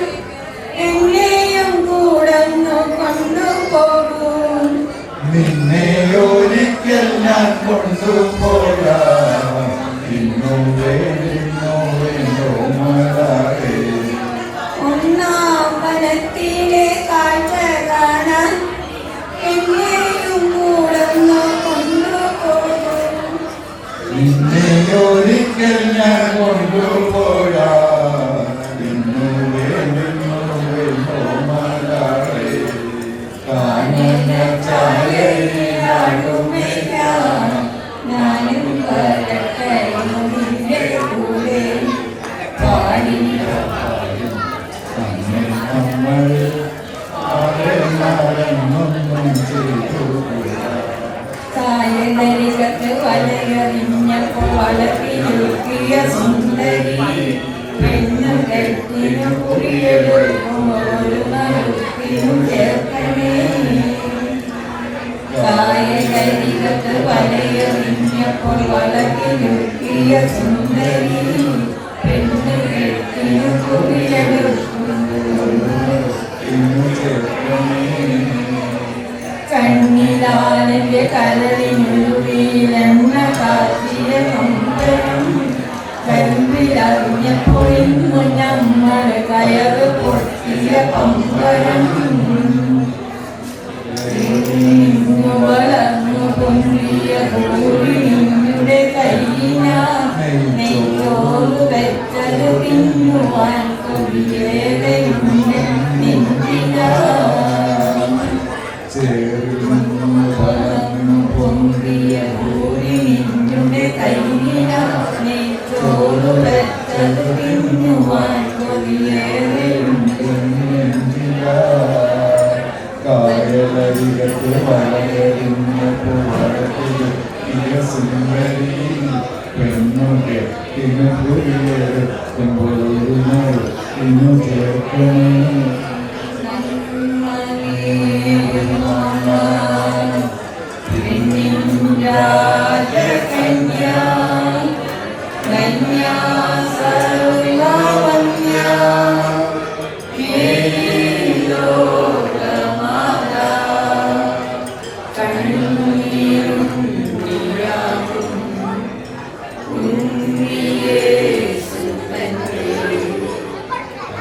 എന്നെയും കൂടൊന്നു കൊണ്ടുപോകും. നിന്നെ ഒരിക്കൽ ഞാൻ കൊണ്ടുപോകാം. ഒന്നാം വനത്തിലെ കാഴ്ച കാണാൻ എന്നെയും കൂടൊന്നു കൊണ്ടുപോകും. നിന്നെ ഒരിക്കൽ ഞാൻ കൊണ്ടുപോകാം. ഞാനും വരട്ടെയോ നിന്റെ കൂടെ. പാടില്ല നമ്മൾ പാടെ മറന്നൊന്നും ചെയ്തു കൂടാ. തായകരികത്ത് വലയറിഞ്ഞപ്പോൾ വളർത്തിയ സുന്ദരി പെണ്ണു കെട്ടിനു കുറിയെടുക്കും ഒരു മറുത്തിനും ചേർക്കണേ. തായകരികത്ത് വലയറിഞ്ഞപ്പോൾ വളർത്തിയ സുന്ദരി പെണ്ണു കെട്ടിനു കുറിയെടുക്കും കണ്ണിലാലന്റെ കരളിനുള്ളിലെണ്ണ കാച്ചിയ നൊമ്പരം കൽവിലറിഞ്ഞപ്പോൾ ഇന്നു നമ്മൾ കയറ് പൊട്ടിയ പമ്പരം. വളർന്നു പൊന്നിയ പൂരിയുടെ കയ്യിന നെയ്യോട് വെച്ചത് തിന്നുവാൻ കൊതിയേറെയുണ്ട് നെഞ്ചില. പൊന്തിയ പൂരിയുടെ കയ്യിന നെയ്യോട് വെച്ചത് തിന്നുവാൻ കൊതിയേറെയുണ്ട് നെഞ്ചില. കായലരികത്ത് വളരുന്ന സുന്ദരി പെണ്ണുകെ ഇന്നു പുരിയെടുക്കുമ്പോൾ ഇന്നു ചേർക്കണേ. രാജകന്യാ കന്യാ സർവവന്യാ ലോകമാതാ കണ്ണീരും നീരാകും ഉണ്ണിയേശുവന്റെ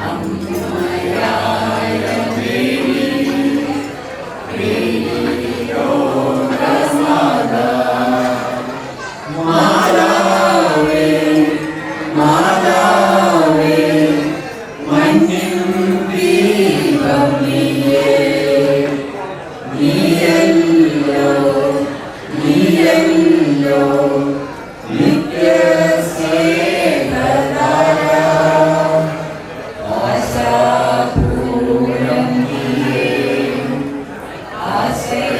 അമ്മയായ ദേവി ലോകമാതാ. മാതാവേ മാതാവേ മഞ്ഞിൻ ദീപം നീയേ. നീയല്ലോ നീയല്ലോ നിത്യസ്നേഹധാര. ആശാപൂരം നീയേ ആശയ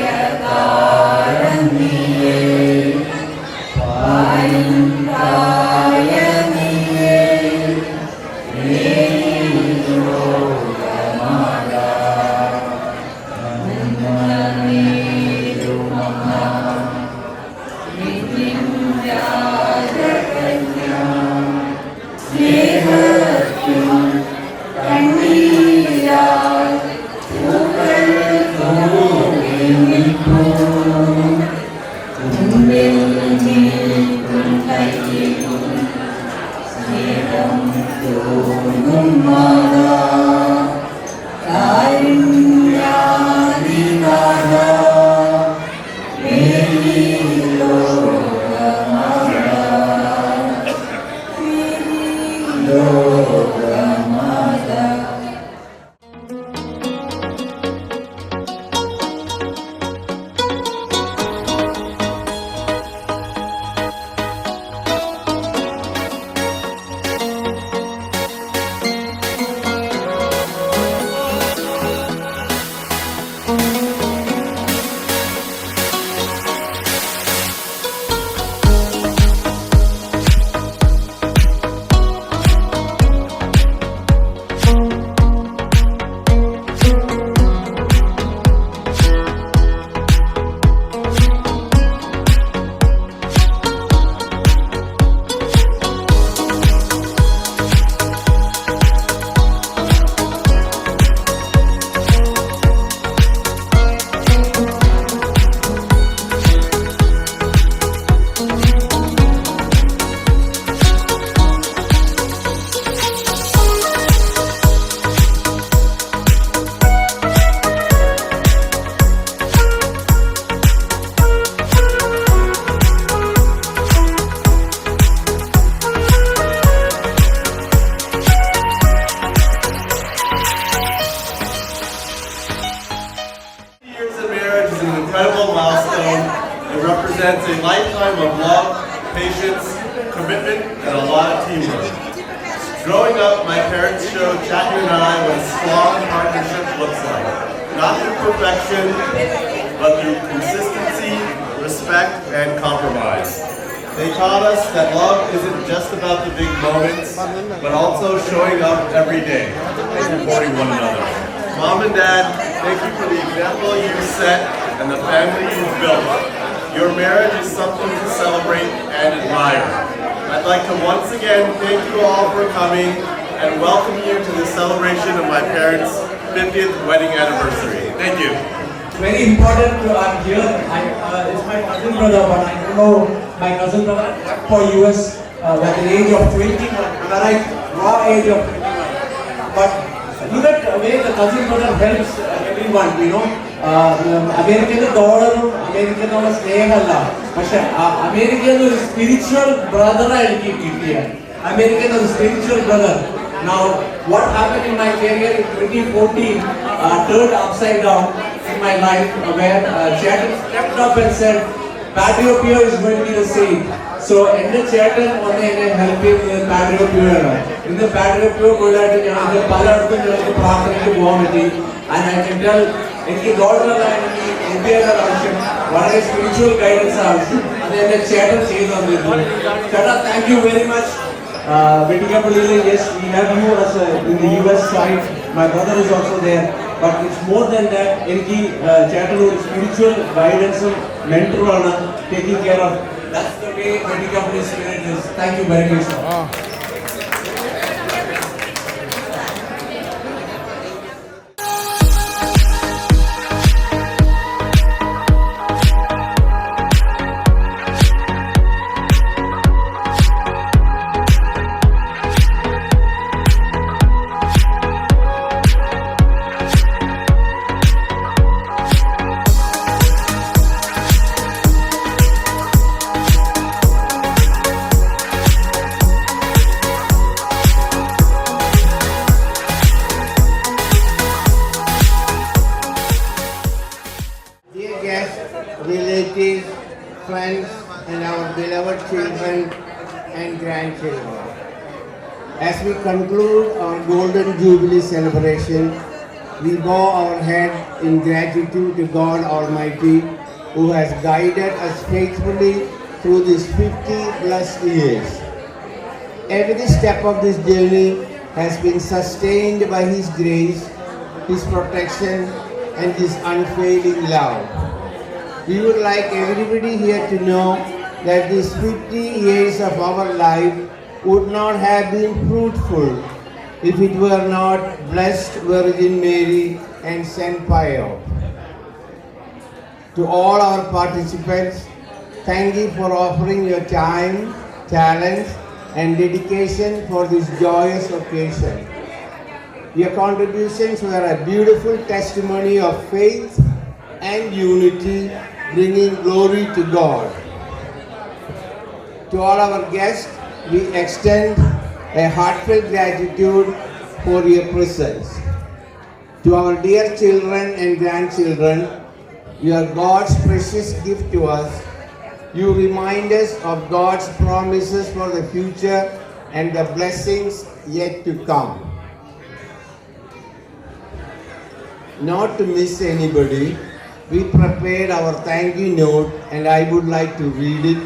marriage is an incredible milestone. It represents a lifetime of love, patience, commitment, and a lot of teamwork. Growing up, my parents showed Chatty and I what a strong partnership looks like. Not through perfection, but through consistency, respect, and compromise. They taught us that love isn't just about the big moments, but also showing up every day and supporting one another. Mom and Dad, thank you for the example you set and the family you've built. Your marriage is something to celebrate and admire. I'd like to once again thank you all for coming and welcome you to the celebration of my parents' 50th wedding anniversary. Thank you. Very important, I'm here. It's my cousin brother, but I don't know my cousin brother for US at the age of 21. Right, raw age of 21. But look at the way the cousin brother helps everyone, you know. American dollar, American dollar സ്നേഹമല്ല, പക്ഷെ അമേരിക്കയിൽ ഒരു spiritual ബ്രദറാണ് എനിക്ക് കിട്ടിയത്. American is a spiritual brother. Now, what happened in my career in 2014 turned upside down in my life, where Chetan stepped up and said, Patio Pio is going to be the same. So, എൻ്റെ ചേട്ടൻ വന്ന് എന്നെ help ചെയ്യുന്നത് പാട്രിയോ പ്യോ ആണ്. ഇന്ന് പാട്രിയോ പ്യോ പോയിട്ട് ഞങ്ങൾക്ക് പലയിടത്തും ഞങ്ങൾക്ക് പ്രാർത്ഥനയ്ക്ക് പോകാൻ പറ്റി. ആൻഡ് ഐ കൻ ടെൽ, എനിക്ക് ഡോളറല്ല, എനിക്ക് ഇന്ത്യയുടെ ആവശ്യം, വളരെ സ്പിരിച്വൽ ഗൈഡൻസ് ആവശ്യം. അത് എൻ്റെ ചേട്ടൻ ചെയ്തു തന്നിരുന്നു. ചേട്ടാ, thank you very much. Vetikapalli, yes, we have you as in the US side. My brother is also there. But it's more than that. Enki Chatteroo spiritual guidance and mentor ആണ് taking care of. That's the way Vetikapalli spirit is. Thank you very much. Relatives, friends, and our beloved children and grandchildren. As we conclude our Golden Jubilee celebration, we bow our head in gratitude to God Almighty, who has guided us faithfully through these 50 plus years. Every step of this journey has been sustained by His grace, His protection, and His unfailing love. We would like everybody here to know that these 50 years of our life would not have been fruitful if it were not Blessed Virgin Mary and Saint Pio. To all our participants, thank you for offering your time, talents, and dedication for this joyous occasion. Your contributions were a beautiful testimony of faith and unity, bringing glory to God. To all our guests, we extend a heartfelt gratitude for your presence. To our dear children and grandchildren, you are God's precious gift to us. You remind us of God's promises for the future and the blessings yet to come. Not to miss anybody, we prepared our thank you note, and I would like to read it.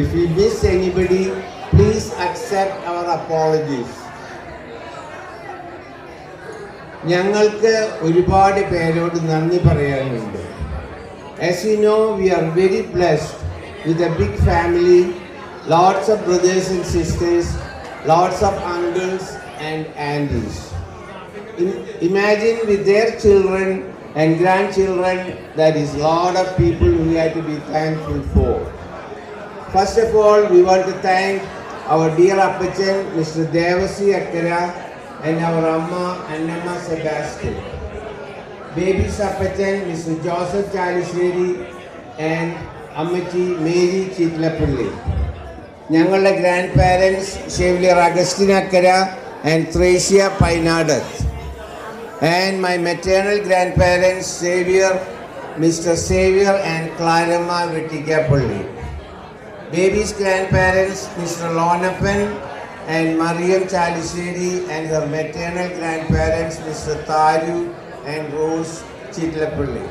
If we miss anybody, please accept our apologies. ഞങ്ങൾക്ക് ഒരുപാട് പേരോട് നന്ദി പറയാനുണ്ട്. As you know, we are very blessed with a big family, lots of brothers and sisters, lots of uncles and aunties. Imagine with their children and grandchildren, that is a lot of people we have to be thankful for. First of all, we want to thank our dear Appachan, Mr. Devasi Akkara, and our Amma, Annamma Sebastian. Baby Appachan, Mr. Joseph Chaliseri, and Ammachi Mary Chitlapulli. ഞങ്ങളുടെ grandparents, Chevalier Augustine Akkara and Thracia Painadat. And my maternal grandparents, Xavier Mr. Xavier and Claremma Vettikapulli. Baby's grandparents, Mr. Lonapan and Mariam Chaliseri, and her maternal grandparents, Mr. Taru and Rose Chidlapulli.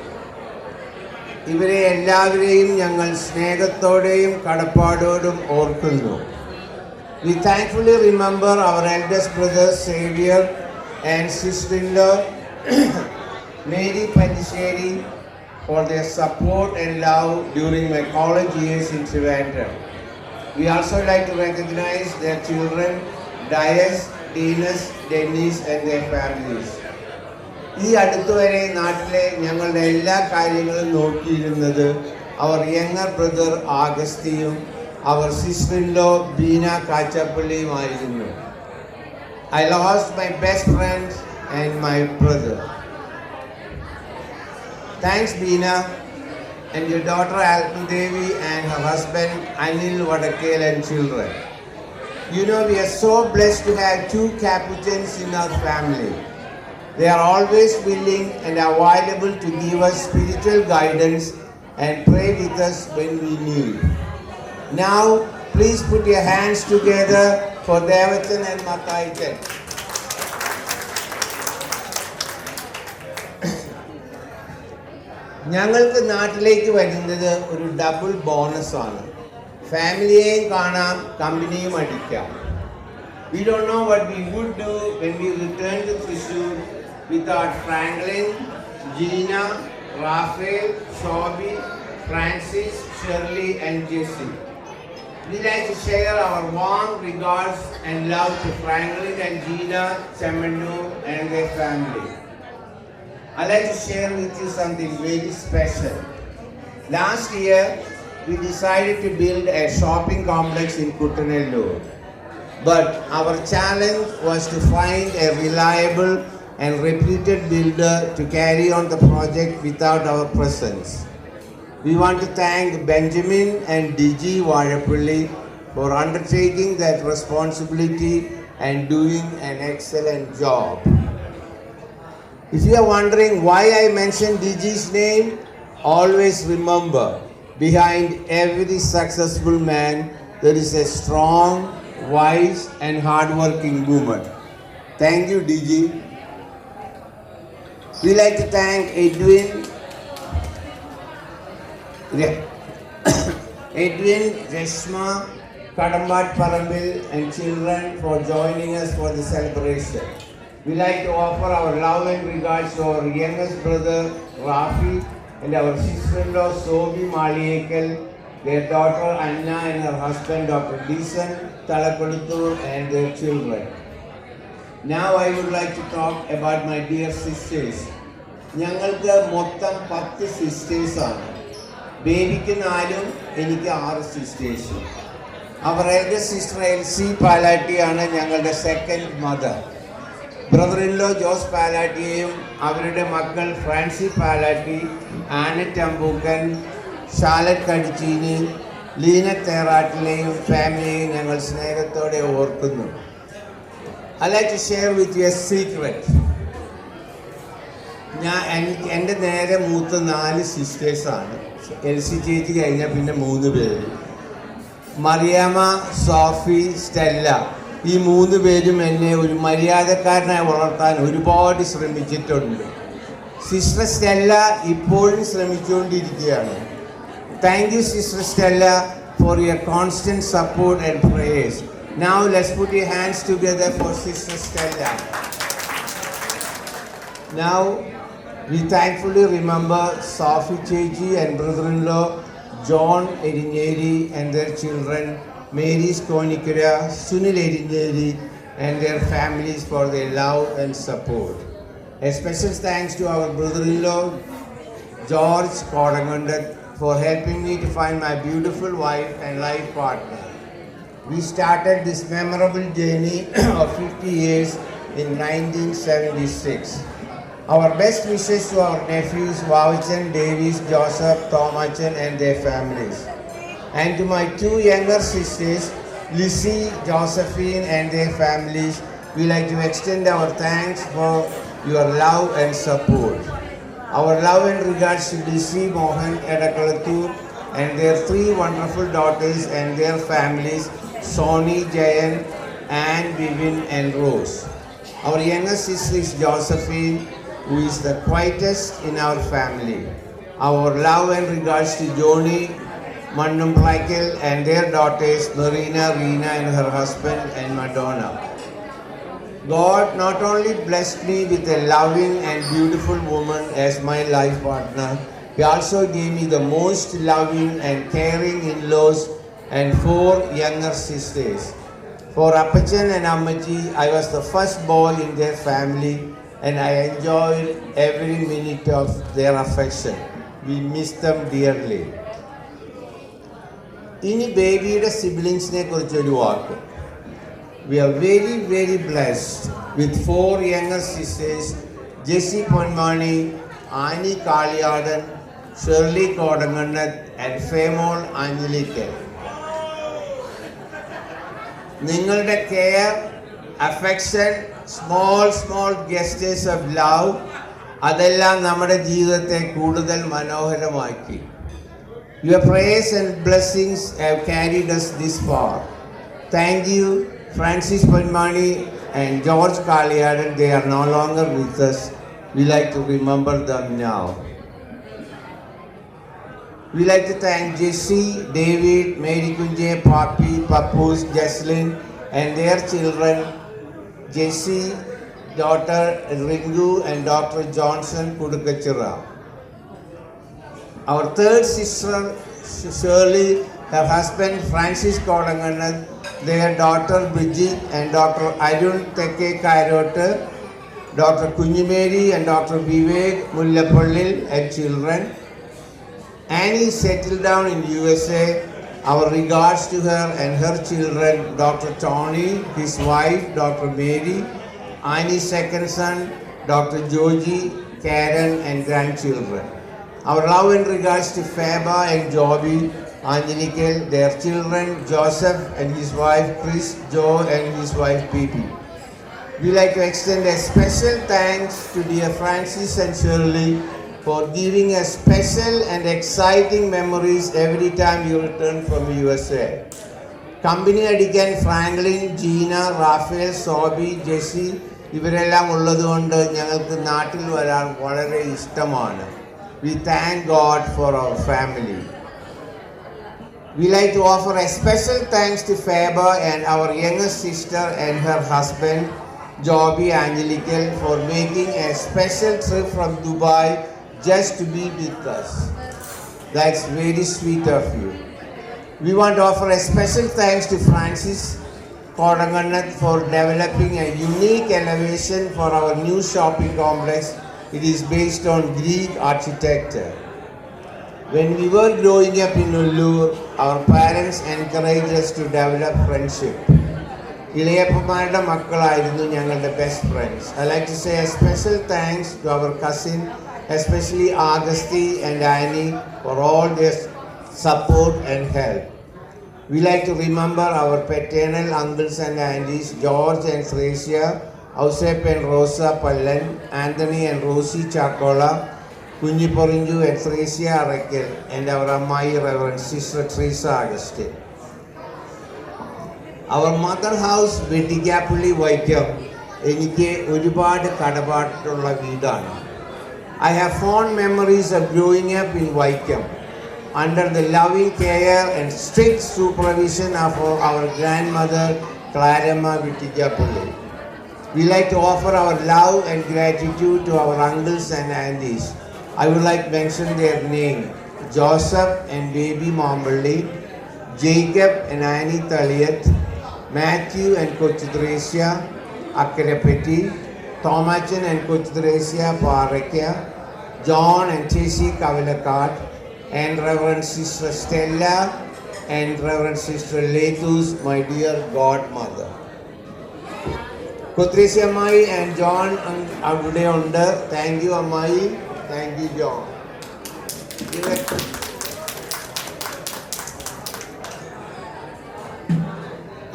ഇവരെ എല്ലാവരെയും ഞങ്ങൾ സ്നേഹത്തോടെയും കടപ്പാടോടും ഓർക്കുന്നു. We thankfully remember our eldest brother Xavier and sister-in-law Mary Pandisheri for their support and love during my college years in Trivandrum. We also like to recognize their children, Dias, Dinas, Dennis and their families. ഈ അടുത്തുവരെ നാട്ടിലെ ഞങ്ങളുടെ എല്ലാ കാര്യങ്ങളും നോക്കിയിരുന്നത് അവർ younger brother ആഗസ്തിയും അവർ sister-in-law Beena കാച്ചപ്പള്ളിയുമായിരുന്നു. I lost my best friend and my brother. Thanks Beena and your daughter Alton Devi and her husband Anil Vadakkel and children. You know, we are so blessed to have two Capuchins in our family. They are always willing and available to give us spiritual guidance and pray with us when we need. Now, please put your hands together for Devathan and Mathaichan. ഞങ്ങൾക്ക് നാട്ടിലേക്ക് വരുന്നത് ഒരു double ബോണസാണ്. ഫാമിലിയെയും കാണാം, കമ്പനിയും അടിക്കാം. We don't know what we would do when we return to Thrissur without Franklin, Gina, Raphael, Shobi, Francis, Shirley and Jesse. We like to share our warm regards and love to Franklin and Gina Chamandu and their family. I'd like to share with you something very special. Last year, we decided to build a shopping complex in Kuttanellur. But our challenge was to find a reliable and reputed builder to carry on the project without our presence. We want to thank Benjamin and DG Vazhappally for undertaking that responsibility and doing an excellent job. If you are wondering why I mentioned DG's name, always remember, behind every successful man, there is a strong, wise and hard-working woman. Thank you, DG. We like to thank Edwin, Reshma, Kadambat Parambil and children for joining us for the celebration. We like to offer our love and regards to our youngest brother Rafi and our sister-in-law Sobi Maliyekal, their daughter Anna and her husband Dr. Deesan Talakoduthu and their children. Now I would like to talk about my dear sisters. ഞങ്ങൾക്ക് മൊത്തം 10 സിസ്റ്റേഴ്സാണ്. ബേബിക്ക് 4, എനിക്ക് 6 സിസ്റ്റേഴ്സും. അവർ eldest sister LC പാലാട്ടിയാണ് ഞങ്ങളുടെ second mother. Brother-in-law Jose പാലാട്ടിയെയും അവരുടെ മക്കൾ Francy Palatty, Annette Ambookan, ഷാലറ്റ് കടിച്ചീനി, Leena തേറാട്ടിലെയും ഫാമിലിയെയും ഞങ്ങൾ സ്നേഹത്തോടെ ഓർക്കുന്നു. I'd like to share with you a secret. എൻ്റെ നേരെ മൂത്ത 4 സിസ്റ്റേഴ്സാണ്. LC ചേച്ചി കഴിഞ്ഞാൽ പിന്നെ 3 പേര്. മറിയാമ്മ, സോഫി, സ്റ്റെല്ല. ഈ 3 പേരും എന്നെ ഒരു മര്യാദക്കാരനായി വളർത്താൻ ഒരുപാട് ശ്രമിച്ചിട്ടുണ്ട്. സിസ്റ്റർ സ്റ്റെല്ല ഇപ്പോഴും ശ്രമിച്ചുകൊണ്ടിരിക്കുകയാണ്. Thank you sister Stella for your constant support and prayers. Now let's put your hands together for Sister Stella. Now we thankfully remember Sophie Chechi and brother-in-law John Erinyeri and their children Mary Skonikura, Sunil Erinyeri and their families for their love and support. A special thanks to our brother-in-law George Kodagundat for helping me to find my beautiful wife and life partner. We started this memorable journey of 50 years in 1976. Our best wishes to our nephews Vavichan, Davis, Joseph, Thomachan and their families. And to my 2 younger sisters, Lizzie, Josephine and their families, we like to extend our thanks for your love and support. Our love and regards to DC Mohan Edakalatur and their 3 wonderful daughters and their families, Sony, Jayan, Anne, Vivin and Rose. Our youngest sister is Josephine, who is the quietest in our family. Our love and regards to Joni, Mandum Plakel and their daughters, Marina, Reena and her husband and Madonna. God not only blessed me with a loving and beautiful woman as my life partner, He also gave me the most loving and caring in-laws and 4 younger sisters. For Appachan and Ammaji, I was the first boy in their family and I enjoyed every minute of their affection. We miss them dearly. ഇനി ബേബിയുടെ സിബ്ലിങ്സിനെ കുറിച്ചൊരു വാക്ക്. We are very, very blessed with 4 younger sisters, Jessie Ponmani, Annie Kaliyadan, Shirley Kodangannath and Femol Angelique. നിങ്ങളുടെ care, affection, small ഗസ്റ്റേഴ്സ് of love, അതെല്ലാം നമ്മുടെ ജീവിതത്തെ കൂടുതൽ മനോഹരമാക്കി. Your prayers and blessings have carried us this far. Thank you, Francis Ponmani and George Kaliyadan. They are no longer with us. We like to remember them now. We like to thank Jessie, David, Mary Kunje, Papi, Papus, Jesslyn and their children, Jessie, daughter Ringu and Dr. Johnson Kudukachira. Our 3rd sister, Shirley, her husband Francis Kodangannath, their daughter Bridget and Dr. Arun Teke Kairote, Dr. Kunjimeri and Dr. Vivek Mullapallil and children. Annie settled down in USA. Our regards to her and her children, Dr. Tony, his wife, Dr. Mary, Annie's second son, Dr. Joji, Karen and grandchildren. Our love and regards to Faba and Joby, Angelique, their children, Joseph and his wife, Chris, Joe and his wife, Phoebe. We like to extend a special thanks to dear Francis and Shirley for giving us special and exciting memories every time you return from USA. Company അടിക്കാൻ Franklin, Jeena, Raphael, Sobi, Jessy ഇവരെല്ലാം ഉള്ളതുകൊണ്ട് ഞങ്ങൾക്ക് നാട്ടിൽ വരാൻ വളരെ ഇഷ്ടമാണ്. We thank God for our family. We like to offer a special thanks to Faber and our youngest sister and her husband, Joby Angelique, for making a special trip from Dubai just to be with us. That's very sweet of you. We want to offer a special thanks to Francis Kodangannath for developing a unique elevation for our new shopping complex. It is based on Greek architecture. When we were growing up in Ullur, our parents encouraged us to develop friendship. ഇളയപ്പന്മാരുടെ മക്കളായിരുന്നു ഞങ്ങളുടെ best friends. I like to say a special thanks to our cousin, especially Agasti and Annie, for all their support and help. We like to remember our paternal uncles and aunties, George and Thresia, Ausep and Rosa Pallan, Anthony and Rosie Chakola, Kunji Porinju and Thresia Arakel, and our Ammai Reverend Sister Teresa Agustin. Our mother house, Vettikapulli Vaikam, എനിക്ക് ഒരുപാട് കടപ്പാടുള്ള വീടാണ്. I have fond memories of growing up in Vaikam under the loving care and strict supervision of our grandmother Claremma Vettikapulli. We like to offer our love and gratitude to our uncles and aunties. I would like to mention their name: Joseph and baby Mamballi, Jacob and Annie Thaliyat, Matthew and Coach Theresia Akkarapeti, Thomachan and Coach Theresia Parakya, John and Chesi Kavilakat, and Reverend Sister Stella and Reverend Sister Letus, my dear godmother. Kutresi Ammai and John അവിടെ ഉണ്ട്. Thank you Ammai. Thank you John.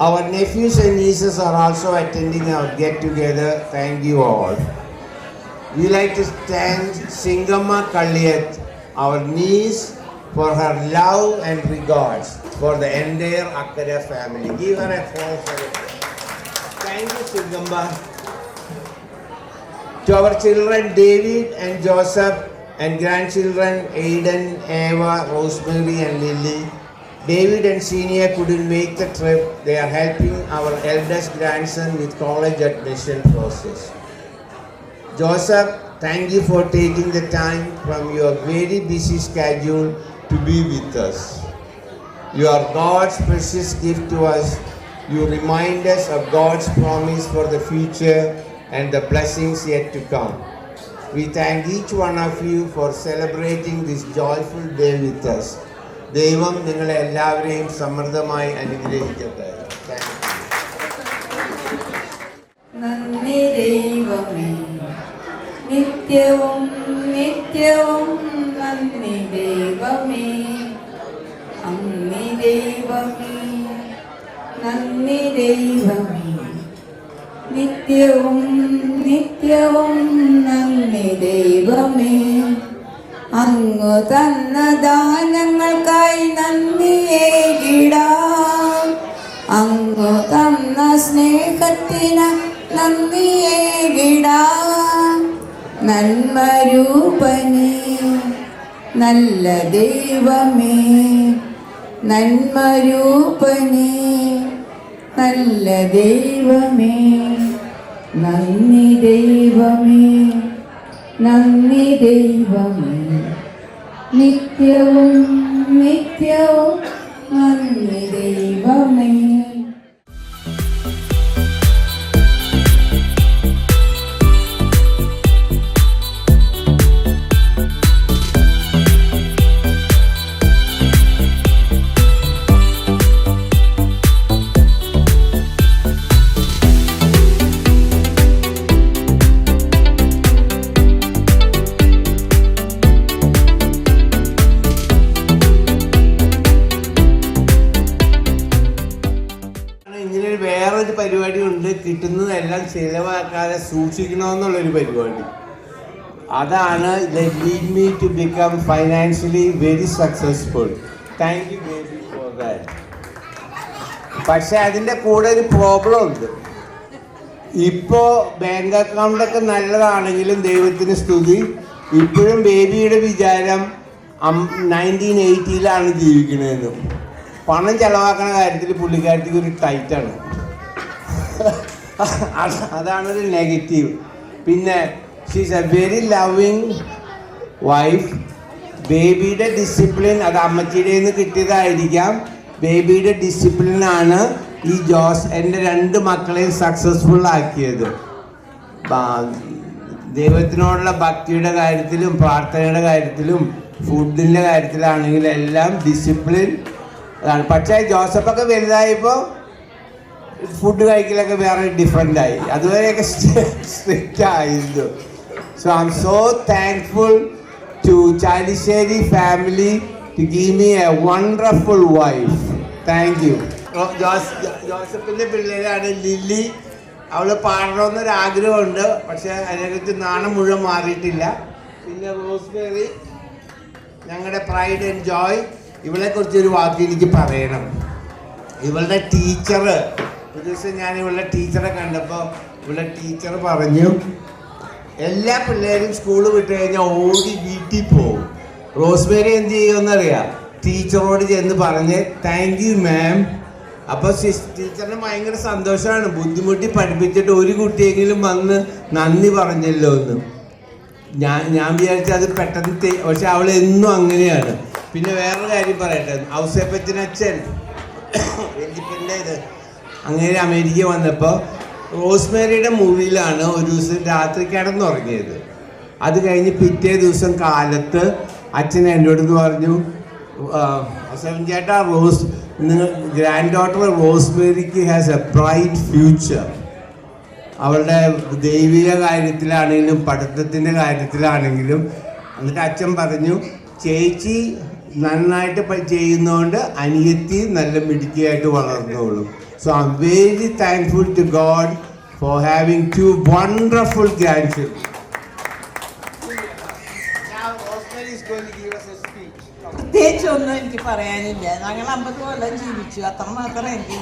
Our nephews and nieces are also attending our get together. Thank you all. we like to thank Singamma Kalliyat, our niece, for her love and regards for the entire Akkara family. Give her a applause for it. Thank you, Singamma. To our children David and Joseph and grandchildren Aiden, Eva, Rosemary and Lily. David and Senior couldn't make the trip. They are helping our eldest grandson with college admission process. Joseph, thank you for taking the time from your very busy schedule to be with us. You are God's precious gift to us. You remind us of God's promise for the future and the blessings yet to come. We thank each one of you for celebrating this joyful day with us. ദൈവം നിങ്ങളെ എല്ലാവരെയും സമൃദ്ധമായി അനുഗ്രഹിക്കട്ടെ. നന്ദി ദൈവമേ, നിത്യവും നിത്യവും നന്ദി ദൈവമേ, അങ്ങേ ദൈവമേ, നന്ദി ദൈവമേ, നിത്യവും നിത്യവും നന്ദി ദൈവമേ, അങ്ങ് തന്ന ദാനങ്ങൾക്കായി നന്ദിയേകിടാം, അങ്ങ് തന്ന സ്നേഹത്തിന് നന്ദിയേകിടാം. നന്മരൂപനേ, നല്ല ദൈവമേ, നന്മരൂപനേ, നല്ല ദൈവമേ, നന്ദി ദൈവമേ, നന്ദി ദൈവമേ, നിത്യവും നിത്യവും നന്ദി ദൈവമേ. വേറൊരു പരിപാടി ഉണ്ട്, കിട്ടുന്നതെല്ലാം ചിലവാക്കാതെ സൂക്ഷിക്കണമെന്നുള്ളൊരു പരിപാടി. അതാണ് lead me to become financially very successful. Thank you baby for that. പക്ഷെ അതിൻ്റെ കൂടെ ഒരു പ്രോബ്ലം ഉണ്ട്. ഇപ്പോൾ ബാങ്ക് അക്കൗണ്ടൊക്കെ നല്ലതാണെങ്കിലും ദൈവത്തിന് സ്തുതി, ഇപ്പോഴും ബേബിയുടെ വിചാരം 1980-ലാണ് ജീവിക്കണതെന്നും. പണം ചെലവാക്കണ കാര്യത്തിൽ പുള്ളിക്കാരത്തേക്ക് ഒരു ടൈറ്റാണ്. അതാണൊരു നെഗറ്റീവ്. പിന്നെ she's A very loving wife. ബേബിയുടെ ഡിസിപ്ലിൻ അത് അമ്മച്ചിയുടെ നിന്ന് കിട്ടിയതായിരിക്കാം. ബേബിയുടെ ഡിസിപ്ലിനാണ് ഈ എൻ്റെ 2 മക്കളെയും സക്സസ്ഫുൾ ആക്കിയത്. ദൈവത്തിനോടുള്ള ഭക്തിയുടെ കാര്യത്തിലും പ്രാർത്ഥനയുടെ കാര്യത്തിലും ഫുഡിൻ്റെ കാര്യത്തിലാണെങ്കിലും എല്ലാം ഡിസിപ്ലിൻ അതാണ്. പക്ഷേ ജോസഫൊക്കെ വലുതായപ്പോൾ ഫുഡ് കഴിക്കലൊക്കെ വേറെ ഡിഫറെൻ്റായി. അതുവരെയൊക്കെ സ്ട്രിക്റ്റ് ആയിരുന്നു. So I am so thankful to Chalissery family to give me a wonderful wife. Thank you. ജോസഫിൻ്റെ പിള്ളേരാണ് ലില്ലി. അവൾ പാടണമെന്നൊരാഗ്രഹമുണ്ട്, പക്ഷേ അതിനെക്കുറിച്ച് നാണം മുഴുവൻ മാറിയിട്ടില്ല. പിന്നെ റോസ്മേറി, ഞങ്ങളുടെ പ്രൈഡ് ആൻഡ് ജോയ്. ഇവളെക്കുറിച്ചൊരു വാക്ക് എനിക്ക് പറയണം. ഇവളുടെ ടീച്ചർ, ഒരു ദിവസം ഞാൻ ഇവളുടെ ടീച്ചറെ കണ്ടപ്പോൾ ഇവളുടെ ടീച്ചർ പറഞ്ഞു, എല്ലാ പിള്ളേരും സ്കൂൾ വിട്ട് കഴിഞ്ഞാൽ ഓടി വീട്ടിൽ പോകും. റോസ്മേരി എന്ത് ചെയ്യുമെന്നറിയാം, ടീച്ചറോട് ചെന്ന് പറഞ്ഞ് താങ്ക് യു മാം. അപ്പോൾ ടീച്ചറിന് ഭയങ്കര സന്തോഷമാണ്. ബുദ്ധിമുട്ടി പഠിപ്പിച്ചിട്ട് ഒരു കുട്ടിയെങ്കിലും വന്ന് നന്ദി പറഞ്ഞല്ലോ എന്ന്. ഞാൻ വിചാരിച്ചത് അത് പെട്ടെന്ന് പക്ഷെ അവൾ എന്നും അങ്ങനെയാണ്. പിന്നെ വേറൊരു കാര്യം പറയട്ടെ, ഔസേപ്പച്ചനച്ഛൻ വെല്ലിപ്പൻ്റെ ഇത് അങ്ങനെ അമേരിക്ക വന്നപ്പോൾ റോസ്മേരിയുടെ മൂവിയിലാണ് ഒരു ദിവസം രാത്രി കിടന്നുറങ്ങിയത്. അത് കഴിഞ്ഞ് പിറ്റേ ദിവസം കാലത്ത് അച്ഛൻ എന്നോട് പറഞ്ഞു, ഔസേപ്പൻ ചേട്ടാ, നിങ്ങൾ ഗ്രാൻഡ് ഡോട്ടർ റോസ്മേരിക്ക് ഹാസ് എ ബ്രൈറ്റ് ഫ്യൂച്ചർ. അവളുടെ ദൈവിക കാര്യത്തിലാണെങ്കിലും പഠിത്തത്തിൻ്റെ കാര്യത്തിലാണെങ്കിലും. എന്നിട്ട് അച്ഛൻ പറഞ്ഞു, ചേച്ചി നന്നായിട്ട് ചെയ്യുന്നതുകൊണ്ട് അനിയത്തി നല്ല മിടുക്കിയായിട്ട് വളർന്നോളും. So I am very thankful to God for having 2 wonderful grandchildren. പ്രത്യേകിച്ചൊന്നും എനിക്ക് പറയാനില്ല. ഞങ്ങൾ 50 കൊല്ലം ജീവിച്ചു, അത്ര മാത്രമേ എനിക്ക്